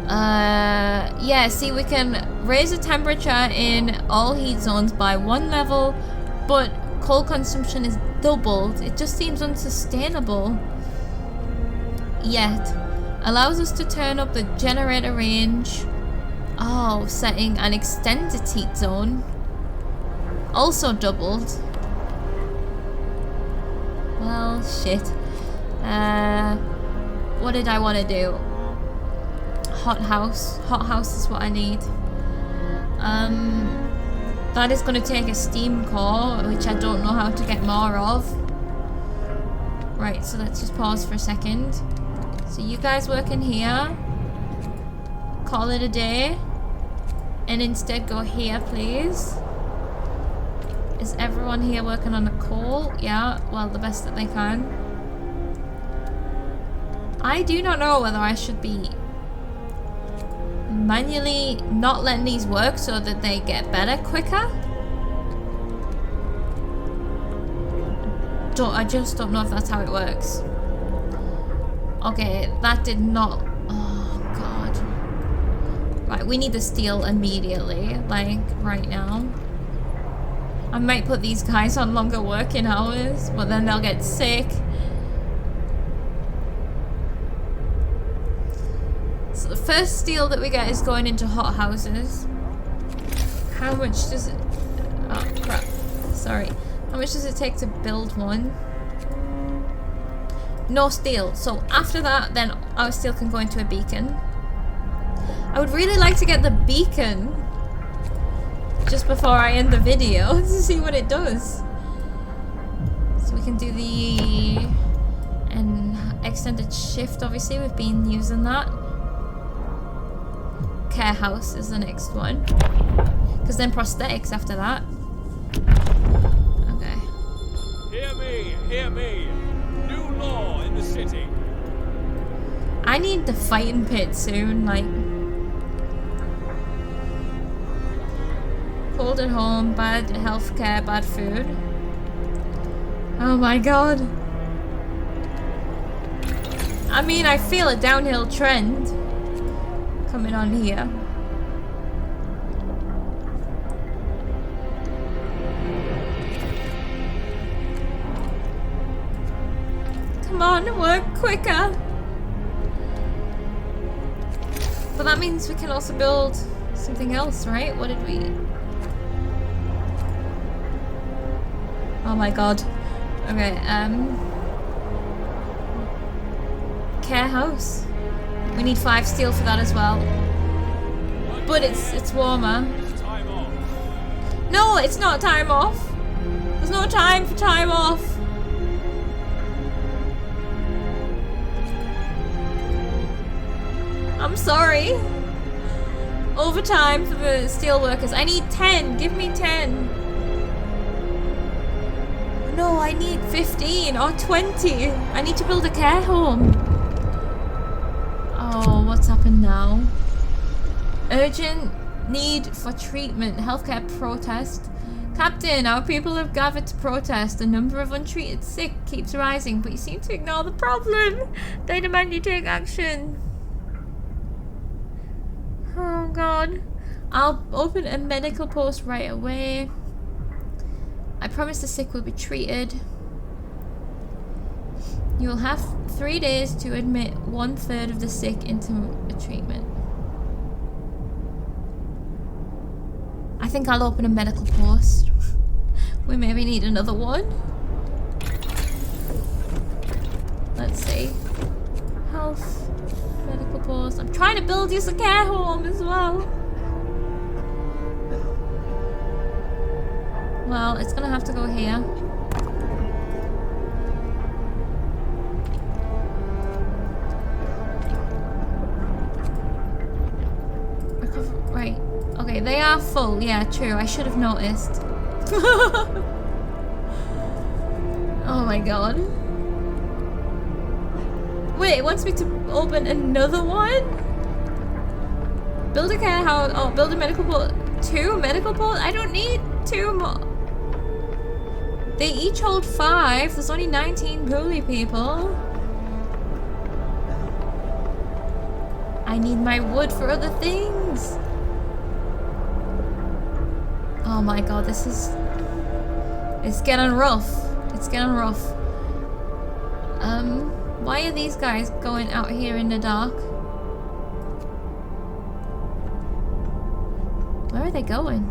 Yeah, see, we can raise the temperature in all heat zones by 1 level, but coal consumption is doubled. It just seems unsustainable. Yet. Allows us to turn up the generator range. Oh, setting an extended heat zone. Also doubled. Well, shit. What did I want to do? Hothouse. Hothouse is what I need. That is going to take a steam core, which I don't know how to get more of. Right, so let's just pause for a second. So you guys work in here. Call it a day. And instead go here, please. Is everyone here working on the coal? Yeah, well, the best that they can. I do not know whether I should be manually not letting these work so that they get better quicker. I just don't know if that's how it works. Okay, that did not... Oh, God. Right, we need the steel immediately. Like, right now. I might put these guys on longer working hours, but then they'll get sick. So the first steel that we get is going into hothouses. How much does it... Oh, crap. Sorry. How much does it take to build one? No steel. So after that, then our steel can go into a beacon. I would really like to get the beacon just before I end the video to see what it does. So we can do the extended shift, obviously. We've been using that. Care house is the next one. Because then prosthetics after that. Okay. Hear me, hear me. New law in the city. I need the fighting pit soon, like... Cold at home, bad healthcare, bad food. Oh my god. I mean, I feel a downhill trend coming on here. Come on, work quicker. But that means we can also build something else, right? What did we... Oh my god. Okay, care house. We need 5 steel for that as well. But it's warmer. Time off. No, it's not time off. There's no time for time off. I'm sorry. Overtime for the steel workers. I need 10. Give me 10. I need 15 or 20. I need to build a care home. Oh, what's happened now? Urgent need for treatment. Healthcare protest. Captain, our people have gathered to protest. The number of untreated sick keeps rising, but you seem to ignore the problem. They demand you take action. Oh god. I'll open a medical post right away. I promise the sick will be treated. You'll have 3 days to admit 1/3 of the sick into a treatment. I think I'll open a medical post. We maybe need another one. Let's see. Health. Medical post. I'm trying to build you a care home as well. Well, it's gonna have to go here. Right. Okay, they are full. Yeah, true. I should have noticed. Oh my god. Wait, it wants me to open another one? Build a care house. Oh, build a medical post. 2 medical posts? I don't need 2 more. They each hold 5. There's only 19 ghoulie people. I need my wood for other things. Oh my god, this is... It's getting rough. It's getting rough. Why are these guys going out here in the dark? Where are they going?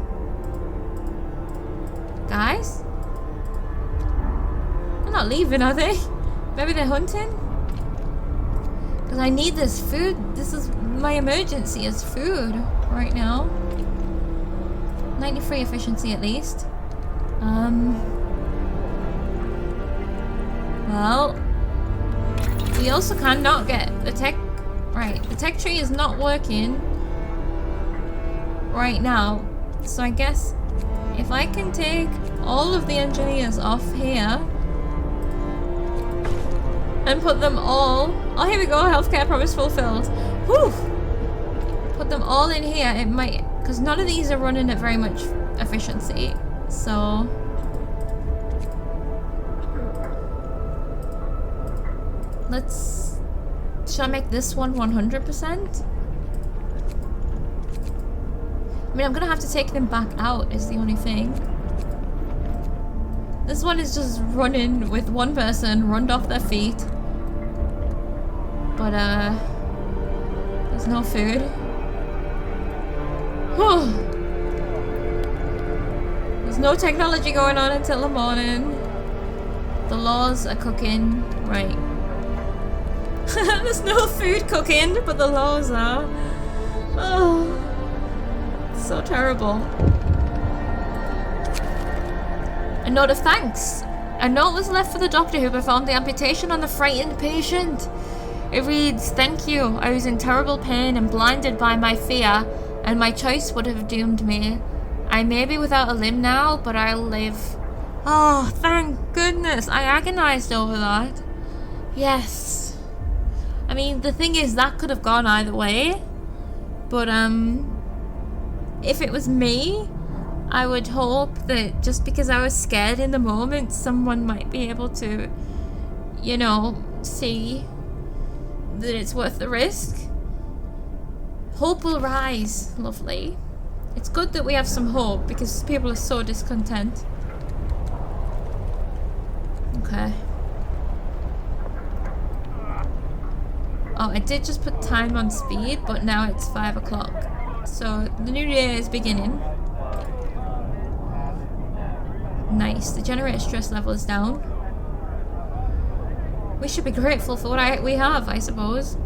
Guys? They're not leaving, are they? Maybe they're hunting? Because I need this food. This is my emergency is food right now. 93 efficiency at least. Well, we also cannot get the tech. Right, the tech tree is not working right now. So I guess if I can take all of the engineers off here and put them all... Oh, here we go. Healthcare promise fulfilled. Whew! Put them all in here. It might... Because none of these are running at very much efficiency. So... Let's... Should I make this one 100%? I mean, I'm gonna have to take them back out is the only thing. This one is just running with one person, runned off their feet. But, there's no food. There's no technology going on until the morning. The laws are cooking. Right. There's no food cooking, but the laws are. Oh. So terrible. A note of thanks. A note was left for the doctor who performed the amputation on the frightened patient. It reads, "Thank you. I was in terrible pain and blinded by my fear, and my choice would have doomed me. I may be without a limb now, but I'll live." Oh, thank goodness. I agonized over that. Yes. I mean, the thing is, that could have gone either way. But, if it was me, I would hope that just because I was scared in the moment, someone might be able to, you know, see that it's worth the risk. Hope will rise. Lovely. It's good that we have some hope because people are so discontent. Okay. Oh, I did just put time on speed, but now it's 5 o'clock. So the new day is beginning. Nice. The generator stress level is down. We should be grateful for what we have, I suppose.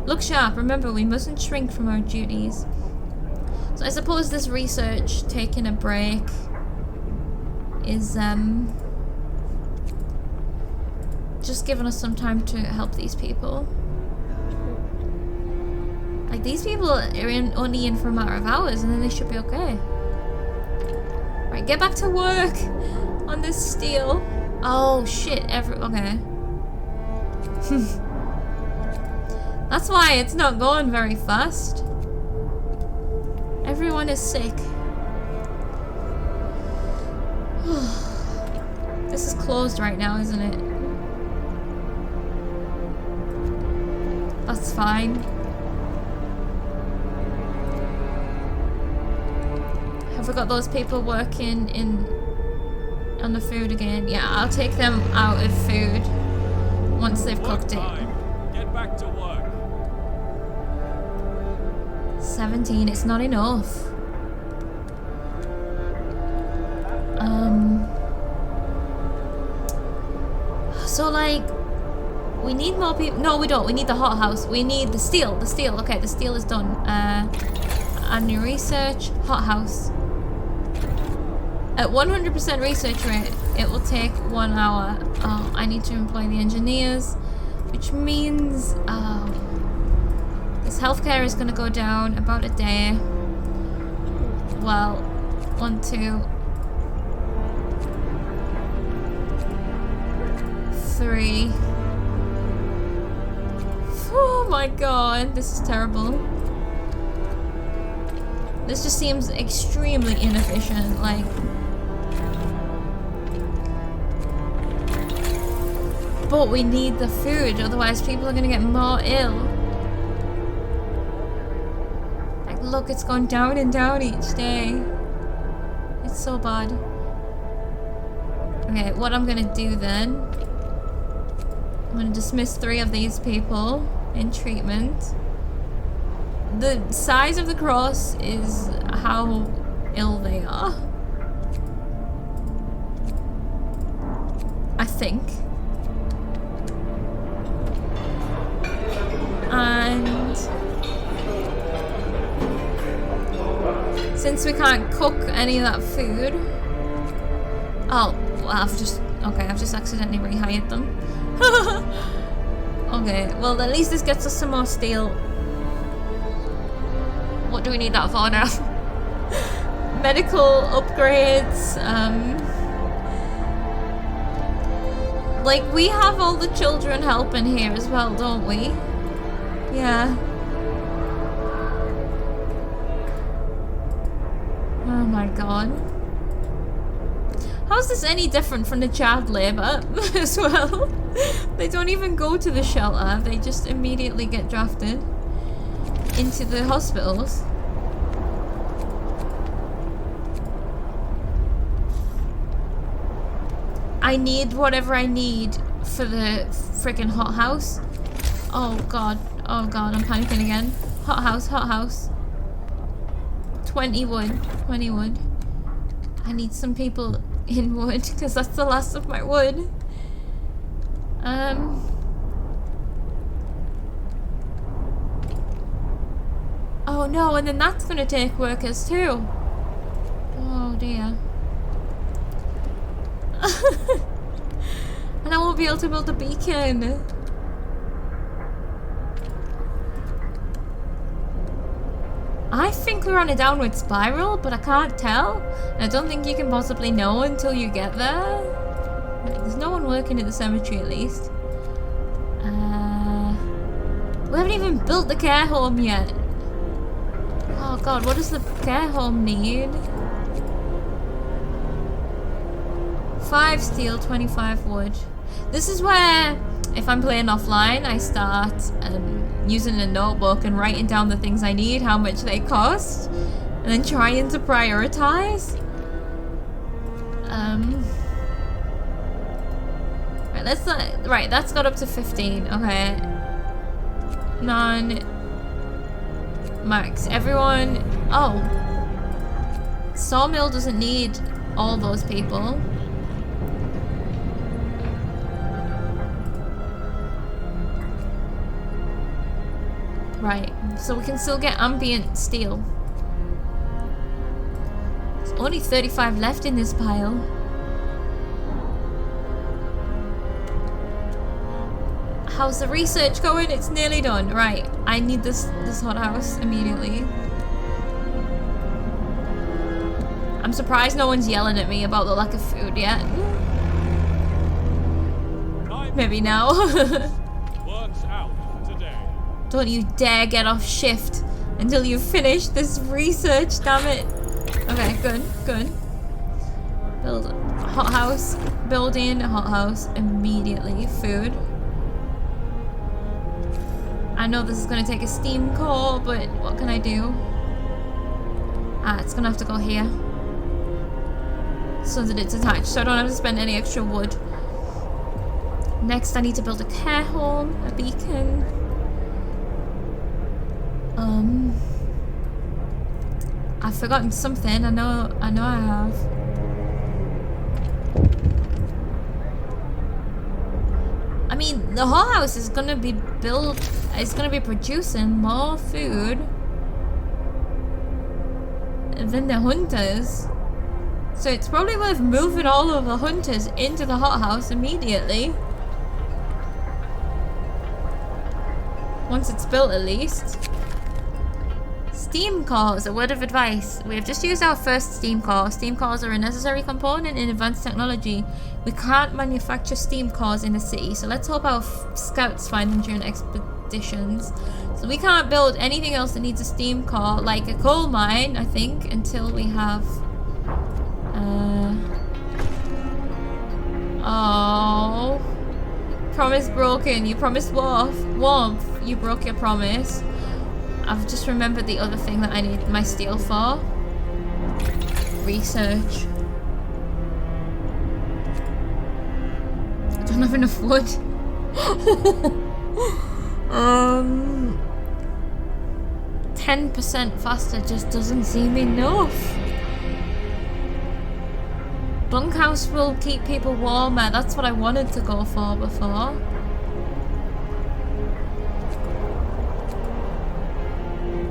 Look sharp. Remember, we mustn't shrink from our duties. So I suppose this research, taking a break, is just giving us some time to help these people. Like, these people are only in for a matter of hours and then they should be okay. Right, get back to work on this steel. Oh shit, okay. That's why it's not going very fast. Everyone is sick. This is closed right now, isn't it? That's fine. Have we got those people working on the food again? Yeah, I'll take them out of food once they've cooked it. Get back to work. 17, it's not enough. So like, we need more people. No, we don't. We need the hothouse. We need the steel. The steel. Okay, the steel is done. And new research. Hothouse. At 100% research rate, it will take 1 hour. Oh, I need to employ the engineers, which means this healthcare is going to go down about a day. Well, 1, 2, 3. Oh my god, this is terrible. This just seems extremely inefficient, like. But we need the food, otherwise people are gonna get more ill. Like, look, it's gone down and down each day. It's so bad. Okay, what I'm gonna do then, I'm gonna dismiss 3 of these people in treatment. The size of the cross is how ill they are. I think. And since we can't cook any of that food, oh, well, I've just accidentally rehired them. Okay, well at least this gets us some more steel. What do we need that for now? Medical upgrades, like we have all the children helping here as well, don't we? Yeah. Oh my god. How's this any different from the child labour as well? They don't even go to the shelter, they just immediately get drafted into the hospitals. I need whatever I need for the freaking hothouse. Oh god, I'm panicking again. Hothouse. 20 wood. I need some people in wood because that's the last of my wood. Oh no, and then that's gonna take workers too. Oh dear. And I won't be able to build a beacon. I think we're on a downward spiral, but I can't tell. And I don't think you can possibly know until you get there. There's no one working at the cemetery at least. We haven't even built the care home yet. Oh god, what does the care home need? 5 steel, 25 wood. This is where, if I'm playing offline, I start using a notebook and writing down the things I need, how much they cost, and then trying to prioritize. Right, that's got up to 15. Okay. Max. Everyone. Oh. Sawmill doesn't need all those people. Right, so we can still get ambient steel. There's only 35 left in this pile. How's the research going? It's nearly done. Right, I need this hothouse immediately. I'm surprised no one's yelling at me about the lack of food yet. Maybe now. Works out today. Don't you dare get off shift until you finish this research, damn it. Okay, good, good. Build a hothouse. Building a hothouse immediately. Food. I know this is going to take a steam core, but what can I do? Ah, it's going to have to go here. So that it's attached, so I don't have to spend any extra wood. Next, I need to build a care home, a beacon. I've forgotten something. I know I have. I mean, the hothouse is gonna be built. It's gonna be producing more food than the hunters. So it's probably worth moving all of the hunters into the hothouse immediately. Once it's built, at least. Steam cores, a word of advice. We have just used our first steam core. Steam cores are a necessary component in advanced technology. We can't manufacture steam cores in the city, so let's hope our scouts find them during expeditions. So we can't build anything else that needs a steam core, like a coal mine, I think, until we have... Oh. Promise broken. You promised warmth. You broke your promise. I've just remembered the other thing that I need my steel for. Research. I don't have enough wood. 10% faster just doesn't seem enough. Bunkhouse will keep people warmer. That's what I wanted to go for before.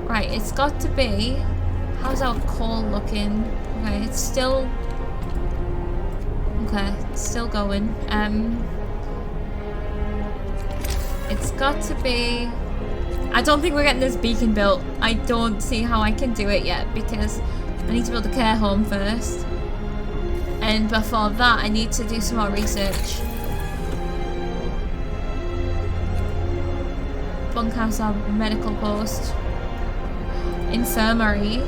Right, it's got to be... How's our coal looking? Okay, it's still... Okay, it's still going. It's got to be... I don't think we're getting this beacon built. I don't see how I can do it yet because I need to build a care home first. And before that, I need to do some more research. Bunkhouse, our medical post. Infirmary.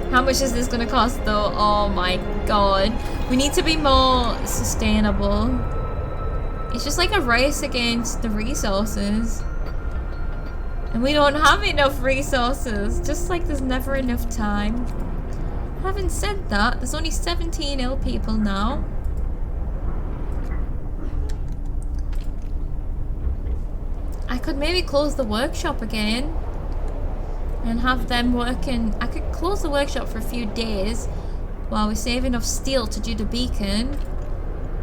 How much is this going to cost though? Oh my god. We need to be more sustainable. It's just like a race against the resources. And we don't have enough resources. Just like there's never enough time. Having said that, there's only 17 ill people now. I could maybe close the workshop again and have them working. I could close the workshop for a few days while we save enough steel to do the beacon.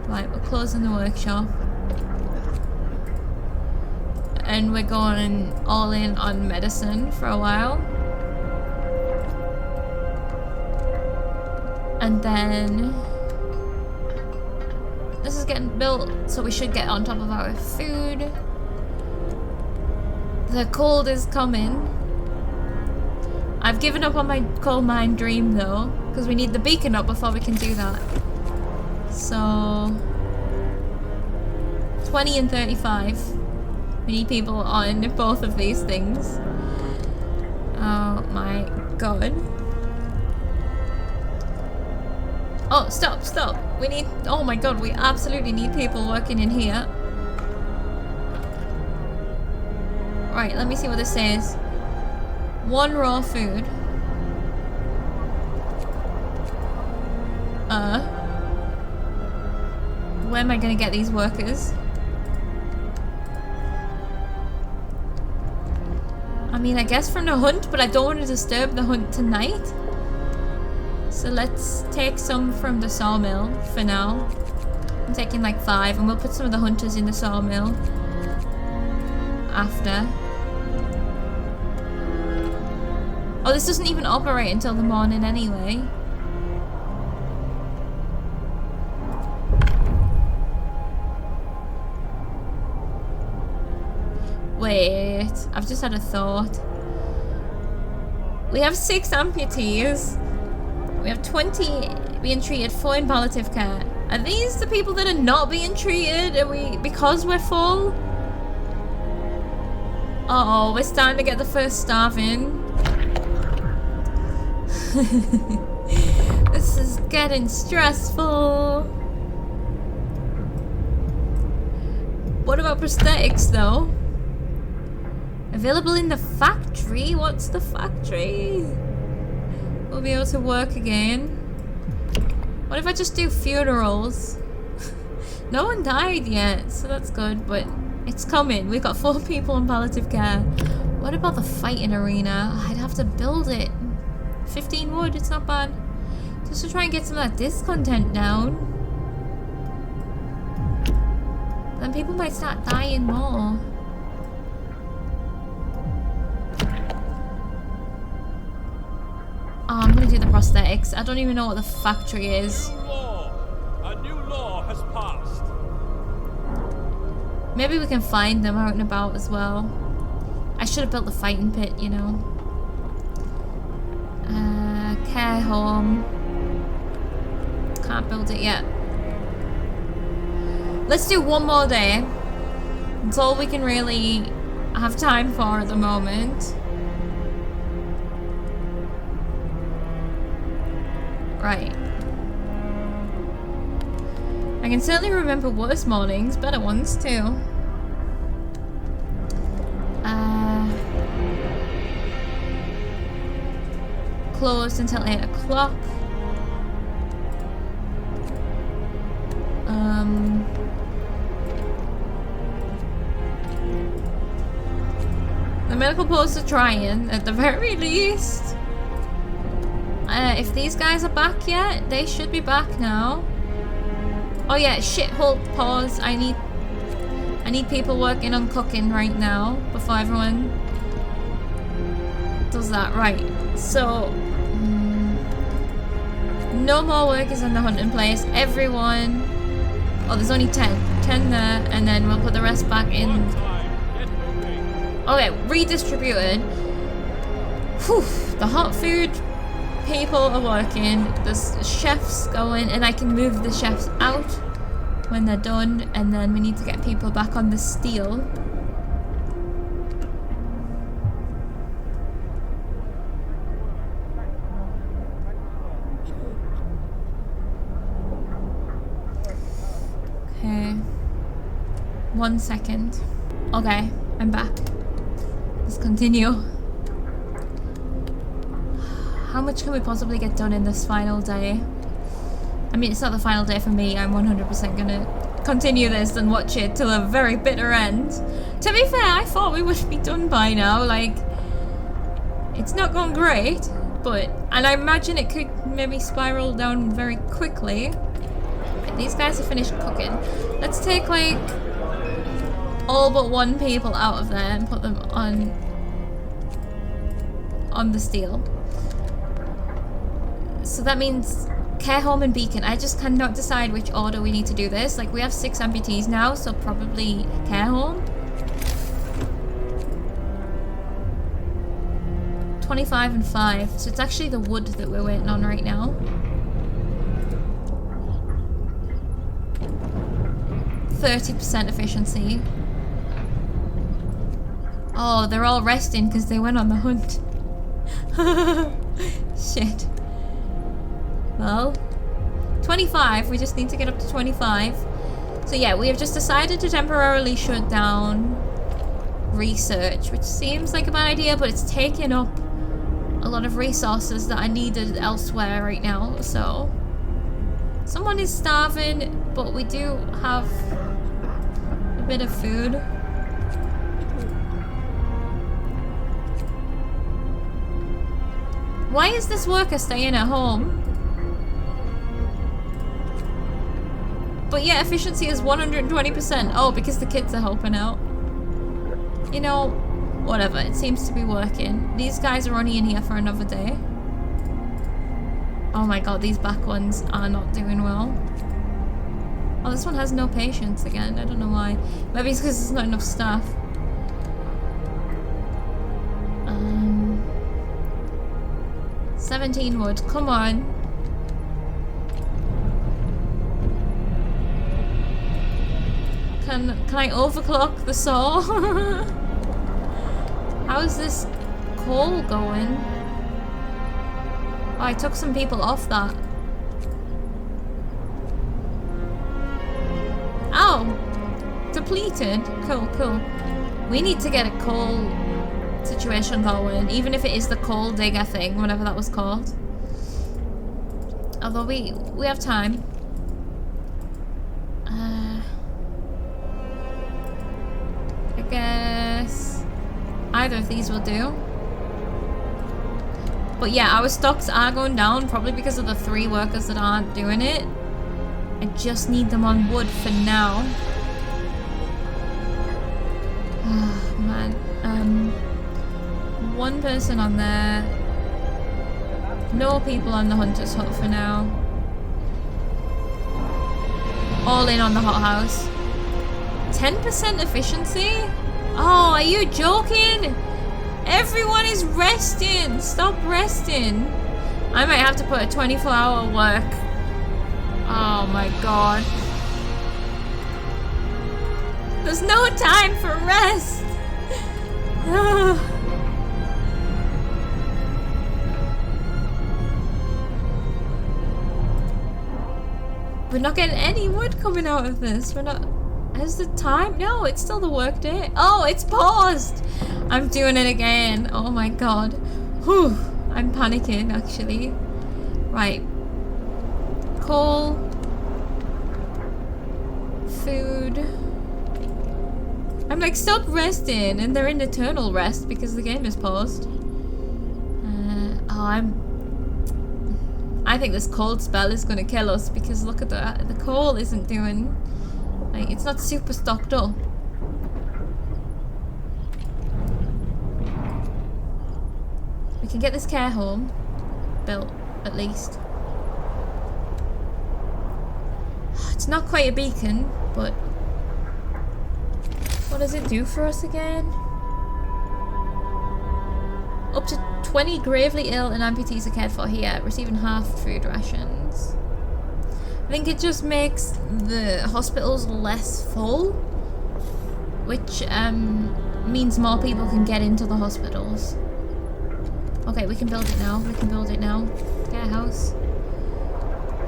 Right, we're closing the workshop. And we're going all in on medicine for a while. And then this is getting built, so we should get on top of our food. The cold is coming. I've given up on my coal mine dream though, because we need the beacon up before we can do that. So 20 and 35. We need people on both of these things. Oh my god. Oh, stop, stop. We need... Oh my god, we absolutely need people working in here. Right, let me see what this says. 1 raw food. Where am I gonna get these workers? I mean, I guess from the hunt, but I don't want to disturb the hunt tonight. So let's take some from the sawmill for now. I'm taking like 5 and we'll put some of the hunters in the sawmill after. Oh, this doesn't even operate until the morning anyway. Wait, I've just had a thought. We have 6 amputees. We have 20 being treated, 4 in palliative care. Are these the people that are not being treated? Are we, because we're full? Uh-oh, we're starting to get the first staff in. This is getting stressful. What about prosthetics though? Available in the factory? What's the factory? We'll be able to work again. What if I just do funerals? No one died yet, so that's good, but it's coming. We've got 4 people in palliative care. What about the fighting arena? I'd have to build it. 15 wood, it's not bad. Just to try and get some of that discontent down. Then people might start dying more. Oh, I'm gonna do the prosthetics. I don't even know what the factory is. A new law has passed. Maybe we can find them out and about as well. I should have built the fighting pit, you know. Care home. Can't build it yet. Let's do one more day. It's all we can really have time for at the moment. Right. I can certainly remember worse mornings, better ones too. Closed until 8 o'clock. The medical posts are trying, at the very least. If these guys are back yet, they should be back now. Oh yeah, shithole pause. I need people working on cooking right now before everyone does that. Right. So no more workers in the hunting place. Everyone. Oh, there's only 10. 10 there, and then we'll put the rest back in. Okay, redistributed. Whew, the hot food people are working. There's chefs going, and I can move the chefs out when they're done, and then we need to get people back on the steel. Okay. 1 second. Okay, I'm back. Let's continue. How much can we possibly get done in this final day? I mean, it's not the final day for me. I'm 100% gonna continue this and watch it till a very bitter end. To be fair, I thought we would be done by now. Like, it's not gone great, but... And I imagine it could maybe spiral down very quickly. Okay, these guys have finished cooking. Let's take, like, all but 1 people out of there and put them on the steel. So that means care home and beacon. I just cannot decide which order we need to do this. Like, we have 6 amputees now, so probably care home. 25 and 5. So it's actually the wood that we're waiting on right now. 30% efficiency. Oh, they're all resting because they went on the hunt. Shit. Well, 25. We just need to get up to 25. So yeah, we have just decided to temporarily shut down research, which seems like a bad idea, but it's taking up a lot of resources that are needed elsewhere right now. So someone is starving, but we do have a bit of food. Why is this worker staying at home? But yeah, efficiency is 120%. Oh, because the kids are helping out. You know, whatever. It seems to be working. These guys are only in here for another day. Oh my god, these back ones are not doing well. Oh, this one has no patience again. I don't know why. Maybe it's because there's not enough staff. 17 wood. Come on. Can I overclock the saw? How's this coal going? Oh, I took some people off that. Oh! Depleted. Cool, cool. We need to get a coal situation going, even if it is the coal digger thing, whatever that was called. Although we have time. I guess either of these will do. But yeah, our stocks are going down, probably because of the 3 workers that aren't doing it. I just need them on wood for now. Oh, man. 1 person on there. No people on the hunter's hut for now. All in on the hothouse. 10% efficiency? Oh, are you joking? Everyone is resting. Stop resting. I might have to put a 24-hour work. Oh my god. There's no time for rest. We're not getting any wood coming out of this. We're not... Has the time? No, it's still the work day. Oh, it's paused. I'm doing it again. Oh my god. Whew. I'm panicking, actually. Right. Coal. Food. I'm like, stop resting. And they're in eternal rest because the game is paused. I think this cold spell is going to kill us because look at that. The coal isn't doing... Like, it's not super stocked up. We can get this care home built, at least. It's not quite a beacon, but... What does it do for us again? Up to 20 gravely ill and amputees are cared for here, receiving half food rations. I think it just makes the hospitals less full, which means more people can get into the hospitals. Okay, we can build it now. We can build it now. Get a house.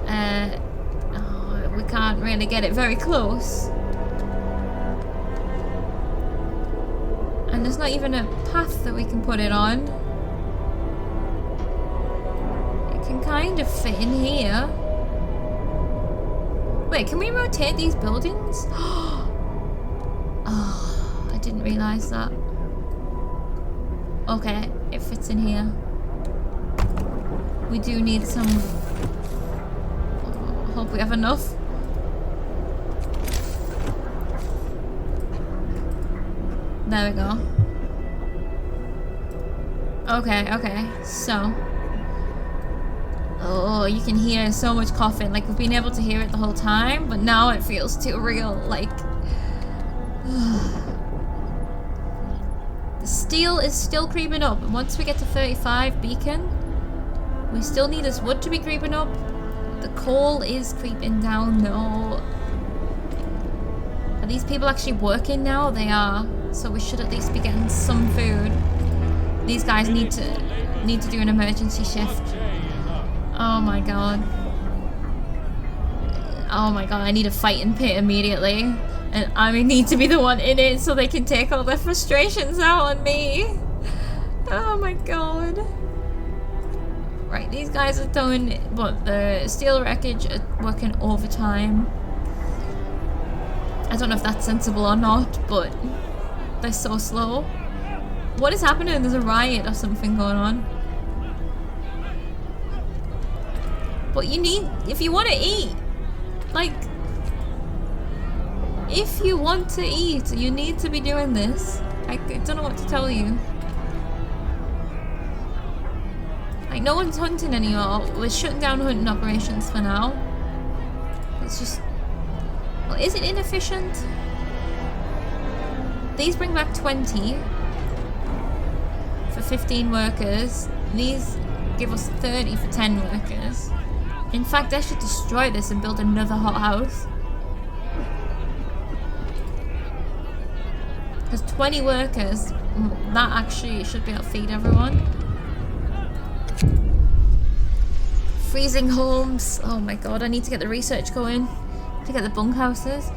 Oh, we can't really get it very close. And there's not even a path that we can put it on. It can kind of fit in here. Wait, can we rotate these buildings? Oh, I didn't realise that. Okay, it fits in here. We do need some... Oh, hope we have enough. There we go. Okay, okay, so... Oh, you can hear so much coughing. Like, we've been able to hear it the whole time, but now it feels too real. Like... The steel is still creeping up. And once we get to 35 beacon, we still need this wood to be creeping up. The coal is creeping down, though. Are these people actually working now? They are. So we should at least be getting some food. These guys need to do an emergency shift. Oh my god. Oh my god, I need a fighting pit immediately. And I need to be the one in it so they can take all their frustrations out on me. Oh my god. Right, these guys are doing what? The steel wreckage are working overtime. I don't know if that's sensible or not, but they're so slow. What is happening? There's a riot or something going on. But you need, if you want to eat, like, if you want to eat, you need to be doing this. I don't know what to tell you. Like, no one's hunting anymore. We're shutting down hunting operations for now. It's just... Well, is it inefficient? These bring back 20 for 15 workers. These give us 30 for 10 workers. In fact, I should destroy this and build another hothouse. Because 20 workers, that actually should be able to feed everyone. Freezing homes. Oh my god, I need to get the research going to get the bunkhouses.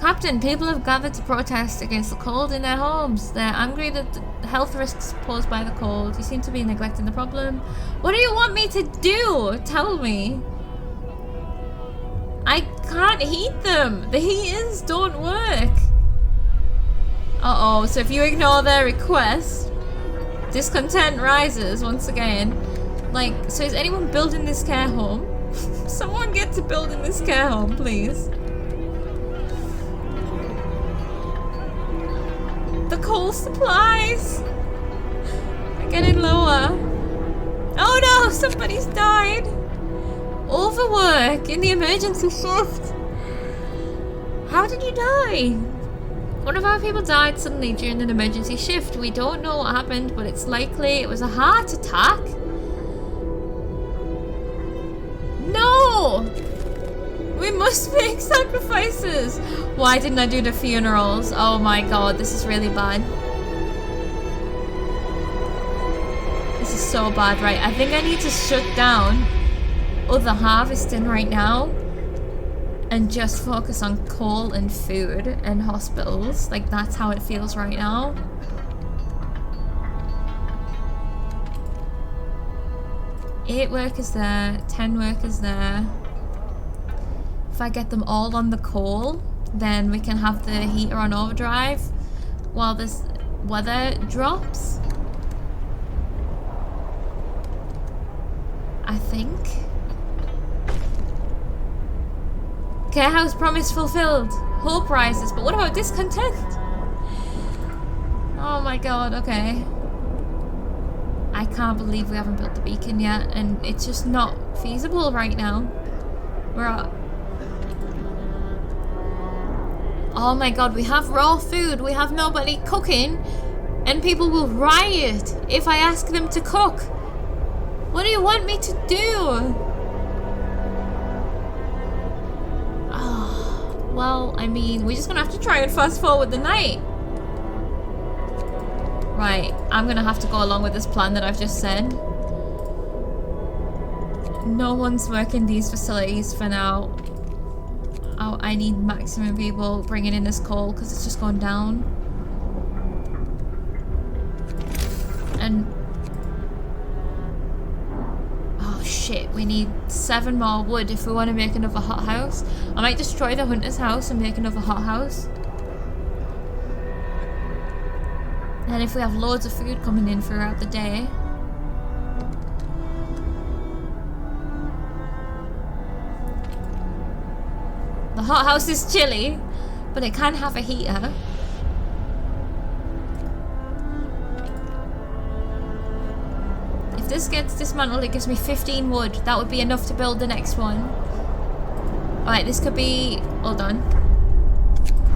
Captain, people have gathered to protest against the cold in their homes. They're angry that the health risks posed by the cold. You seem to be neglecting the problem. What do you want me to do? Tell me. I can't heat them. The heaters don't work. Uh-oh, so if you ignore their request, discontent rises once again. Like, so is anyone building this care home? Someone get to building this care home, please. The coal supplies are getting lower. Oh no, somebody's died. Overwork in the emergency shift. How did you die? One of our people died suddenly during an emergency shift. We don't know what happened, but it's likely it was a heart attack. No! We must make sacrifices! Why didn't I do the funerals? Oh my god, this is really bad. This is so bad, right? I think I need to shut down other harvesting right now and just focus on coal and food and hospitals. Like, that's how it feels right now. Eight workers there, 10 workers there. If I get them all on the coal, then we can have the heater on overdrive while this weather drops. I think. Care house promise fulfilled. Hope rises, but what about discontent? Oh my god, okay. I can't believe we haven't built the beacon yet, and it's just not feasible right now. We're at... Oh my god, we have raw food, we have nobody cooking, and people will riot if I ask them to cook. What do you want me to do? Oh, well, I mean, we're just gonna have to try and fast forward the night. Right, I'm gonna have to go along with this plan that I've just said. No one's working these facilities for now. Oh, I need maximum people bringing in this coal because it's just gone down. And... oh shit, we need 7 more wood if we want to make another hothouse. I might destroy the hunter's house and make another hothouse. And if we have loads of food coming in throughout the day. The hothouse is chilly, but it can have a heater. If this gets dismantled, it gives me 15 wood. That would be enough to build the next one. Alright, this could be... hold on.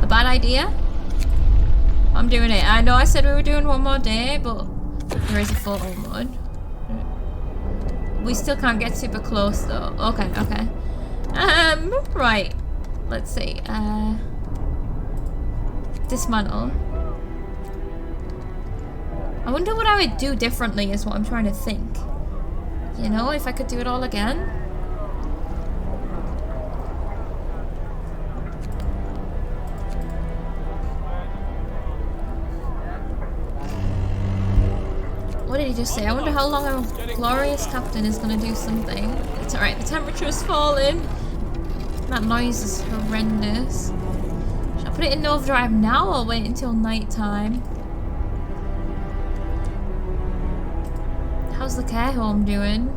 A bad idea? I'm doing it. I know I said we were doing one more day, but there is a photo mode. We still can't get super close though. Okay, okay. Right. Let's see. Dismantle. I wonder what I would do differently is what I'm trying to think. You know, if I could do it all again. What did he just say? I wonder how long a glorious captain is going to do something. It's alright, the temperature is falling. That noise is horrendous. Should I put it in overdrive now or wait until night time? How's the care home doing?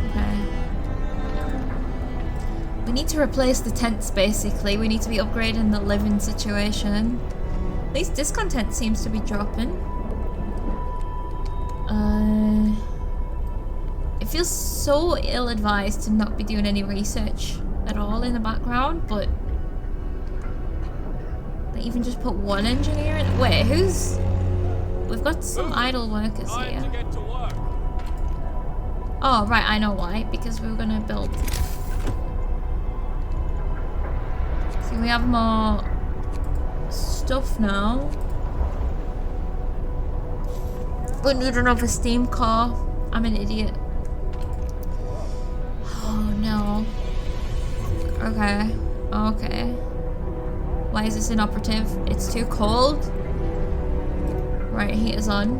Okay. We need to replace the tents basically. We need to be upgrading the living situation. At least discontent seems to be dropping. It feels so ill-advised to not be doing any research at all in the background, but they even just put one engineer in. Wait, who's... we've got some idle workers here. Oh, right, I know why. Because we were gonna build... see, we have more stuff now. We need another steam car. I'm an idiot. Oh no. Okay. Okay. Why is this inoperative? It's too cold. Right, heater's on.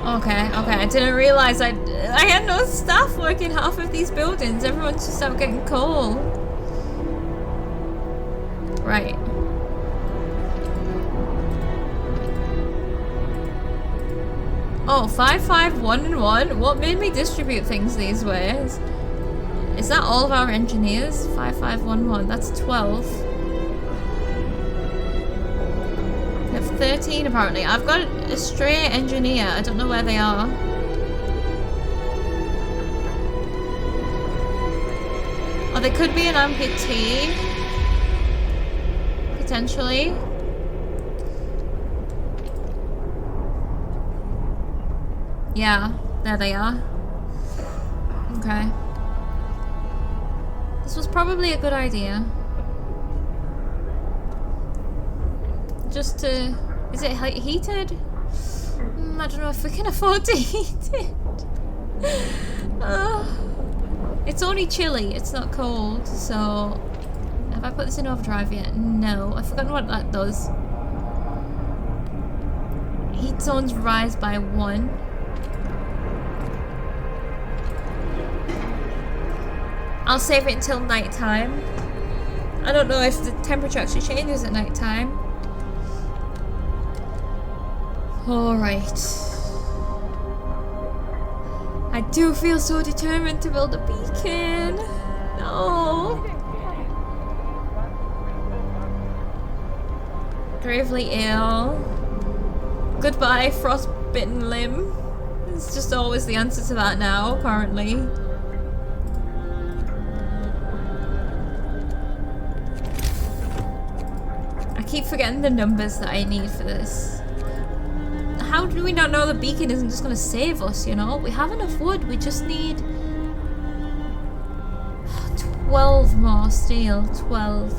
Okay, okay. I didn't realize I had no staff working half of these buildings. Everyone's just out getting coal. Right. Oh, 5, 5, 1 and 1. What made me distribute things these ways? Is that all of our engineers? 5, 5, 1, 1. That's 12. We have 13 apparently. I've got a stray engineer. I don't know where they are. Oh, they could be an amputee. Potentially. Yeah, there they are. Okay. This was probably a good idea. Just to... Is it heated? I don't know if we can afford to heat it. It's only chilly, it's not cold, so... Have I put this in overdrive yet? No, I've forgotten what that does. Heat zones rise by 1. I'll save it until nighttime. I don't know if the temperature actually changes at nighttime. Alright. I do feel so determined to build a beacon. No. Gravely ill. Goodbye, frostbitten limb. It's just always the answer to that now, currently. I keep forgetting the numbers that I need for this. How do we not know the beacon isn't just going to save us, you know? We have enough wood, we just need 12 more steel. 12.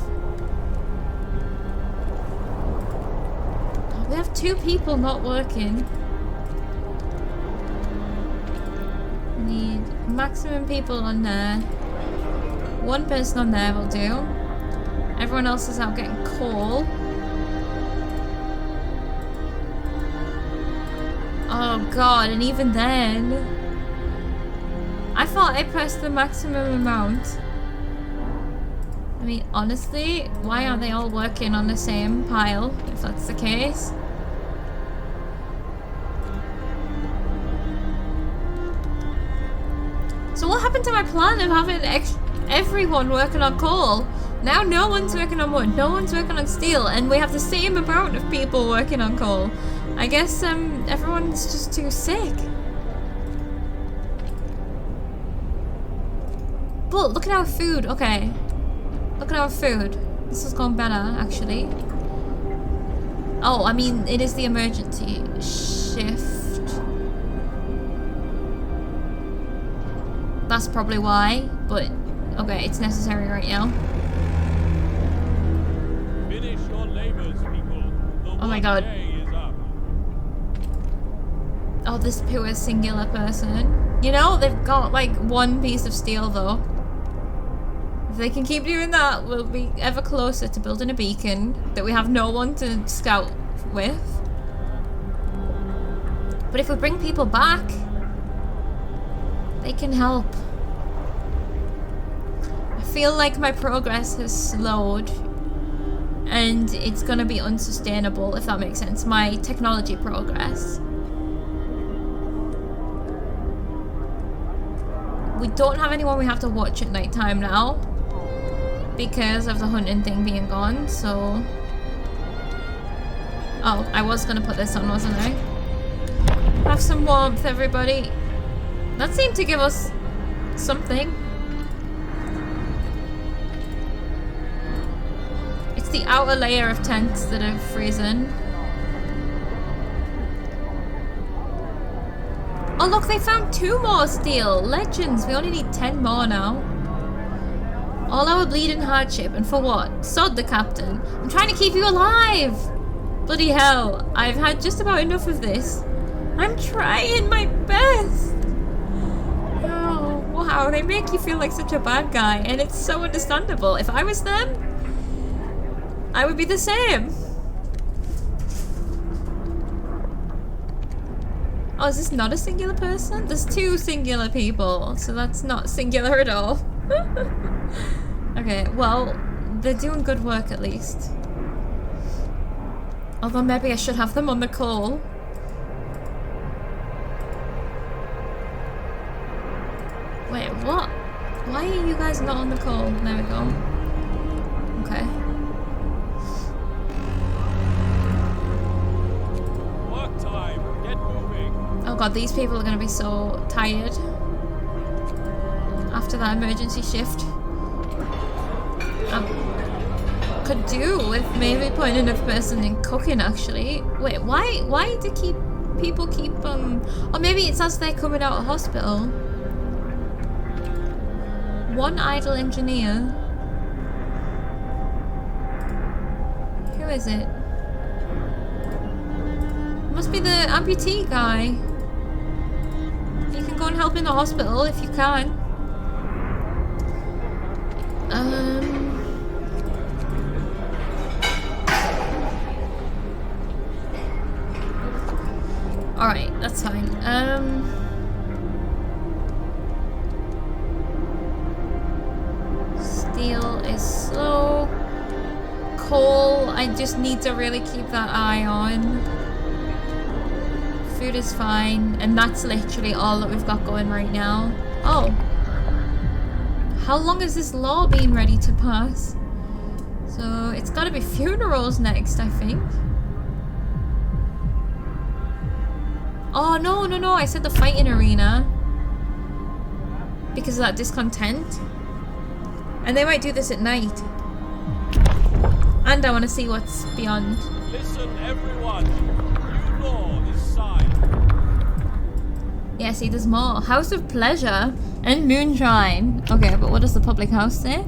We have 2 people not working. We need maximum people on there. 1 person on there will do. Everyone else is out getting coal. Oh god, and even then... I thought I pressed the maximum amount. I mean, honestly, why aren't they all working on the same pile, if that's the case? So what happened to my plan of having everyone working on coal? Now no one's working on wood, no one's working on steel, and we have the same amount of people working on coal. I guess everyone's just too sick. But look at our food, okay. Look at our food. This has gone better, actually. Oh, I mean, it is the emergency shift. That's probably why, but okay, it's necessary right now. Finish your labors, people. The Oh my god. day is up. Oh, this pure singular person. You know, they've got like 1 piece of steel though. If they can keep doing that, we'll be ever closer to building a beacon that we have no one to scout with. But if we bring people back, they can help. I feel like my progress has slowed and it's gonna be unsustainable, if that makes sense. My technology progress. We don't have anyone we have to watch at night time now because of the hunting thing being gone, so... Oh, I was gonna put this on, wasn't I? Have some warmth, everybody. That seemed to give us something. It's the outer layer of tents that are freezing. Oh look, they found 2 more steel. Legends, we only need 10 more now. All our bleeding hardship, and for what? Sod the captain. I'm trying to keep you alive! Bloody hell, I've had just about enough of this. I'm trying my best! Oh, wow, they make you feel like such a bad guy, and it's so understandable. If I was them, I would be the same. Oh, is this not a singular person? There's two singular people, so that's not singular at all. Okay, well, they're doing good work at least. Although maybe I should have them on the call. Wait, what? Why are you guys not on the call? There we go. Okay. Work time. Get moving. Oh god, these people are gonna be so tired after that emergency shift. Could do with maybe putting another person in cooking actually. Wait, why do people keep or maybe it's as they're coming out of hospital. One idle engineer. Who is it? Must be the amputee guy. You can go and help in the hospital if you can. Alright, that's fine. Steel is slow. Coal, I just need to really keep that eye on. Food is fine, and that's literally all that we've got going right now. Oh. How long has this law been ready to pass? So, it's gotta be funerals next, I think. Oh, no, I said the fighting arena. Because of that discontent. And they might do this at night. And I want to see what's beyond. Listen, everyone. New law is signed. Yeah, see, there's more. House of Pleasure and Moonshine. Okay, but what does the public house say?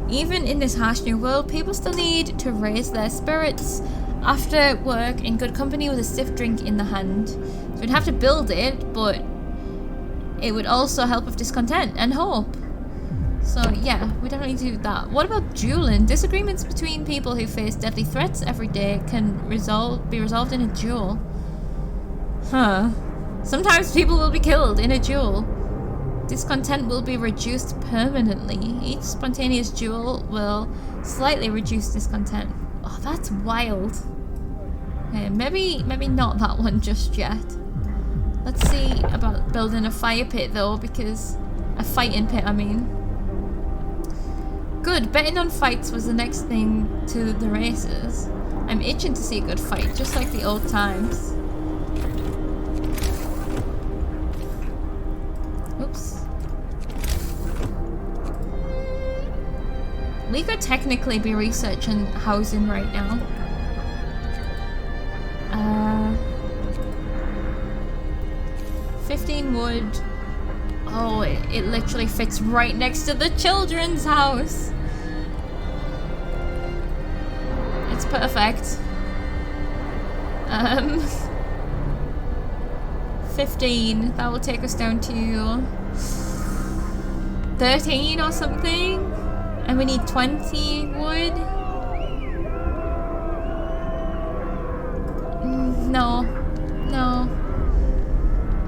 Even in this harsh new world, people still need to raise their spirits after work in good company with a stiff drink in the hand. So we'd have to build it, but it would also help with discontent and hope. So yeah, we definitely do that. What about dueling? Disagreements between people who face deadly threats every day can be resolved in a duel. Huh. Sometimes people will be killed in a duel. Discontent will be reduced permanently. Each spontaneous duel will slightly reduce discontent. Oh, that's wild. Okay, maybe not that one just yet. Let's see about building a fire pit though, because a fighting pit, I mean. Good, betting on fights was the next thing to the races. I'm itching to see a good fight, just like the old times. Oops. We could technically be researching housing right now. 15 wood. Oh, it literally fits right next to the children's house. It's perfect. 15. That will take us down to 13 or something. And we need 20 wood. No.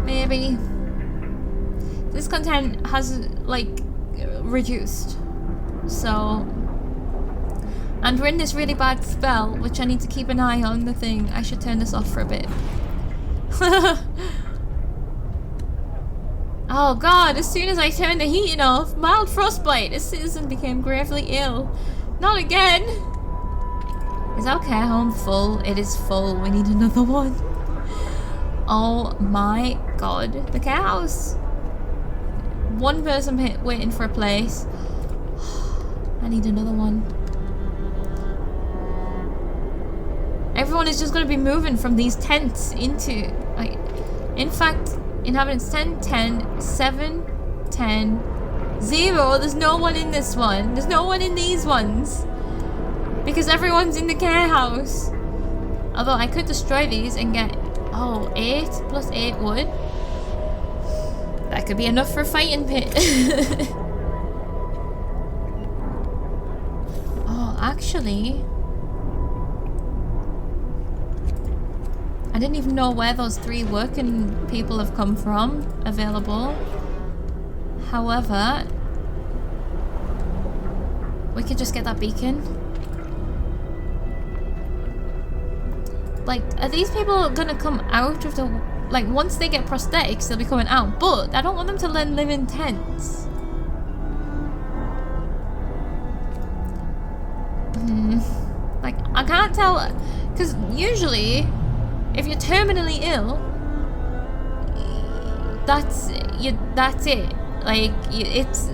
Maybe. Discontent has, like, reduced. So. And we're in this really bad spell, which I need to keep an eye on the thing. I should turn this off for a bit. Oh god, as soon as I turned the heating off, mild frostbite. A citizen became gravely ill. Not again! Is our care home full? It is full. We need another one. Oh my god. The care house. One person waiting for a place. I need another one. Everyone is just going to be moving from these tents into... like, in fact, inhabitants 10, 10, 7, 10, 0. There's no one in this one. There's no one in these ones. Because everyone's in the care house. Although I could destroy these and get... Oh, 8 plus 8 wood. That could be enough for a fighting pit. Oh, actually... I didn't even know where those 3 working people have come from. Available. However... we could just get that beacon. Like, are these people gonna come out of the... Like, once they get prosthetics, they'll be coming out. But I don't want them to then live in tents. Like, I can't tell... Because usually, if you're terminally ill, that's it. Like, it's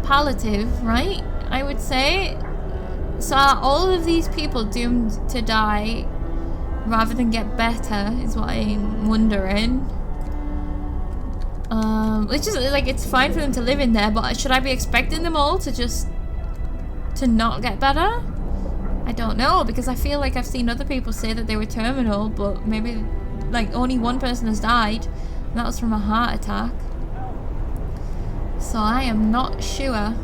palliative, right? I would say. So are all of these people doomed to die rather than get better, is what I'm wondering. Which is, like, it's fine for them to live in there, but should I be expecting them all to just... to not get better? I don't know, because I feel like I've seen other people say that they were terminal, but maybe, like, only one person has died, and that was from a heart attack. So I am not sure.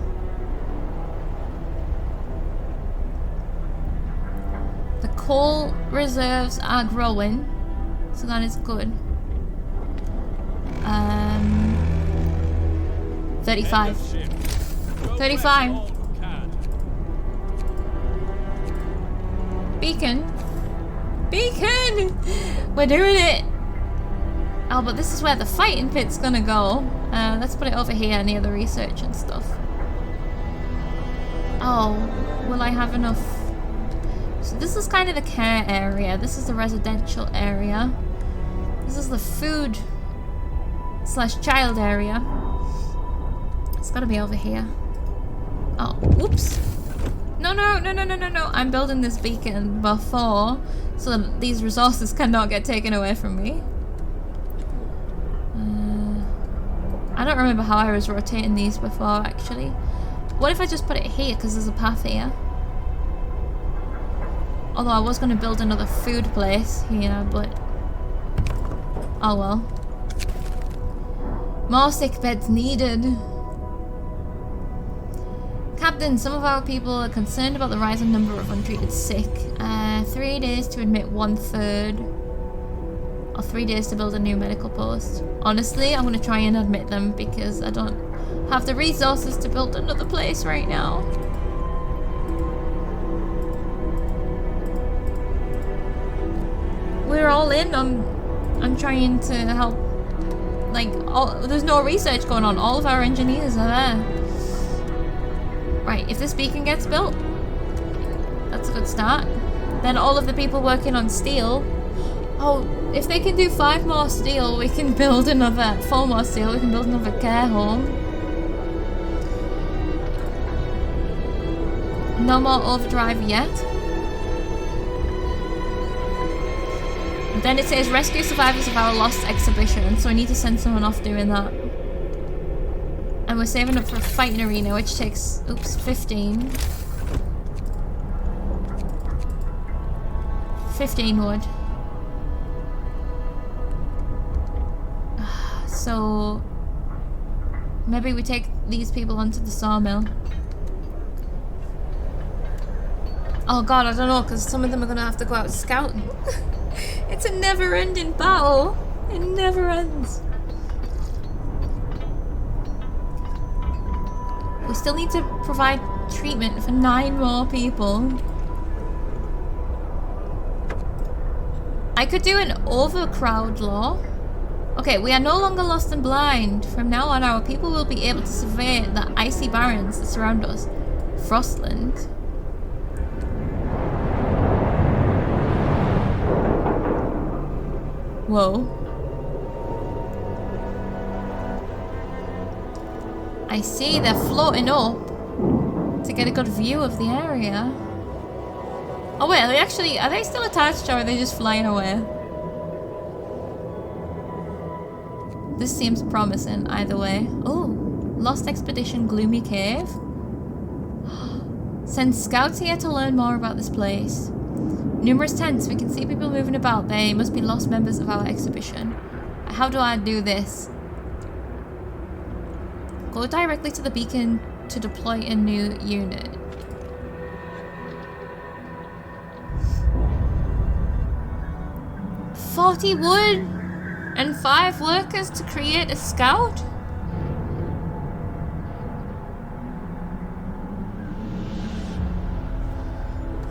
The coal reserves are growing, so that is good. 35. 35. Beacon. Beacon! We're doing it! Oh, but this is where the fighting pit's gonna go. Let's put it over here near the research and stuff. Oh, will I have enough? So this is kind of the care area. This is the residential area. This is the food / child area. It's gotta be over here. Oh, whoops. No. I'm building this beacon before, so that these resources cannot get taken away from me. I don't remember how I was rotating these before, actually. What if I just put it here, because there's a path here? Although I was going to build another food place here, but... oh well. More sick beds needed. Captain, some of our people are concerned about the rising number of untreated sick. 3 days to admit 1/3. Or 3 days to build a new medical post. Honestly, I'm going to try and admit them because I don't have the resources to build another place right now. We're all in on trying to help. Like, there's no research going on. All of our engineers are there. Right, if this beacon gets built, that's a good start. Then all of the people working on steel. Oh, if they can do 5 more steel, we can build another 4 more steel. We can build another care home. No more overdrive yet. Then it says rescue survivors of our lost exhibition, so I need to send someone off doing that. And we're saving up for a fighting arena, which takes, oops, 15. 15 wood. So maybe we take these people onto the sawmill. Oh god, I don't know, because some of them are going to have to go out scouting. It's a never-ending battle. It never ends. We still need to provide treatment for 9 more people. I could do an overcrowd law. Okay, we are no longer lost and blind. From now on, our people will be able to survey the icy barrens that surround us. Frostland. Whoa. I see, they're floating up to get a good view of the area. Oh wait, are they still attached or are they just flying away? This seems promising either way. Oh. Lost Expedition Gloomy Cave. Send scouts here to learn more about this place. Numerous tents. We can see people moving about. They must be lost members of our exhibition. How do I do this? Go directly to the beacon to deploy a new unit. $40 wood and 5 workers to create a scout?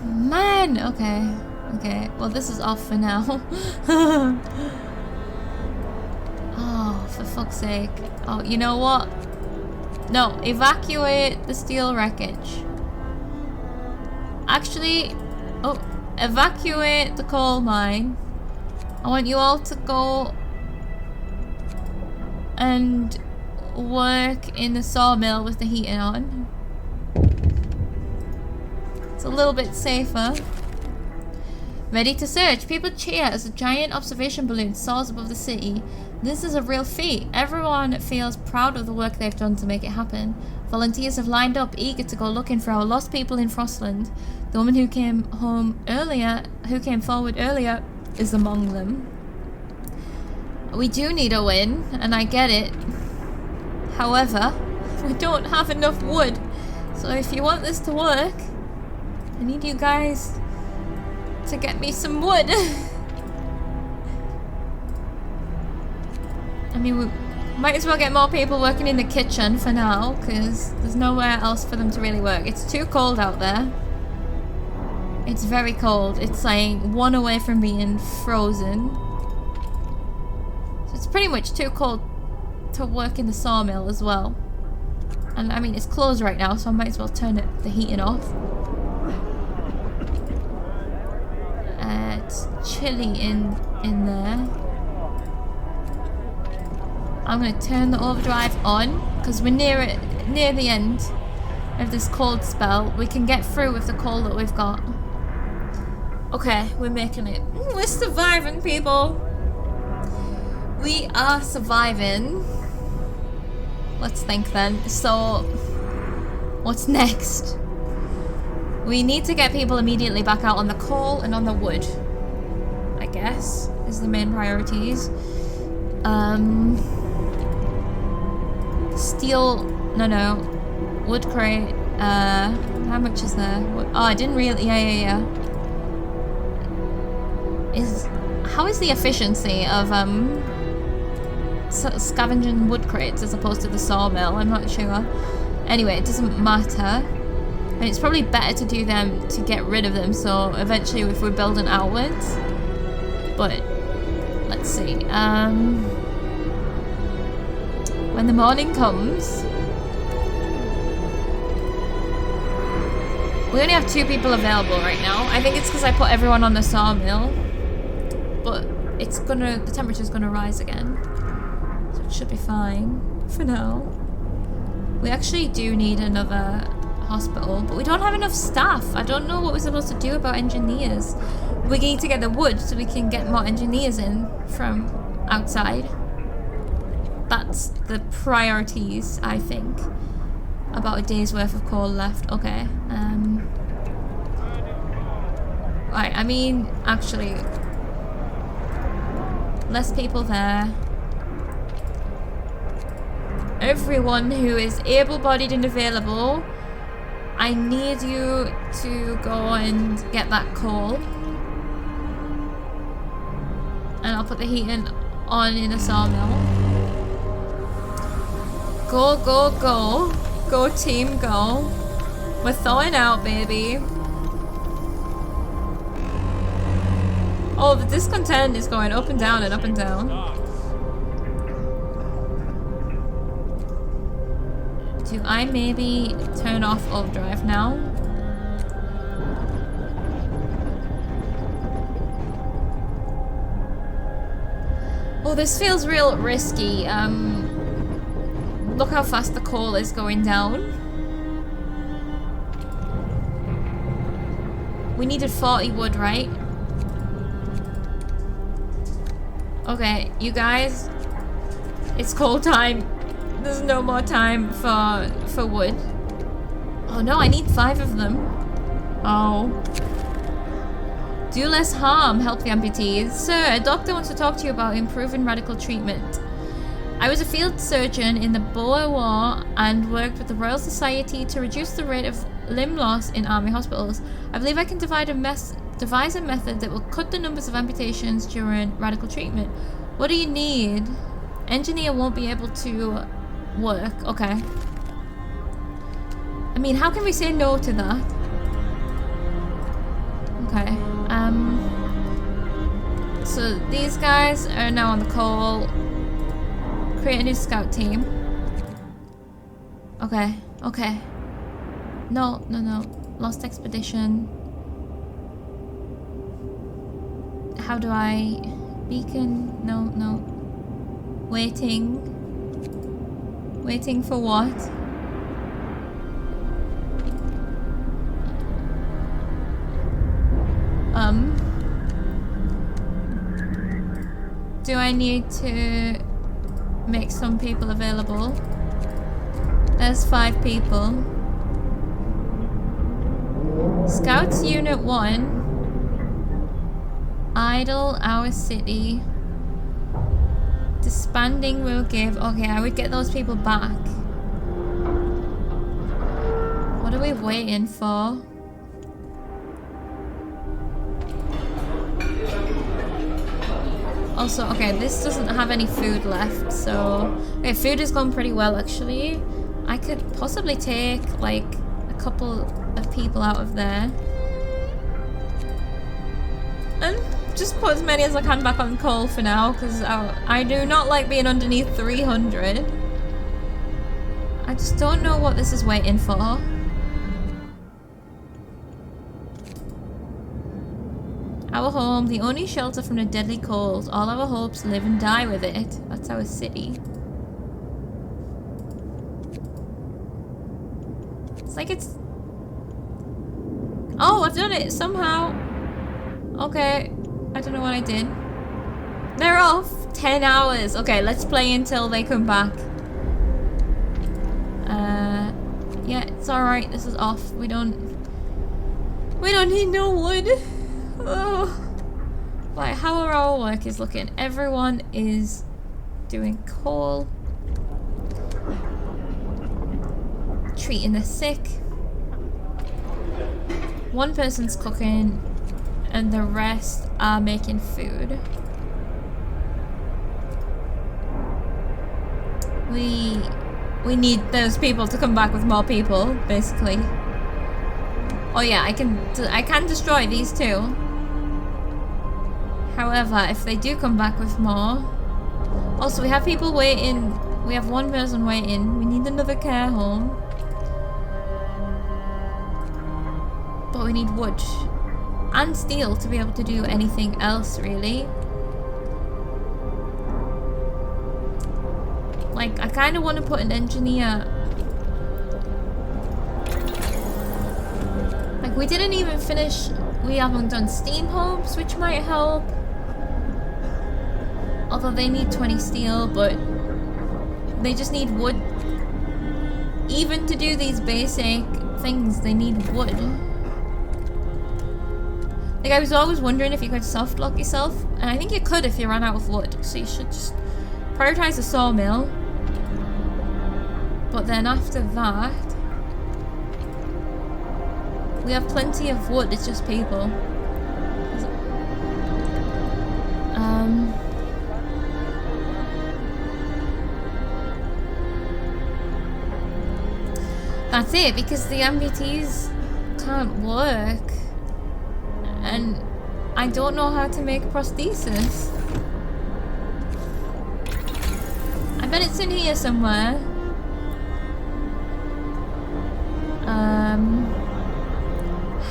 Man, okay. Okay, well this is off for now. Oh, for fuck's sake. Oh, you know what? No, evacuate the steel wreckage. Actually, oh, evacuate the coal mine. I want you all to go and work in the sawmill with the heating on. It's a little bit safer. Ready to search. People cheer as a giant observation balloon soars above the city. This is a real feat. Everyone feels proud of the work they've done to make it happen. Volunteers have lined up, eager to go looking for our lost people in Frostland. The woman who came forward earlier, is among them. We do need a win, and I get it. However, we don't have enough wood. So if you want this to work, I need you guys to get me some wood. I mean, we might as well get more people working in the kitchen for now, because there's nowhere else for them to really work. It's too cold out there. It's very cold. It's like 1 away from being frozen. So it's pretty much too cold to work in the sawmill as well. And I mean, it's closed right now, so I might as well turn the heating off. It's chilly in there. I'm gonna turn the overdrive on because we're near the end of this cold spell. We can get through with the coal that we've got. Okay, we're making it. We're surviving, people. We are surviving. Let's think then. So, what's next? We need to get people immediately back out on the coal and on the wood, I guess, is the main priorities. Steel, no, wood crate, how much is there? Oh, I didn't really, yeah. How is the efficiency of, scavenging wood crates as opposed to the sawmill? I'm not sure. Anyway, it doesn't matter. And it's probably better to do them to get rid of them, so eventually if we're building outwards. But, let's see. When the morning comes, we only have 2 people available right now. I think it's because I put everyone on the sawmill, but the temperature's gonna rise again, so it should be fine for now. We actually do need another hospital, but we don't have enough staff. I don't know what we're supposed to do about engineers. We need to get the wood so we can get more engineers in from outside. That's the priorities, I think. About a day's worth of coal left. Okay. Right, I mean, actually, less people there. Everyone who is able-bodied and available, I need you to go and get that coal. And I'll put the heating on in the sawmill. Go, go, go. Go team, go. We're thawing out, baby. Oh, the discontent is going up and down and up and down. Do I maybe turn off overdrive now? Oh, this feels real risky. Look how fast the coal is going down. We needed 40 wood, right? Okay, you guys. It's coal time. There's no more time for wood. Oh no, I need 5 of them. Oh. Do less harm, help the amputees. Sir, a doctor wants to talk to you about improving radical treatment. I was a field surgeon in the Boer War and worked with the Royal Society to reduce the rate of limb loss in army hospitals. I believe I can devise a method that will cut the numbers of amputations during radical treatment. What do you need? Engineer won't be able to work. Okay. I mean, how can we say no to that? Okay. So these guys are now on the call. Create a new scout team. Okay. Okay. No. Lost expedition. How do I... Beacon? No. Waiting. Waiting for what? Do I need to make some people available? There's 5 people. Scouts Unit 1. Idle our city. Disbanding will give... Okay, I would get those people back. What are we waiting for? Also, okay, this doesn't have any food left, so... Okay, food has gone pretty well, actually. I could possibly take, like, a couple of people out of there. And just put as many as I can back on coal for now, because I do not like being underneath 300. I just don't know what this is waiting for. Our home, the only shelter from the deadly cold. All our hopes live and die with it. That's our city. It's like it's... Oh, I've done it somehow. Okay. I don't know what I did. They're off. 10 hours. Okay, let's play until they come back. Yeah, it's alright. This is off. We don't need no wood. Oh. Right, how are our workers looking? Everyone is doing coal. Treating the sick. One person's cooking and the rest are making food. We need those people to come back with more people, basically. Oh yeah, I can destroy these two. However, if they do come back with more... Also, we have people waiting. We have one person waiting. We need another care home. But we need wood and steel to be able to do anything else, really. Like, I kind of want to put an engineer... Like, we didn't even finish... We haven't done steam homes, which might help. Although they need 20 steel, but they just need wood. Even to do these basic things, they need wood. Like, I was always wondering if you could soft lock yourself, and I think you could if you ran out of wood. So you should just prioritize the sawmill. But then after that, we have plenty of wood. It's just people. That's it, because the amputees can't work. And I don't know how to make prosthesis. I bet it's in here somewhere.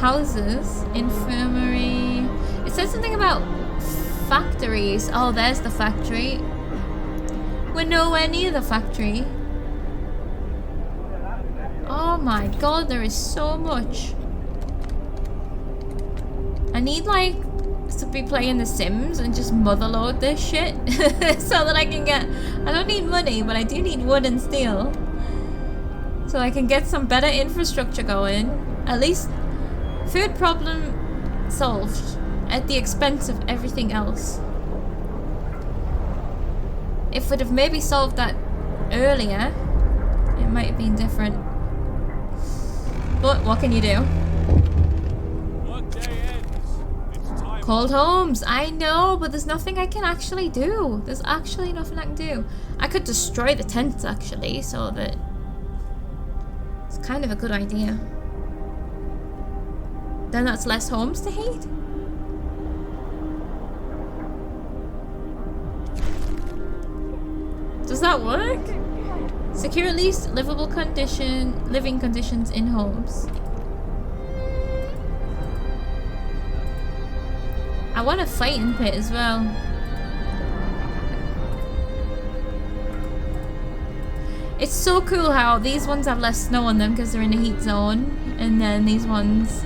Houses, infirmary. It says something about factories. Oh, there's the factory. We're nowhere near the factory. Oh my god, there is so much. I need like to be playing The Sims and just motherload this shit so that I can get... I don't need money, but I do need wood and steel. So I can get some better infrastructure going. At least food problem solved at the expense of everything else. If we'd have maybe solved that earlier, it might have been different. But what can you do? Workday ends. It's time. Cold homes, I know, but there's nothing I can actually do. There's actually nothing I can do. I could destroy the tents actually, so that it's kind of a good idea. Then that's less homes to heat. Does that work? Secure at least living conditions in homes. I want a fighting pit as well. It's so cool how these ones have less snow on them because they're in a heat zone, and then these ones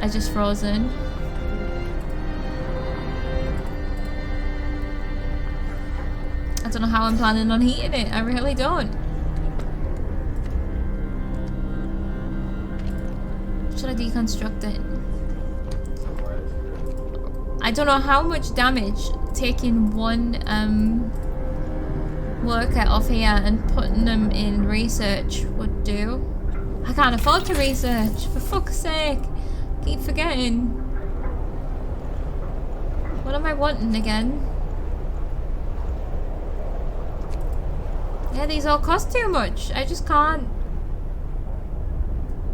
are just frozen. I don't know how I'm planning on heating it. I really don't. Should I deconstruct it? I don't know how much damage taking one worker off here and putting them in research would do. I can't afford to research, for fuck's sake. Keep forgetting. What am I wanting again? Yeah, these all cost too much. I just can't.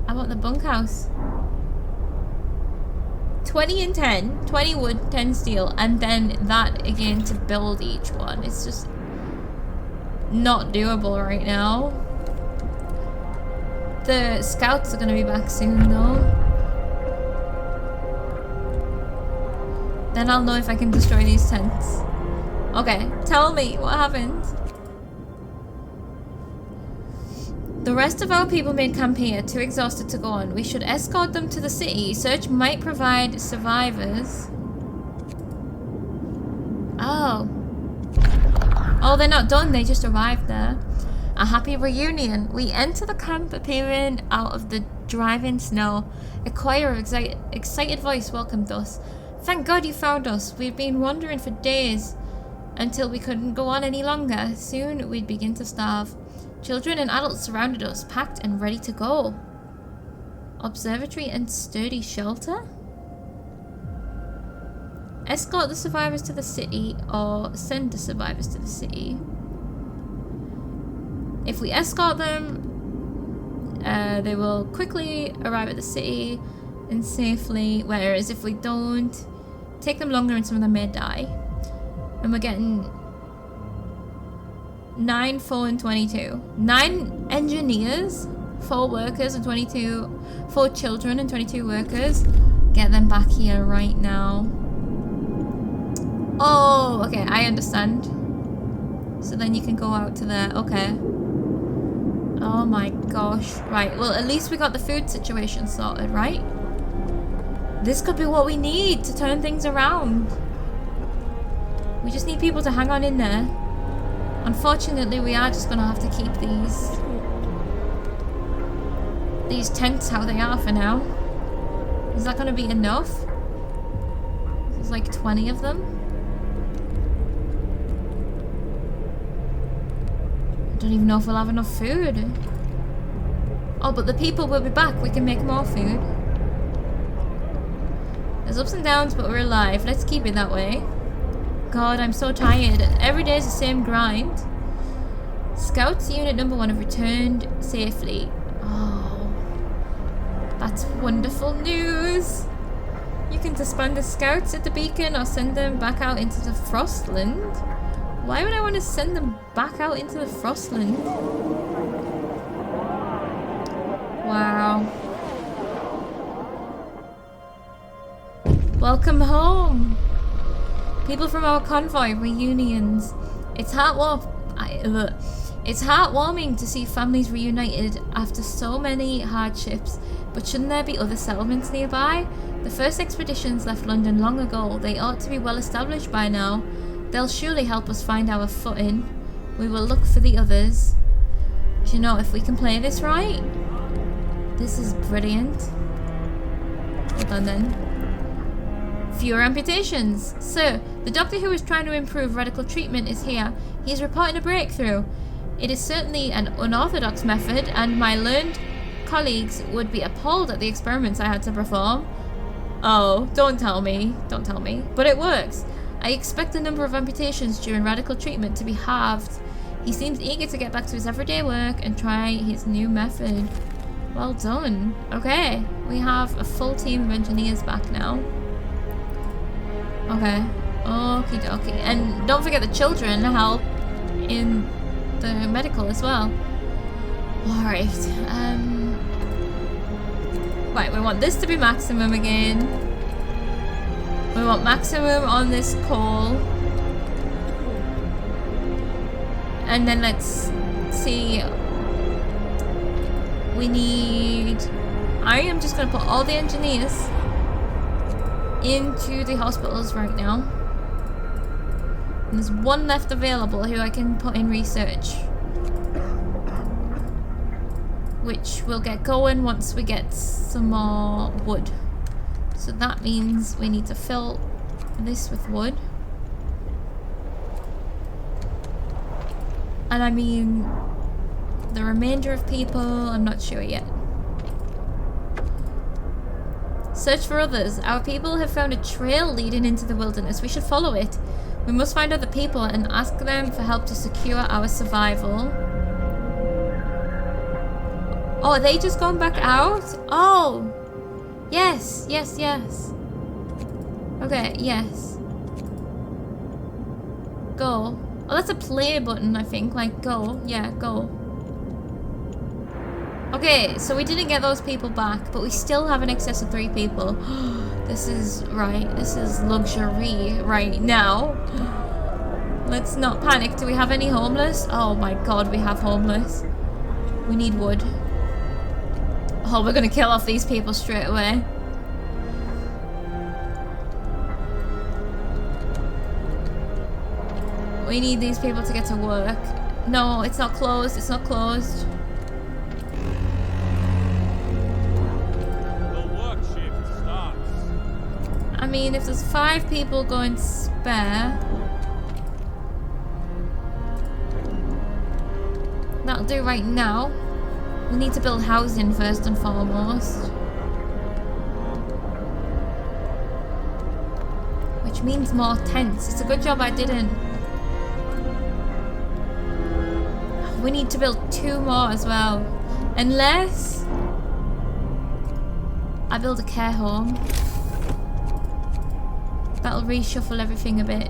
I want the bunkhouse. 20 and 10. 20 wood, 10 steel. And then that again to build each one. It's just not doable right now. The scouts are going to be back soon though. Then I'll know if I can destroy these tents. Okay, tell me what happened. The rest of our people made camp here, too exhausted to go on. We should escort them to the city. Search might provide survivors. Oh. Oh, they're not done. They just arrived there. A happy reunion. We enter the camp appearing out of the driving snow. A choir of excited voice welcomed us. Thank God you found us. We'd been wandering for days until we couldn't go on any longer. Soon we'd begin to starve. Children and adults surrounded us, packed and ready to go. Observatory and sturdy shelter? Escort the survivors to the city or send the survivors to the city. If we escort them, they will quickly arrive at the city and safely, whereas if we don't, take them longer and some of them may die. And we're getting 9, 4, and 22. 9 engineers, 4 workers, and 4 children, and 22 workers. Get them back here right now. Oh, okay, I understand. So then you can go out to there. Okay. Oh my gosh. Right, well, at least we got the food situation sorted, right? This could be what we need to turn things around. We just need people to hang on in there. Unfortunately, we are just gonna have to keep these tents how they are for now. Is that gonna be enough? There's like 20 of them. I don't even know if we'll have enough food. Oh, but the people will be back. We can make more food. There's ups and downs, but we're alive. Let's keep it that way. God, I'm so tired. Every day is the same grind. Scouts unit number 1 have returned safely. Oh, that's wonderful news. You can disband the scouts at the beacon or send them back out into the Frostland. Why would I want to send them back out into the Frostland? Wow. Welcome home. People from our convoy reunions. It's It's heartwarming to see families reunited after so many hardships, but shouldn't there be other settlements nearby? The first expeditions left London long ago. They ought to be well established by now. They'll surely help us find our footing. We will look for the others. Do you know, if we can play this right, this is brilliant. Hold on then. Fewer amputations. Sir, the doctor who is trying to improve radical treatment is here. He is reporting a breakthrough. It is certainly an unorthodox method, and my learned colleagues would be appalled at the experiments I had to perform. Oh, don't tell me. Don't tell me. But it works. I expect the number of amputations during radical treatment to be halved. He seems eager to get back to his everyday work and try his new method. Well done. Okay, we have a full team of engineers back now. Okay. Okie dokie. And don't forget the children help in the medical as well. Alright. Right, we want this to be maximum again. We want maximum on this coal. And then let's see. We need... I am just going to put all the engineers into the hospitals right now. And there's one left available who I can put in research, which will get going once we get some more wood. So that means we need to fill this with wood. And I mean, the remainder of people, I'm not sure yet. Search for others. Our people have found a trail leading into the wilderness. We should follow it. We must find other people and ask them for help to secure our survival. Oh, are they just gone back out? Oh! Yes, yes, yes. Okay, yes. Go. Oh, that's a play button, I think. Like, go. Yeah, go. Okay, so we didn't get those people back, but we still have an excess of 3 people. This is right. This is luxury right now. Let's not panic. Do we have any homeless? Oh my god, we have homeless. We need wood. Oh, we're gonna kill off these people straight away. We need these people to get to work. No, it's not closed. It's not closed. I mean, if there's 5 people going spare, that'll do right now. We need to build housing first and foremost, which means more tents. It's a good job I didn't. We need to build 2 more as well, unless I build a care home. That'll reshuffle everything a bit.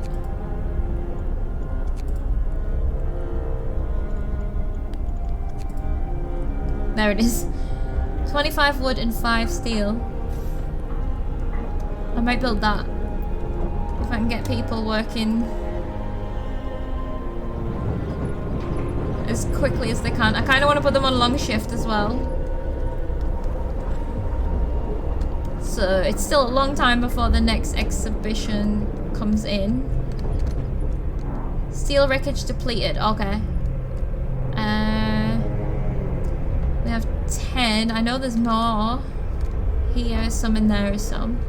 There it is. 25 wood and 5 steel. I might build that. If I can get people working as quickly as they can. I kind of want to put them on long shift as well. So it's still a long time before the next exhibition comes in. Steel wreckage depleted. Okay. We have 10. I know there's more. Here, some in there, some.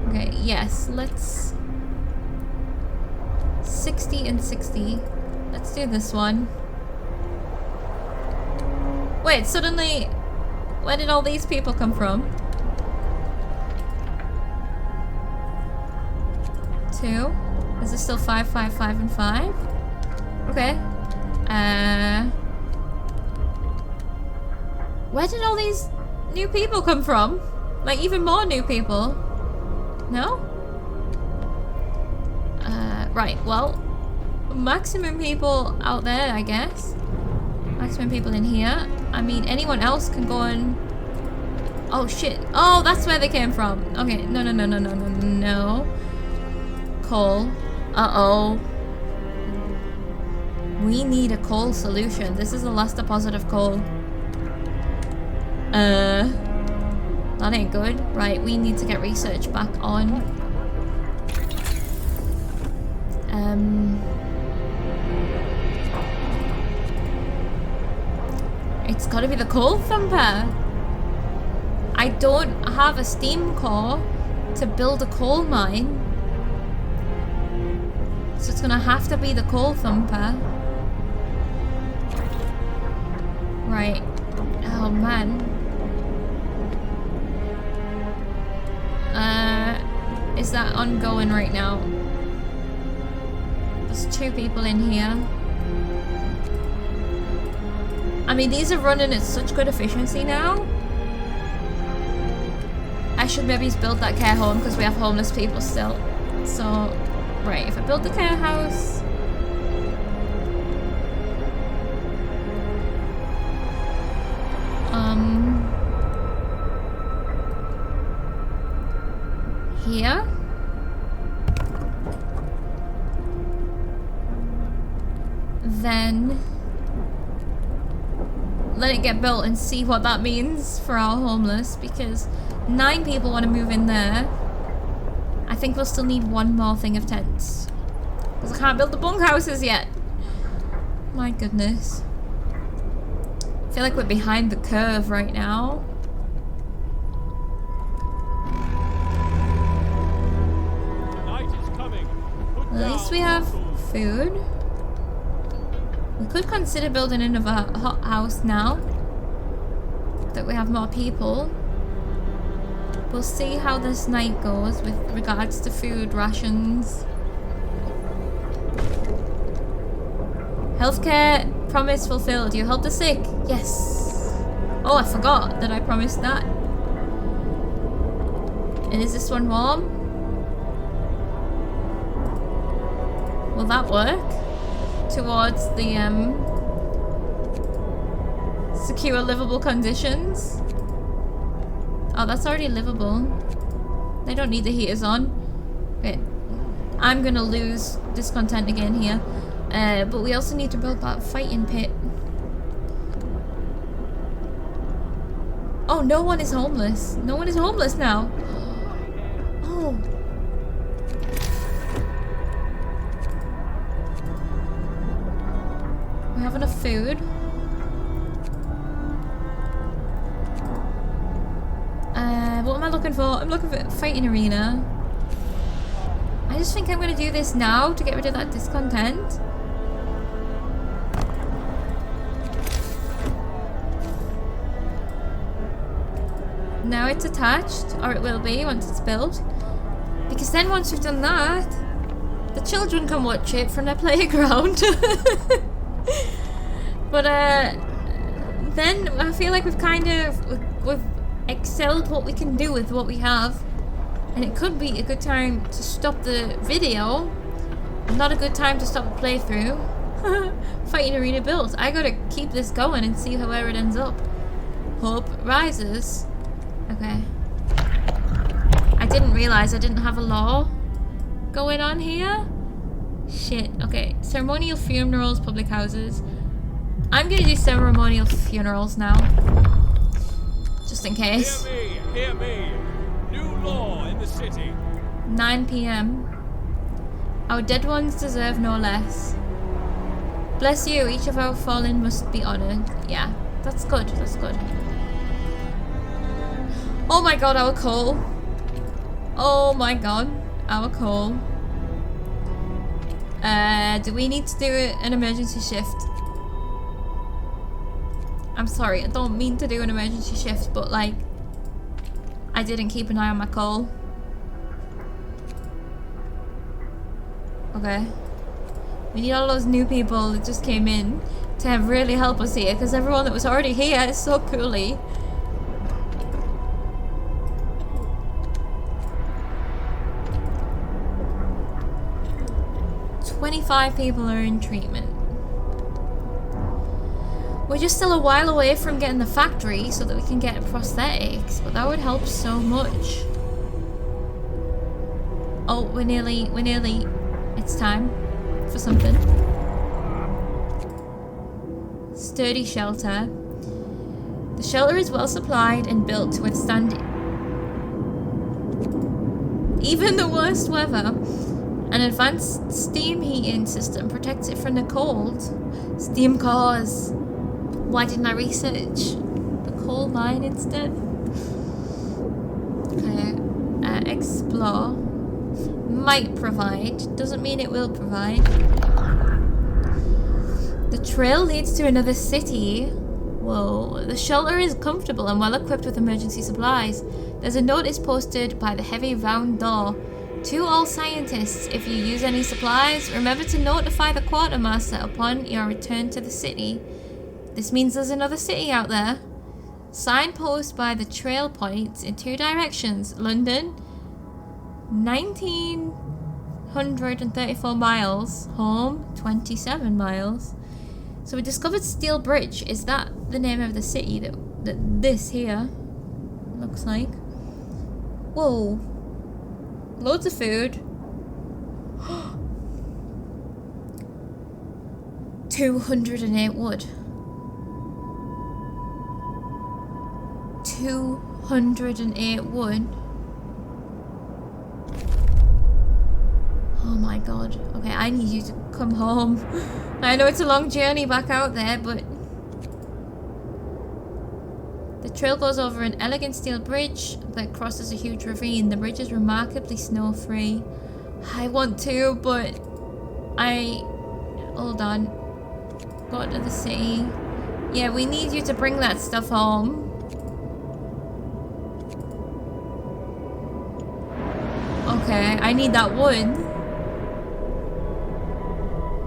Okay, yes. Let's... 60 and 60. Let's do this one. Wait, suddenly... Where did all these people come from? 2. Is there still 5, 5, 5, and 5? Okay. Where did all these new people come from? Like, even more new people? No? Right, well, maximum people out there, I guess. Maximum people in here. I mean, anyone else can go and... Oh, shit. Oh, that's where they came from. Okay, no, no, no, no, no, no, no. Coal. Uh-oh. We need a coal solution. This is the last deposit of coal. That ain't good. Right, we need to get research back on. It's gotta be the coal thumper. I don't have a steam core to build a coal mine. So it's gonna have to be the coal thumper. Right. Oh man. Is that ongoing right now? There's 2 people in here. I mean, these are running at such good efficiency now. I should maybe build that care home because we have homeless people still. So, right, if I build the care house... Here? Then... let it get built and see what that means for our homeless, because 9 people want to move in there. I think we'll still need 1 more thing of tents. Because I can't build the bunkhouses yet. My goodness. I feel like we're behind the curve right now. At least we have food. We could consider building another hot house now that we have more people. We'll see how this night goes with regards to food rations. Healthcare promise fulfilled. You help the sick. Yes. Oh, I forgot that I promised that. And is this one warm? Will that work? Towards the secure livable conditions. Oh, that's already livable. They don't need the heaters on. Okay, I'm gonna lose discontent again here. But we also need to build that fighting pit. Oh, no one is homeless. No one is homeless now. Oh. We have enough food. What am I looking for? I'm looking for fighting arena. I just think I'm gonna do this now to get rid of that discontent. Now it's attached, or it will be once it's built. Because then once we've done that, the children can watch it from their playground. But then I feel like we've excelled what we can do with what we have, and it could be a good time to stop the video, not a good time to stop the playthrough. Fighting arena built. I gotta keep this going and see where it ends up. Hope rises. Okay. I didn't realize I didn't have a law going on here. Shit. Okay. Ceremonial funerals, public houses. I'm gonna do ceremonial funerals now. Just in case. Hear me, hear me. New law in the city. 9 p.m. Our dead ones deserve no less. Bless you, each of our fallen must be honored. Yeah, that's good, that's good. Oh my god, our coal. Oh my god, our coal. Do we need to do an emergency shift? I'm sorry, I don't mean to do an emergency shift, but like, I didn't keep an eye on my coal. Okay. We need all those new people that just came in to really help us here, because everyone that was already here is so coolly. "25 people are in treatment. We're just still a while away from getting the factory so that we can get prosthetics, but that would help so much." Oh, we're nearly, it's time for something. sturdy shelter. The shelter is well supplied and built to withstand even the worst weather. An advanced steam heating system protects it from the cold. Steam cores. Why didn't I research the coal mine instead? Okay. Explore. Might provide. Doesn't mean it will provide. The trail leads to another city. Whoa. The shelter is comfortable and well equipped with emergency supplies. There's a notice posted by the heavy round door. To all scientists, if you use any supplies, remember to notify the quartermaster upon your return to the city. This means there's another city out there. Signpost by the trail points in 2 directions. London, 1934 miles. Home, 27 miles. So we discovered Steel Bridge. Is that the name of the city that this here looks like? Whoa. Loads of food. 208 wood. 208 wood. Oh my god. Okay, I need you to come home. I know it's a long journey back out there, but the trail goes over an elegant steel bridge that crosses a huge ravine. The bridge is remarkably snow-free. I want to, but hold on. Go to the city. Yeah, we need you to bring that stuff home. Okay, I need that wood.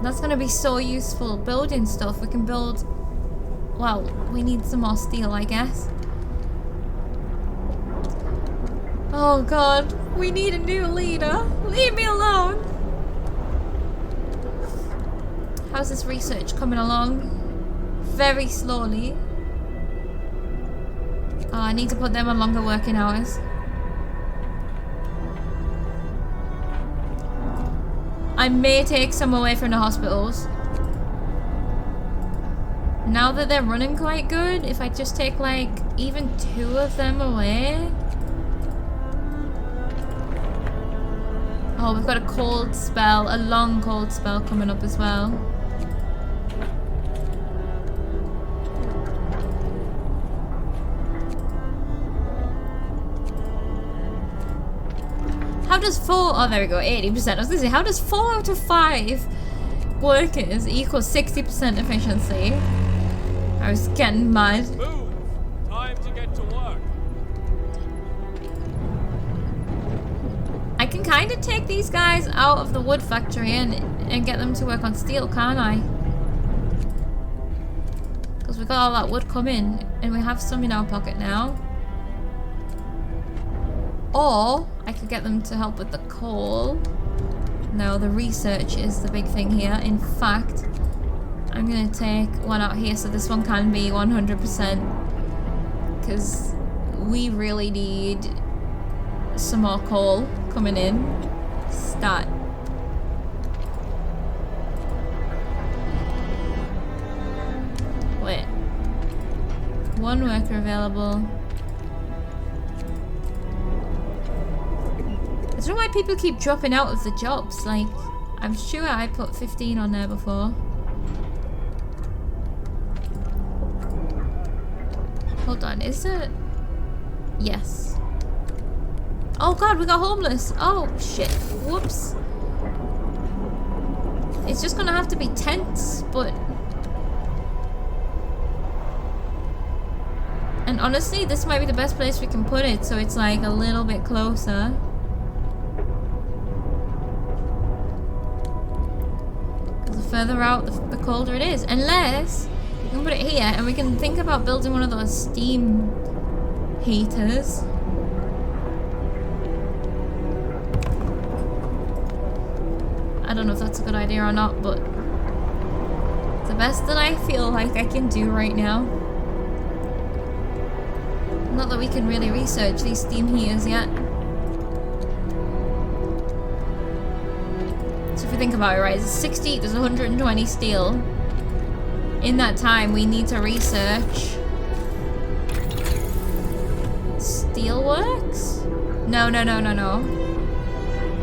That's gonna be so useful building stuff. We can build... Well, we need some more steel, I guess. Oh god, we need a new leader. Leave me alone. How's this research coming along? Very slowly. Oh, I need to put them on longer working hours. I may take some away from the hospitals. Now that they're running quite good, if I just take like even 2 of them away. Oh, we've got a cold spell, a long cold spell coming up as well. How does 4, oh there we go, 80%. I was gonna say, how does 4 out of 5 workers equal 60% efficiency? I was getting mad. Move! Time to get to work. I can kind of take these guys out of the wood factory and get them to work on steel, can't I? Because we got all that wood coming and we have some in our pocket now. Or I could get them to help with the coal. No, the research is the big thing here. In fact, I'm gonna take one out here so this one can be 100%. Because we really need some more coal coming in. Stat. Wait. 1 worker available. I don't know why people keep dropping out of the jobs. Like, I'm sure I put 15 on there before. Hold on, is it? Yes. Oh god, we got homeless. Oh shit. Whoops. It's just gonna have to be tents, but... And honestly, this might be the best place we can put it, so it's like a little bit closer. The further out, the colder it is. Unless we can put it here and we can think about building one of those steam heaters. I don't know if that's a good idea or not, but it's the best that I feel like I can do right now. Not that we can really research these steam heaters yet. So if you think about it, right, it's 60, there's 120 steel. in that time, we need to research. Steelworks? No.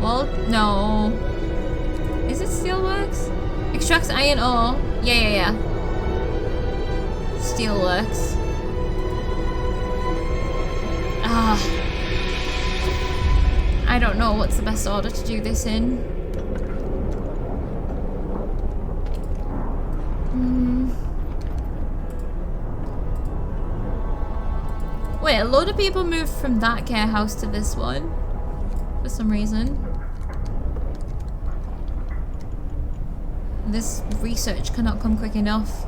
Well, no. Is it steelworks? Extracts iron ore. Yeah. Steelworks. I don't know what's the best order to do this in. Wait, a load of people moved from that care house to this one for some reason. This research cannot come quick enough.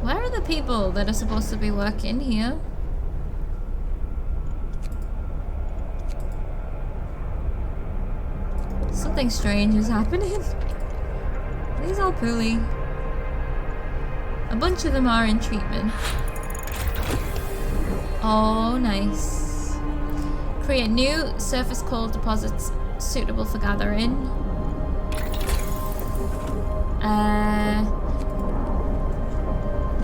Where are the people that are supposed to be working here? Something strange is happening. These all poorly. A bunch of them are in treatment. Oh, nice. Create new surface coal deposits suitable for gathering.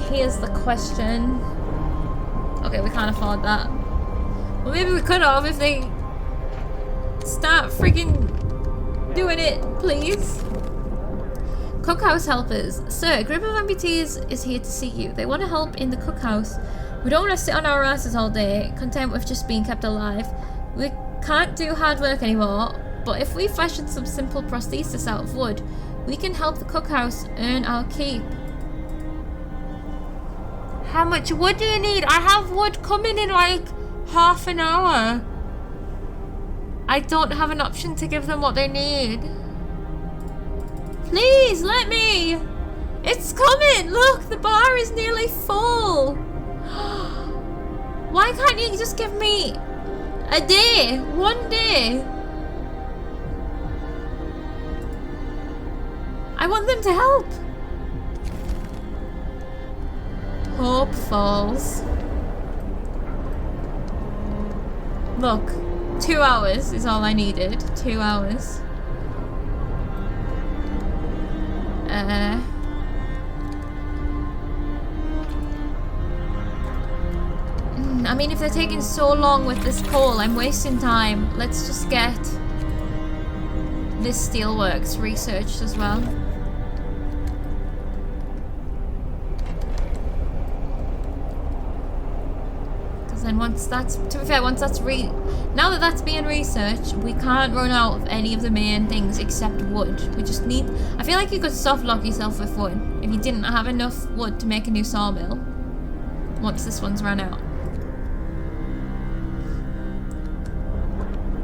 Here's the question. Okay, we can't afford that. Well, maybe we could have if they start freaking doing it, please. Cookhouse helpers. Sir, a group of amputees is here to see you. They want to help in the cookhouse. We don't want to sit on our asses all day, content with just being kept alive. We can't do hard work anymore, but if we fashion some simple prosthesis out of wood, we can help the cookhouse earn our keep. How much wood do you need? I have wood coming in like half an hour. I don't have an option to give them what they need. Please, let me! It's coming! Look, the bar is nearly full! Why can't you just give me a day? One day? I want them to help! Hope falls. Look, 2 hours is all I needed. 2 hours. I mean, if they're taking so long with this coal, I'm wasting time. Let's just get this steelworks researched as well. Because then once that's, to be fair, once that's now that that's being researched, we can't run out of any of the main things except wood. We just need, I feel like you could soft lock yourself with wood if you didn't have enough wood to make a new sawmill once this one's run out.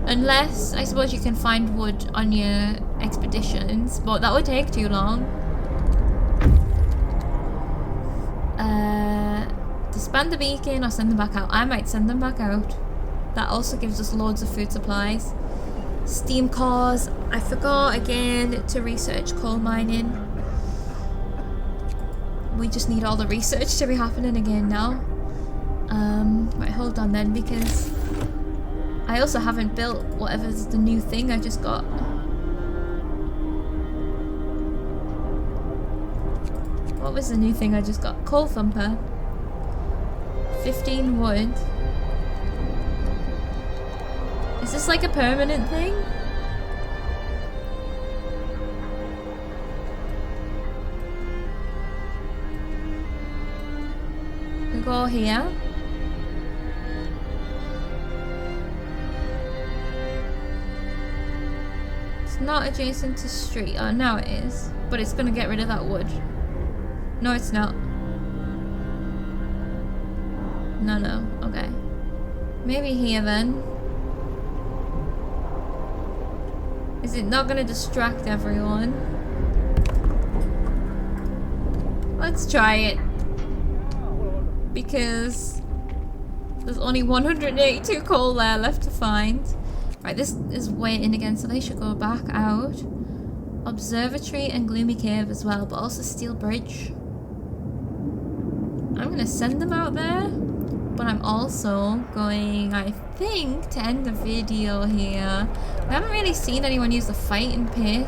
Unless, I suppose you can find wood on your expeditions, but that would take too long. Disband the beacon or send them back out. I might send them back out. That also gives us loads of food supplies. Steam cores. I forgot again to research coal mining. We just need all the research to be happening again now. Right, hold on then, because I also haven't built whatever's the new thing I just got. What was the new thing I just got? Coal thumper. 15 wood. Is this like a permanent thing? We go here. It's not adjacent to street. Oh, now it is. But it's gonna get rid of that wood. No, it's not. No. Okay. Maybe here then. Is it not gonna distract everyone? Let's try it. Because there's only 182 coal there left to find. Right, this is waiting again, so they should go back out. Observatory and Gloomy Cave as well, but also Steel Bridge. I'm gonna send them out there, but I'm also going, I think, to end the video here. We haven't really seen anyone use the fighting pit.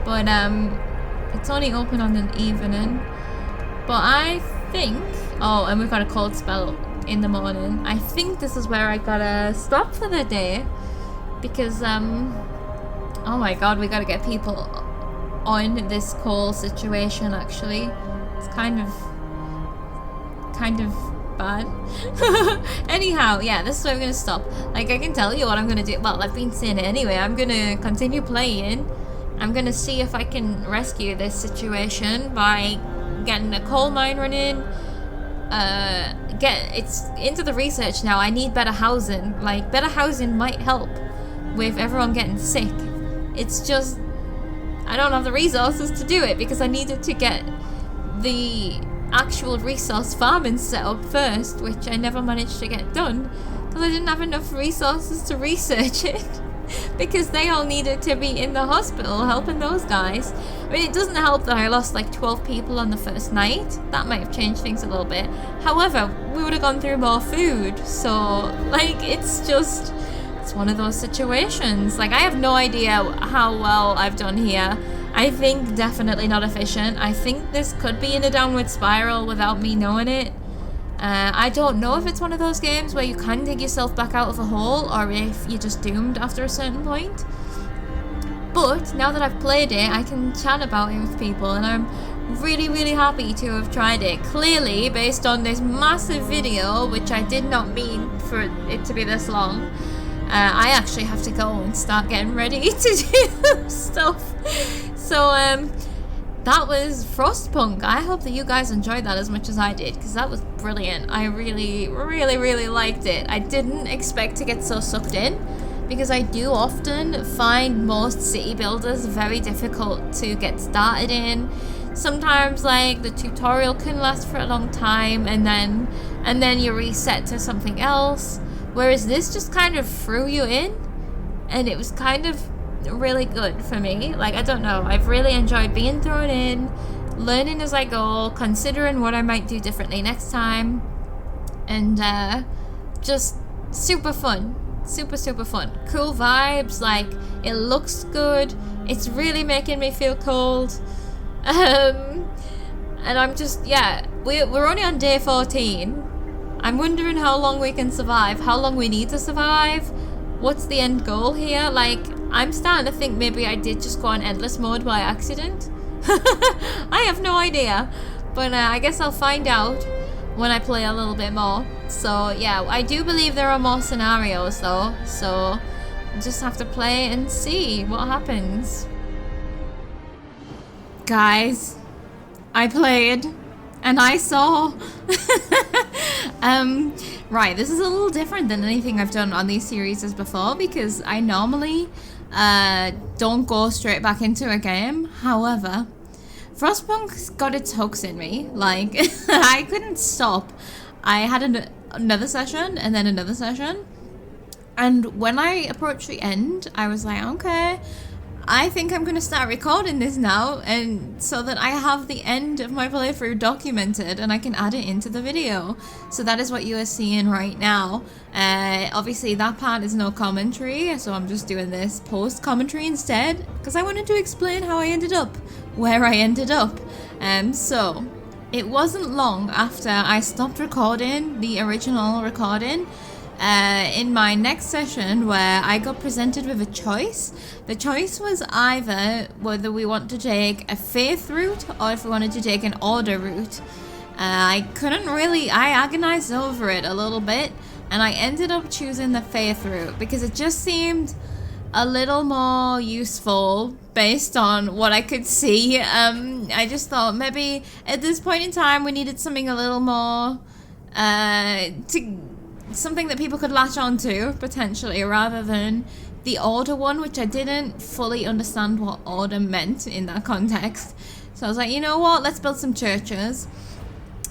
But it's only open on an evening. But I think, oh, and we've got a cold spell in the morning. I think this is where I gotta stop for the day, because oh my god, we gotta get people on this call situation. Actually, it's kind of bad. Anyhow, yeah, this is where we're gonna stop. Like, I can tell you what I'm gonna do. Well, I've been saying it anyway. I'm gonna continue playing. I'm gonna see if I can rescue this situation by getting a coal mine running. It's into the research now. I need better housing. Like, better housing might help with everyone getting sick. It's just I don't have the resources to do it, because I needed to get the actual resource farming set up first, which I never managed to get done because I didn't have enough resources to research it. Because they all needed to be in the hospital helping those guys. I mean, it doesn't help that I lost like 12 people on the first night. That might have changed things a little bit. However, we would have gone through more food. So, like, it's one of those situations. Like, I have no idea how well I've done here. I think definitely not efficient. I think this could be in a downward spiral without me knowing it. I don't know if it's one of those games where you can dig yourself back out of a hole, or if you're just doomed after a certain point. But now that I've played it, I can chat about it with people, and I'm really, really happy to have tried it. Clearly, based on this massive video, which I did not mean for it to be this long, I actually have to go and start getting ready to do stuff. So, that was Frostpunk. I hope that you guys enjoyed that as much as I did, because that was brilliant. I really, really, really liked it. I didn't expect to get so sucked in, because I do often find most city builders very difficult to get started in. Sometimes, like, the tutorial can last for a long time, and then you reset to something else. Whereas this just kind of threw you in, and it was kind of really good for me. Like, I don't know, I've really enjoyed being thrown in, learning as I go, considering what I might do differently next time, and just super fun. Super fun. Cool vibes. Like, it looks good. It's really making me feel cold. And I'm just, yeah, we're only on day 14. I'm wondering how long we can survive, how long we need to survive. What's the end goal here? Like, I'm starting to think maybe I did just go on endless mode by accident. I have no idea. But I guess I'll find out when I play a little bit more. So, yeah, I do believe there are more scenarios, though. So, just have to play and see what happens. Guys, I played and I saw. Right, this is a little different than anything I've done on these series before, because I normally don't go straight back into a game. However, Frostpunk's got its hooks in me. Like, I couldn't stop. I had another session and then another session, and when I approached the end, I was like, okay, I think I'm going to start recording this now, and so that I have the end of my playthrough documented and I can add it into the video. So that is what you are seeing right now. Obviously that part is no commentary, so I'm just doing this post commentary instead, because I wanted to explain how I ended up where I ended up. So it wasn't long after I stopped recording the original recording, in my next session, where I got presented with a choice. The choice was either whether we want to take a faith route or if we wanted to take an order route. I agonized over it a little bit, and I ended up choosing the faith route because it just seemed a little more useful based on what I could see. I just thought maybe at this point in time we needed something a little more something that people could latch onto, potentially, rather than the order one, which I didn't fully understand what order meant in that context. So I was like, you know what, let's build some churches.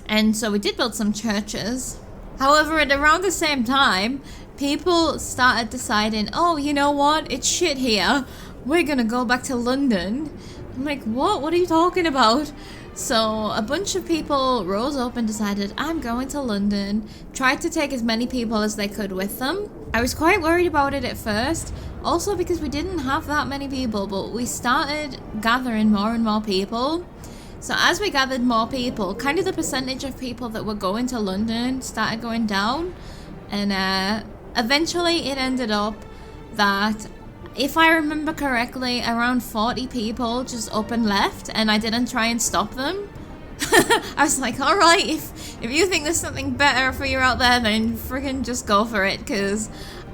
And so we did build some churches. However, at around the same time, people started deciding, oh, you know what, it's shit here, we're gonna go back to London. I'm like, what are you talking about? So a bunch of people rose up and decided, I'm going to London, tried to take as many people as they could with them. I was quite worried about it at first, also because we didn't have that many people, but we started gathering more and more people. So as we gathered more people, kind of the percentage of people that were going to London started going down, and eventually it ended up that, if I remember correctly, around 40 people just up and left, and I didn't try and stop them. I was like, alright, if you think there's something better for you out there, then freaking just go for it, because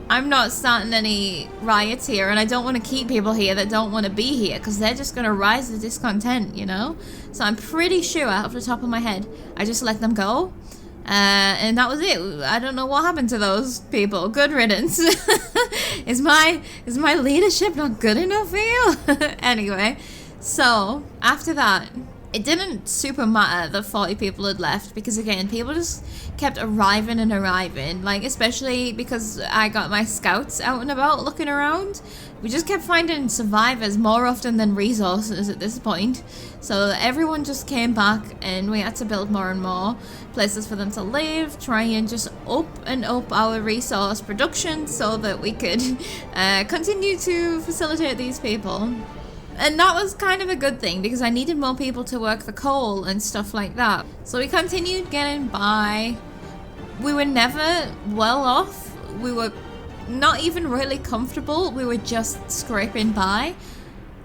I'm not starting any riots here, and I don't want to keep people here that don't want to be here, because they're just going to rise to discontent, you know? So I'm pretty sure, off the top of my head, I just let them go. And that was it. I don't know what happened to those people. Good riddance. Is my leadership not good enough for you? Anyway, so after that, it didn't super matter that 40 people had left, because again, people just kept arriving and arriving, like especially because I got my scouts out and about looking around. We just kept finding survivors more often than resources at this point. So everyone just came back, and we had to build more and more places for them to live, try and just up our resource production so that we could continue to facilitate these people. And that was kind of a good thing, because I needed more people to work the coal and stuff like that. So we continued getting by. We were never well off. We were not even really comfortable. We were just scraping by.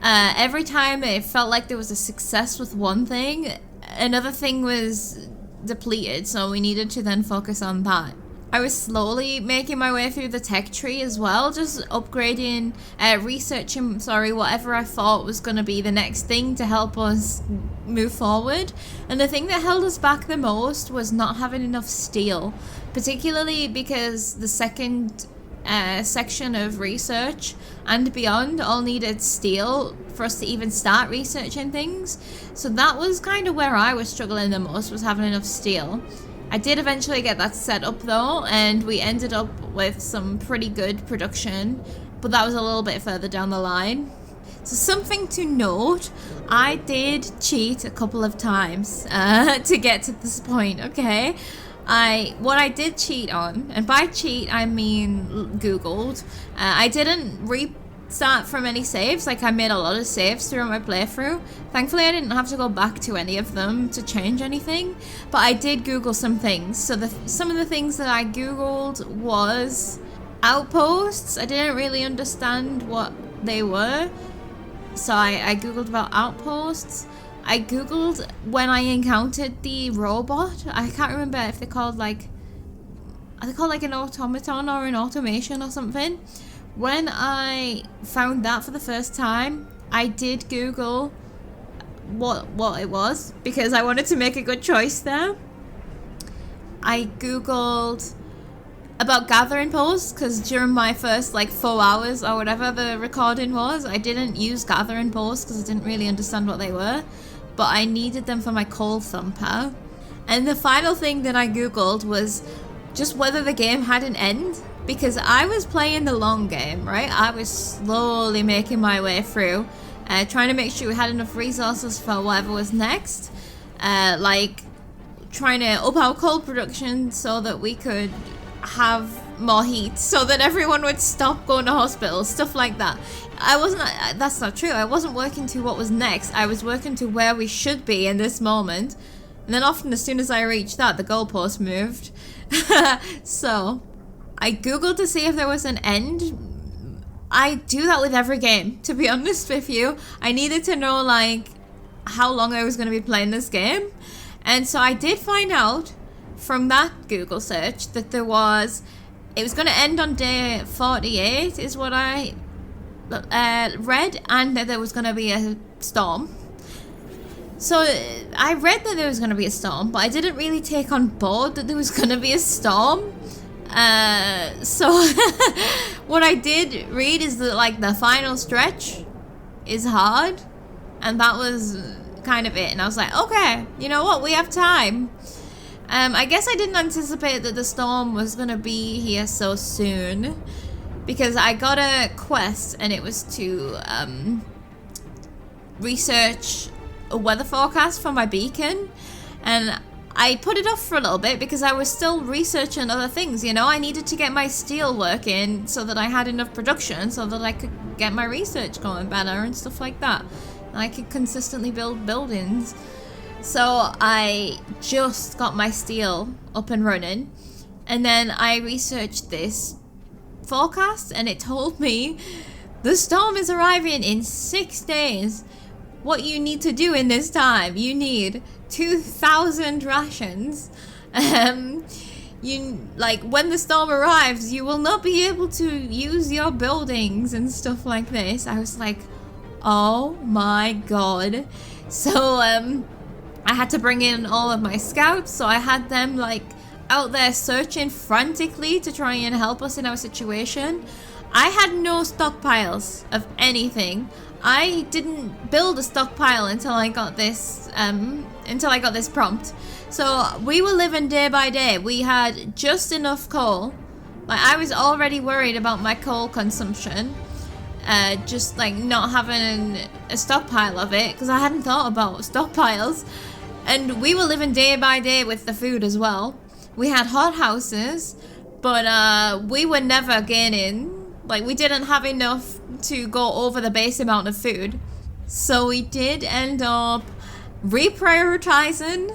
Every time it felt like there was a success with one thing, another thing was depleted, so we needed to then focus on that. I was slowly making my way through the tech tree as well, just upgrading, researching, whatever I thought was going to be the next thing to help us move forward. And the thing that held us back the most was not having enough steel, particularly because the second section of research and beyond all needed steel for us to even start researching things. So that was kind of where I was struggling the most, was having enough steel. I did eventually get that set up though, and we ended up with some pretty good production, but that was a little bit further down the line. So something to note, I did cheat a couple of times to get to this point, okay? What I did cheat on, and by cheat I mean Googled, I didn't restart from any saves. Like, I made a lot of saves throughout my playthrough. Thankfully I didn't have to go back to any of them to change anything, but I did Google some things. So some of the things that I Googled was outposts. I didn't really understand what they were, so I Googled about outposts. I Googled when I encountered the robot. I can't remember if they're called like an automaton or an automation or something. When I found that for the first time, I did Google what it was, because I wanted to make a good choice there. I Googled about gathering posts, because during my first 4 hours or whatever the recording was, I didn't use gathering posts because I didn't really understand what they were, but I needed them for my coal thumper. And the final thing that I Googled was just whether the game had an end, because I was playing the long game, right? I was slowly making my way through, trying to make sure we had enough resources for whatever was next, like trying to up our coal production so that we could have more heat, so that everyone would stop going to hospital, stuff like that. That's not true. I wasn't working to what was next. I was working to where we should be in this moment. And then often as soon as I reached that, the goalpost moved. So I Googled to see if there was an end. I do that with every game, to be honest with you. I needed to know how long I was going to be playing this game. And so I did find out from that Google search that it was going to end on day 48 is what I read, and that there was going to be a storm. So I read that there was going to be a storm, but I didn't really take on board that there was going to be a storm. So what I did read is that the final stretch is hard, and that was kind of it. And I was like, okay, you know what, we have time. I guess I didn't anticipate that the storm was going to be here so soon, because I got a quest and it was to research a weather forecast for my beacon, and I put it off for a little bit because I was still researching other things, you know. I needed to get my steel working so that I had enough production so that I could get my research going better and stuff like that. And I could consistently build buildings. So I just got my steel up and running, and then I researched this forecast, and it told me the storm is arriving in 6 days. What you need to do in this time, you need 2,000 rations. You like, when the storm arrives, you will not be able to use your buildings and stuff like this. I was like, oh my god. So I had to bring in all of my scouts, so I had them like out there searching frantically to try and help us in our situation. I had no stockpiles of anything. I didn't build a stockpile until I got this prompt. So we were living day by day. We had just enough coal. Like, I was already worried about my coal consumption, just like not having a stockpile of it, because I hadn't thought about stockpiles. And we were living day by day with the food as well. We had hot houses, but we were never gaining. Like, we didn't have enough to go over the base amount of food. So we did end up reprioritizing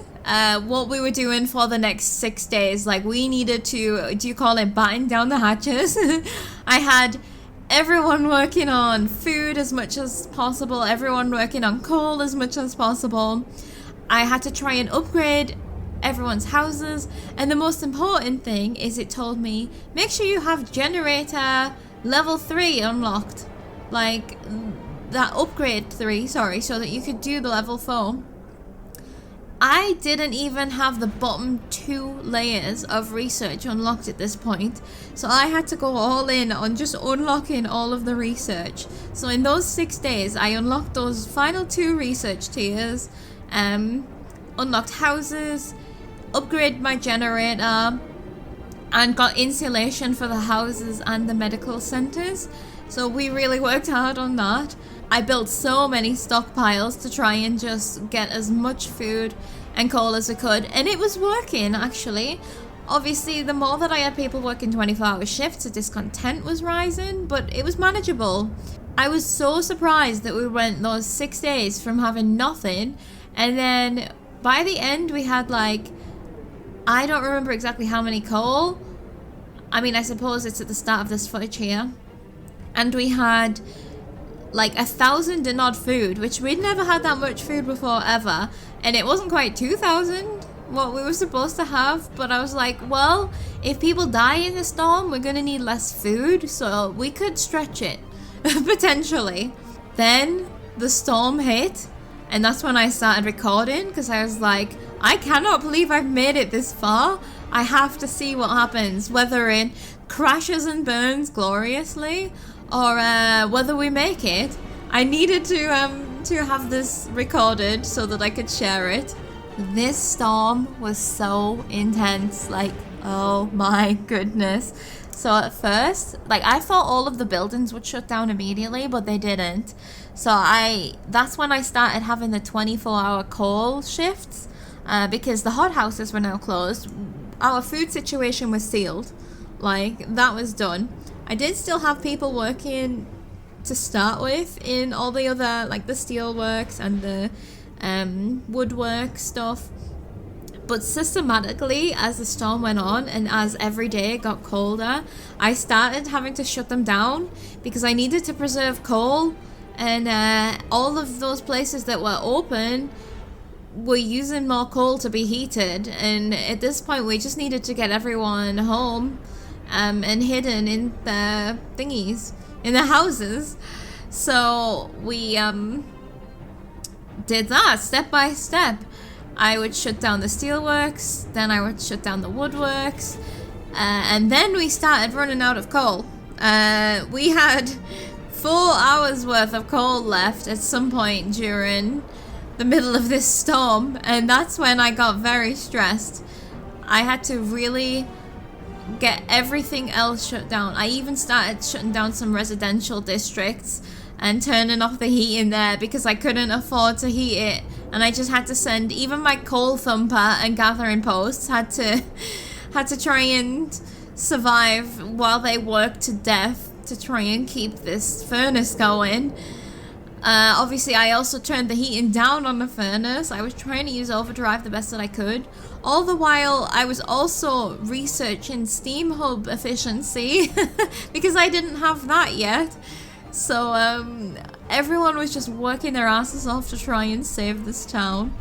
what we were doing for the next 6 days. Like, we needed to, do you call it batten down the hatches? I had everyone working on food as much as possible, everyone working on coal as much as possible. I had to try and upgrade everyone's houses, and the most important thing is it told me, make sure you have generator level 3 unlocked, like that upgrade 3, sorry, so that you could do the level 4. I didn't even have the bottom 2 layers of research unlocked at this point, so I had to go all in on just unlocking all of the research. So in those 6 days, I unlocked those final 2 research tiers, unlocked houses, upgrade my generator, and got insulation for the houses and the medical centers. So we really worked hard on that. I built so many stockpiles to try and just get as much food and coal as I could, and it was working actually. Obviously, the more that I had people working 24-hour shifts, the discontent was rising, but it was manageable. I was so surprised that we went those 6 days from having nothing, and then by the end we had like, I don't remember exactly how many coal. I mean, I suppose it's at the start of this footage here. And we had like 1,000 and odd food, which we'd never had that much food before ever. And it wasn't quite 2,000 what we were supposed to have. But I was like, well, if people die in the storm, we're going to need less food. So we could stretch it, potentially. Then the storm hit. And that's when I started recording, because I was like, I cannot believe I've made it this far. I have to see what happens, whether it crashes and burns gloriously, or whether we make it. I needed to have this recorded so that I could share it. This storm was so intense, like, oh my goodness. So at first, like, I thought all of the buildings would shut down immediately, but they didn't. So that's when I started having the 24-hour coal shifts, because the hothouses were now closed. Our food situation was sealed, like, that was done. I did still have people working to start with in all the other, like, the steelworks and the woodwork stuff. But systematically, as the storm went on and as every day got colder, I started having to shut them down because I needed to preserve coal, and all of those places that were open were using more coal to be heated. And at this point, we just needed to get everyone home and hidden in the thingies, in the houses. So we did that step by step. I would shut down the steelworks, then I would shut down the woodworks, and then we started running out of coal. We had 4 hours worth of coal left at some point during the middle of this storm, and that's when I got very stressed. I had to really get everything else shut down. I even started shutting down some residential districts and turning off the heat in there because I couldn't afford to heat it and I just had to send even my coal thumper and gathering posts had to try and survive while they worked to death to try and keep this furnace going. Obviously, I also turned the heating down on the furnace. I was trying to use overdrive the best that I could. All the while, I was also researching Steam Hub efficiency because I didn't have that yet. So, everyone was just working their asses off to try and save this town.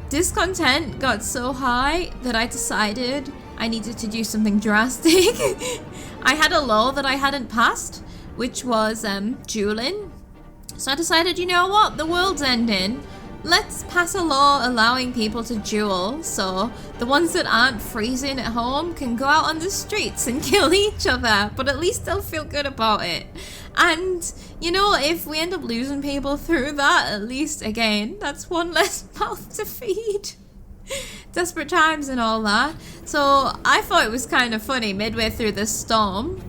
Discontent got so high that I decided I needed to do something drastic. I had a law that I hadn't passed, which was dueling. So I decided, you know what, the world's ending. Let's pass a law allowing people to duel, so the ones that aren't freezing at home can go out on the streets and kill each other, but at least they'll feel good about it. And, you know, if we end up losing people through that, at least, again, that's one less mouth to feed. Desperate times and all that. So I thought it was kind of funny midway through this storm.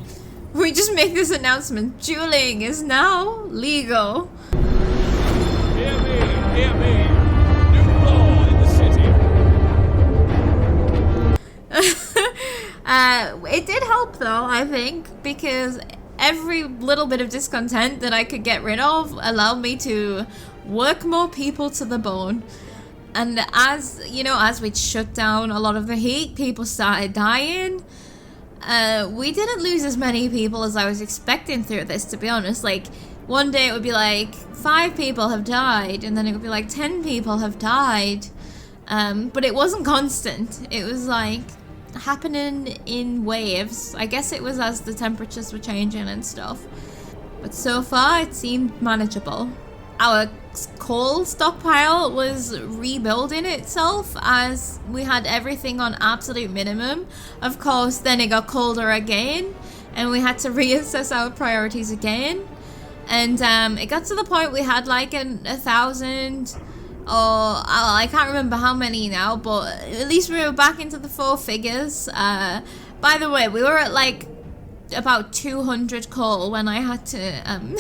We just make this announcement, dueling is now legal. Hear me, hear me. New law in the city. It did help though, I think, because every little bit of discontent that I could get rid of allowed me to work more people to the bone. And as, you know, as we'd shut down a lot of the heat, people started dying. We didn't lose as many people as I was expecting through this, to be honest. Like, one day it would be like 5 people have died, and then it would be like 10 people have died. But it wasn't constant. It was like happening in waves. I guess it was as the temperatures were changing and stuff. But so far it seemed manageable. Our coal stockpile was rebuilding itself as we had everything on absolute minimum. Of course, then it got colder again and we had to reassess our priorities again. And it got to the point we had like 1,000 or I can't remember how many now, but at least we were back into the 4 figures. By the way, we were at like about 200 coal when I had to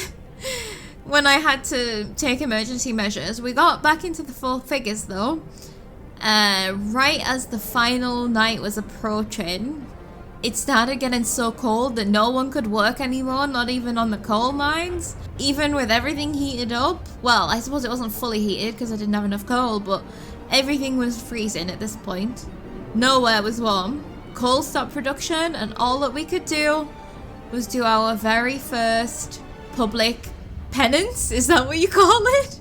when I had to take emergency measures. We got back into the 4 figures though, right as the final night was approaching. It started getting so cold that no one could work anymore, not even on the coal mines. Even with everything heated up, well, I suppose it wasn't fully heated because I didn't have enough coal, but everything was freezing at this point. Nowhere was warm. Coal stopped production and all that we could do was do our very first public penance, is that what you call it?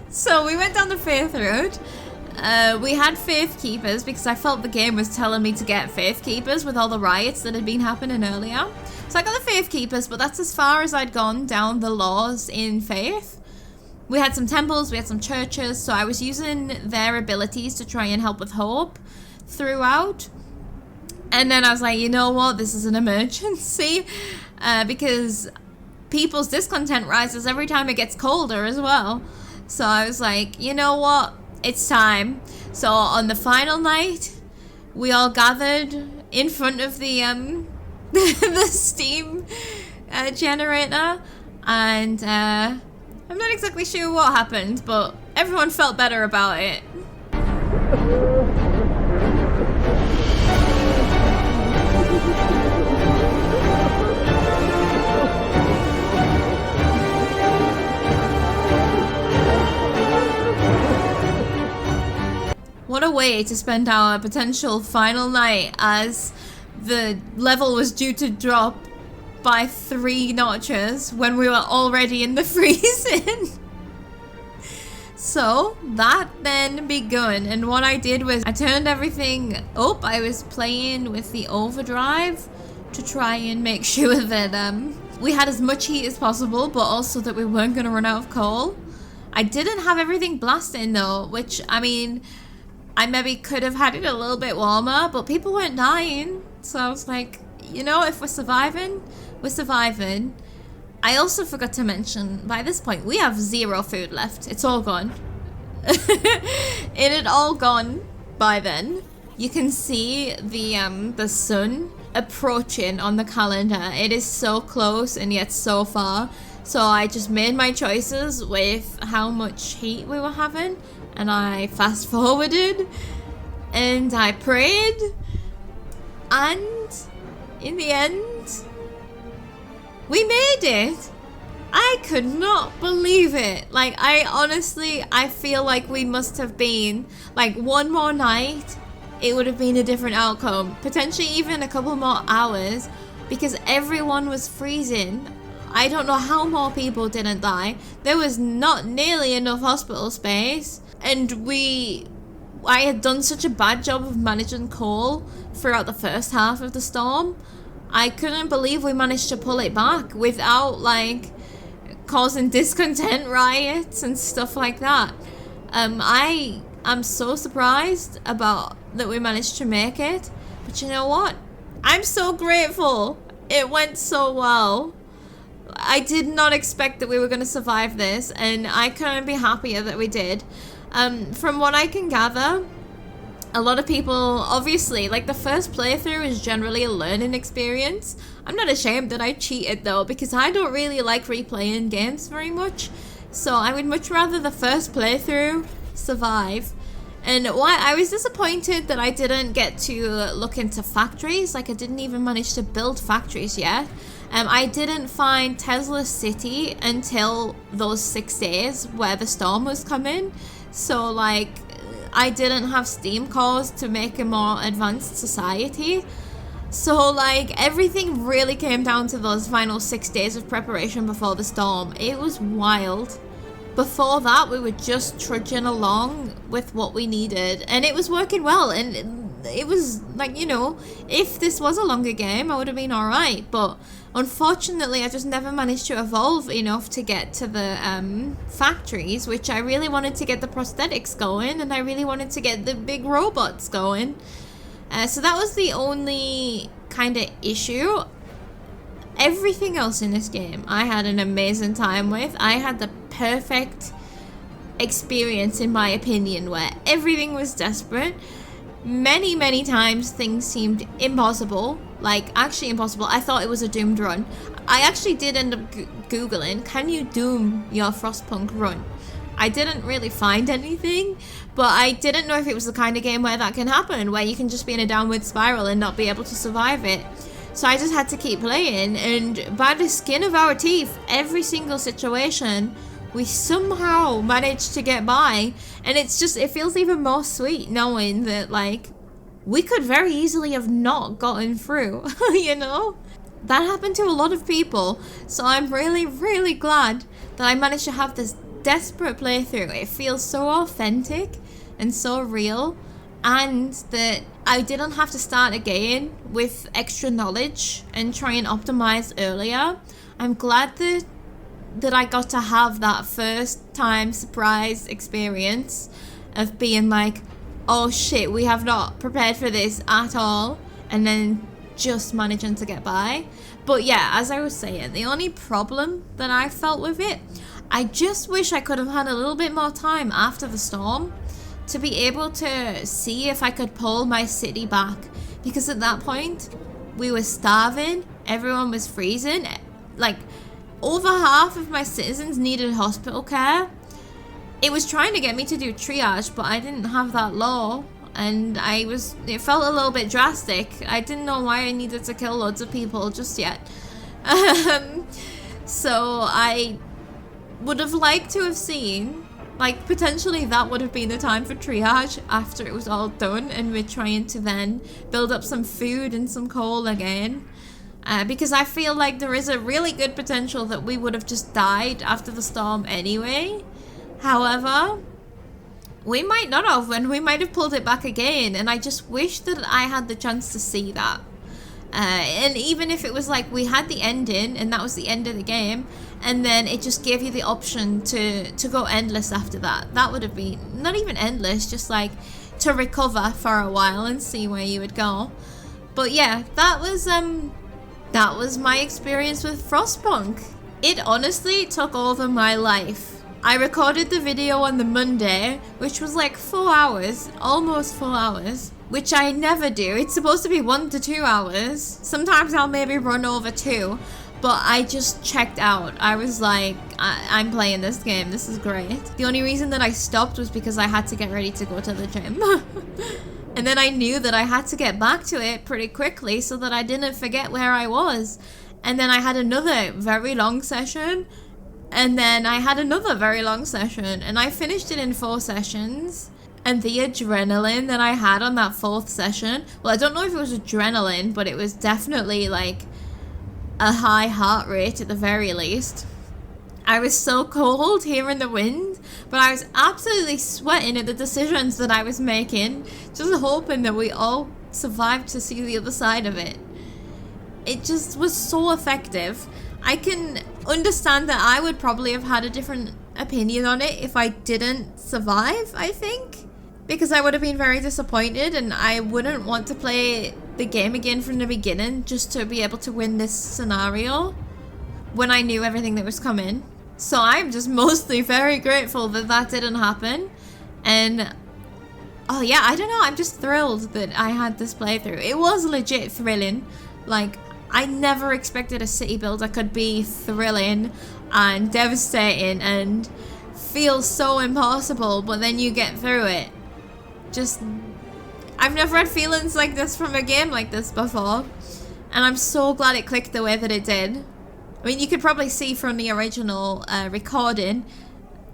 So we went down the Faith Road. We had Faith Keepers because I felt the game was telling me to get Faith Keepers with all the riots that had been happening earlier. So I got the Faith Keepers, but that's as far as I'd gone down the laws in Faith. We had some temples, we had some churches, so I was using their abilities to try and help with hope throughout. And then I was like, you know what, this is an emergency, because people's discontent rises every time it gets colder as well. So I was like, you know what, it's time. So on the final night, we all gathered in front of the the steam generator, and I'm not exactly sure what happened, but everyone felt better about it. What a way to spend our potential final night, as the level was due to drop by 3 notches when we were already in the freezing. So that then begun, and what I did was I turned everything up. I was playing with the overdrive to try and make sure that we had as much heat as possible, but also that we weren't going to run out of coal. I didn't have everything blasting though, which, I mean, I maybe could have had it a little bit warmer, but people weren't dying. So I was like, you know, if we're surviving, we're surviving. I also forgot to mention, by this point, we have 0 food left. It's all gone. It had all gone by then. You can see the sun approaching on the calendar. It is so close and yet so far. So I just made my choices with how much heat we were having, and I fast forwarded and I prayed, and in the end we made it. I could not believe it. Like, I feel like we must have been like one more night, it would have been a different outcome, potentially even a couple more hours, because everyone was freezing. I don't know how more people didn't die. There was not nearly enough hospital space, and I had done such a bad job of managing coal throughout the first half of the storm. I couldn't believe we managed to pull it back without like causing discontent riots and stuff like that. I am so surprised about that we managed to make it, but you know what? I'm so grateful. It went so well. I did not expect that we were going to survive this, and I couldn't be happier that we did. From what I can gather, a lot of people, obviously, like the first playthrough is generally a learning experience. I'm not ashamed that I cheated though, because I don't really like replaying games very much. So I would much rather the first playthrough survive. And why I was disappointed that I didn't get to look into factories. Like, I didn't even manage to build factories yet. I didn't find Tesla City until those 6 days where the storm was coming. So like, I didn't have steam cores to make a more advanced society. So like, everything really came down to those final 6 days of preparation before the storm. It was wild. Before that, we were just trudging along with what we needed, and it was working well. And it was like, you know, if this was a longer game, I would have been alright. But unfortunately, I just never managed to evolve enough to get to the factories, which I really wanted to get the prosthetics going, and I really wanted to get the big robots going. So that was the only kind of issue. Everything else in this game I had an amazing time with. I had the perfect experience, in my opinion, where everything was desperate. Many times things seemed impossible, like actually impossible. I thought it was a doomed run. I actually did end up googling, can you doom your Frostpunk run? I didn't really find anything, but I didn't know if it was the kind of game where that can happen, where you can just be in a downward spiral and not be able to survive it. So I just had to keep playing, and by the skin of our teeth, every single situation, we somehow managed to get by. And it's just, it feels even more sweet knowing that, like, we could very easily have not gotten through, you know? That happened to a lot of people, so I'm really glad that I managed to have this desperate playthrough. It feels so authentic and so real, and that I didn't have to start again with extra knowledge and try and optimize earlier. I'm glad that I got to have that first time surprise experience of being like, oh shit, we have not prepared for this at all, and then just managing to get by. But yeah, as I was saying, the only problem that I felt with it, I just wish I could have had a little bit more time after the storm to be able to see if I could pull my city back, because at that point we were starving, everyone was freezing, like over half of my citizens needed hospital care. It was trying to get me to do triage, but I didn't have that law, and it felt a little bit drastic. I didn't know why I needed to kill loads of people just yet. So I would have liked to have seen, like, potentially that would have been the time for triage after it was all done, and we're trying to then build up some food and some coal again. Because I feel like there is a really good potential that we would have just died after the storm anyway. However, we might not have, and we might have pulled it back again, and I just wish that I had the chance to see that. And even if it was like we had the ending and that was the end of the game, and then it just gave you the option to go endless after that, that would have been, not even endless, just like to recover for a while and see where you would go. But yeah, that was my experience with Frostpunk. It honestly took over my life. I recorded the video on the Monday, which was like 4 hours, almost 4 hours, which I never do. It's supposed to be 1 to 2 hours. Sometimes I'll maybe run over 2, But I just checked out. I was like, I'm playing this game. This is great. The only reason that I stopped was because I had to get ready to go to the gym. And then I knew that I had to get back to it pretty quickly so that I didn't forget where I was. And then I had another very long session. And then I had another very long session. And I finished it in 4 sessions. And the adrenaline that I had on that 4th session, well, I don't know if it was adrenaline, but it was definitely like a high heart rate at the very least. I was so cold hearing the wind, but I was absolutely sweating at the decisions that I was making, just hoping that we all survived to see the other side of it. It just was so effective. I can understand that I would probably have had a different opinion on it if I didn't survive, I think. Because I would have been very disappointed and I wouldn't want to play the game again from the beginning just to be able to win this scenario when I knew everything that was coming. So I'm just mostly very grateful that that didn't happen. And oh yeah, I don't know, I'm just thrilled that I had this playthrough. It was legit thrilling. Like, I never expected a city builder could be thrilling and devastating and feel so impossible, but then you get through it. Just, I've never had feelings like this from a game like this before, and I'm so glad it clicked the way that it did. I mean, you could probably see from the original recording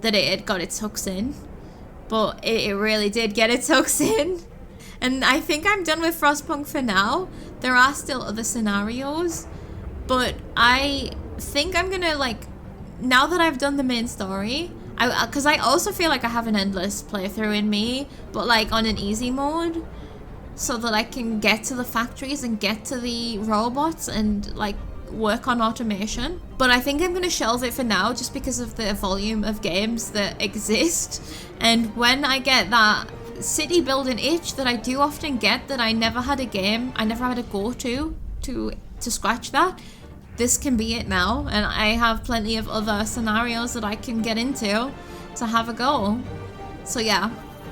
that it had got its hooks in, but it really did get its hooks in. And I think I'm done with Frostpunk for now. There are still other scenarios, but I think I'm gonna, like, now that I've done the main story, because I also feel like I have an endless playthrough in me, but like on an easy mode, so that I can get to the factories and get to the robots and like work on automation. But I think I'm going to shelve it for now just because of the volume of games that exist. And when I get that city building itch that I do often get, that I never had a game, I never had a go-to to scratch that, this can be it now, and I have plenty of other scenarios that I can get into to have a go. So yeah,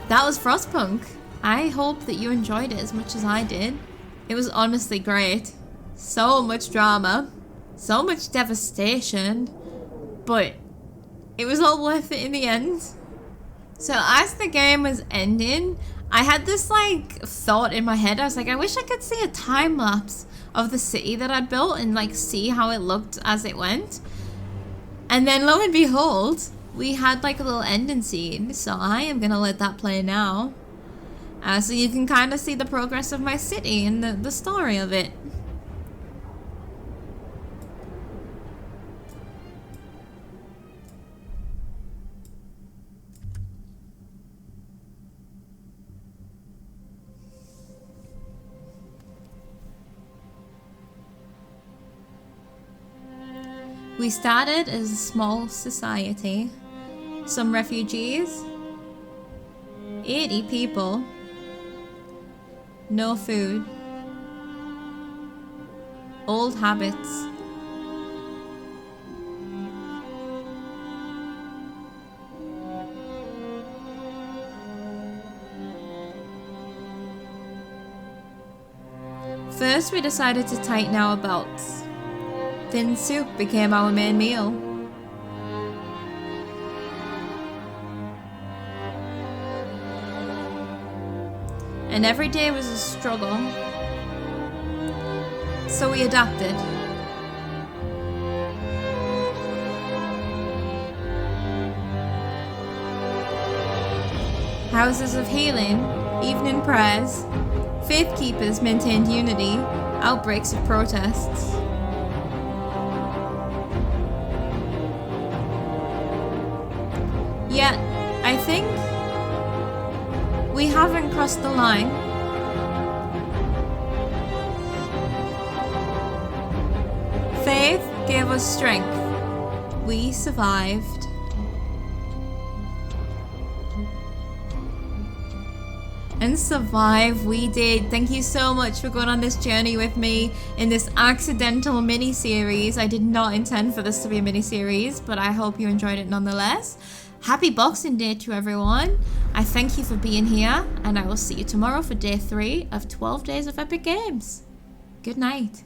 that was Frostpunk. I hope that you enjoyed it as much as I did. It was honestly great. So much drama, so much devastation, but it was all worth it in the end. So as the game was ending, I had this like thought in my head. I was like, I wish I could see a time lapse of the city that I'd built and like see how it looked as it went. And then lo and behold, we had like a little ending scene. So I am gonna let that play now. So you can kind of see the progress of my city and the story of it. We started as a small society. Some refugees. 80 people. No food. Old habits. First, we decided to tighten our belts. Thin soup became our main meal. And every day was a struggle. So we adapted. Houses of healing, evening prayers, faith keepers maintained unity, outbreaks of protests. Yet, I think we haven't crossed the line. Faith gave us strength. We survived. And survive we did. Thank you so much for going on this journey with me in this accidental mini-series. I did not intend for this to be a mini-series, but I hope you enjoyed it nonetheless. Happy Boxing Day to everyone. I thank you for being here, and I will see you tomorrow for day 3 of 12 Days of Epic Games. Good night.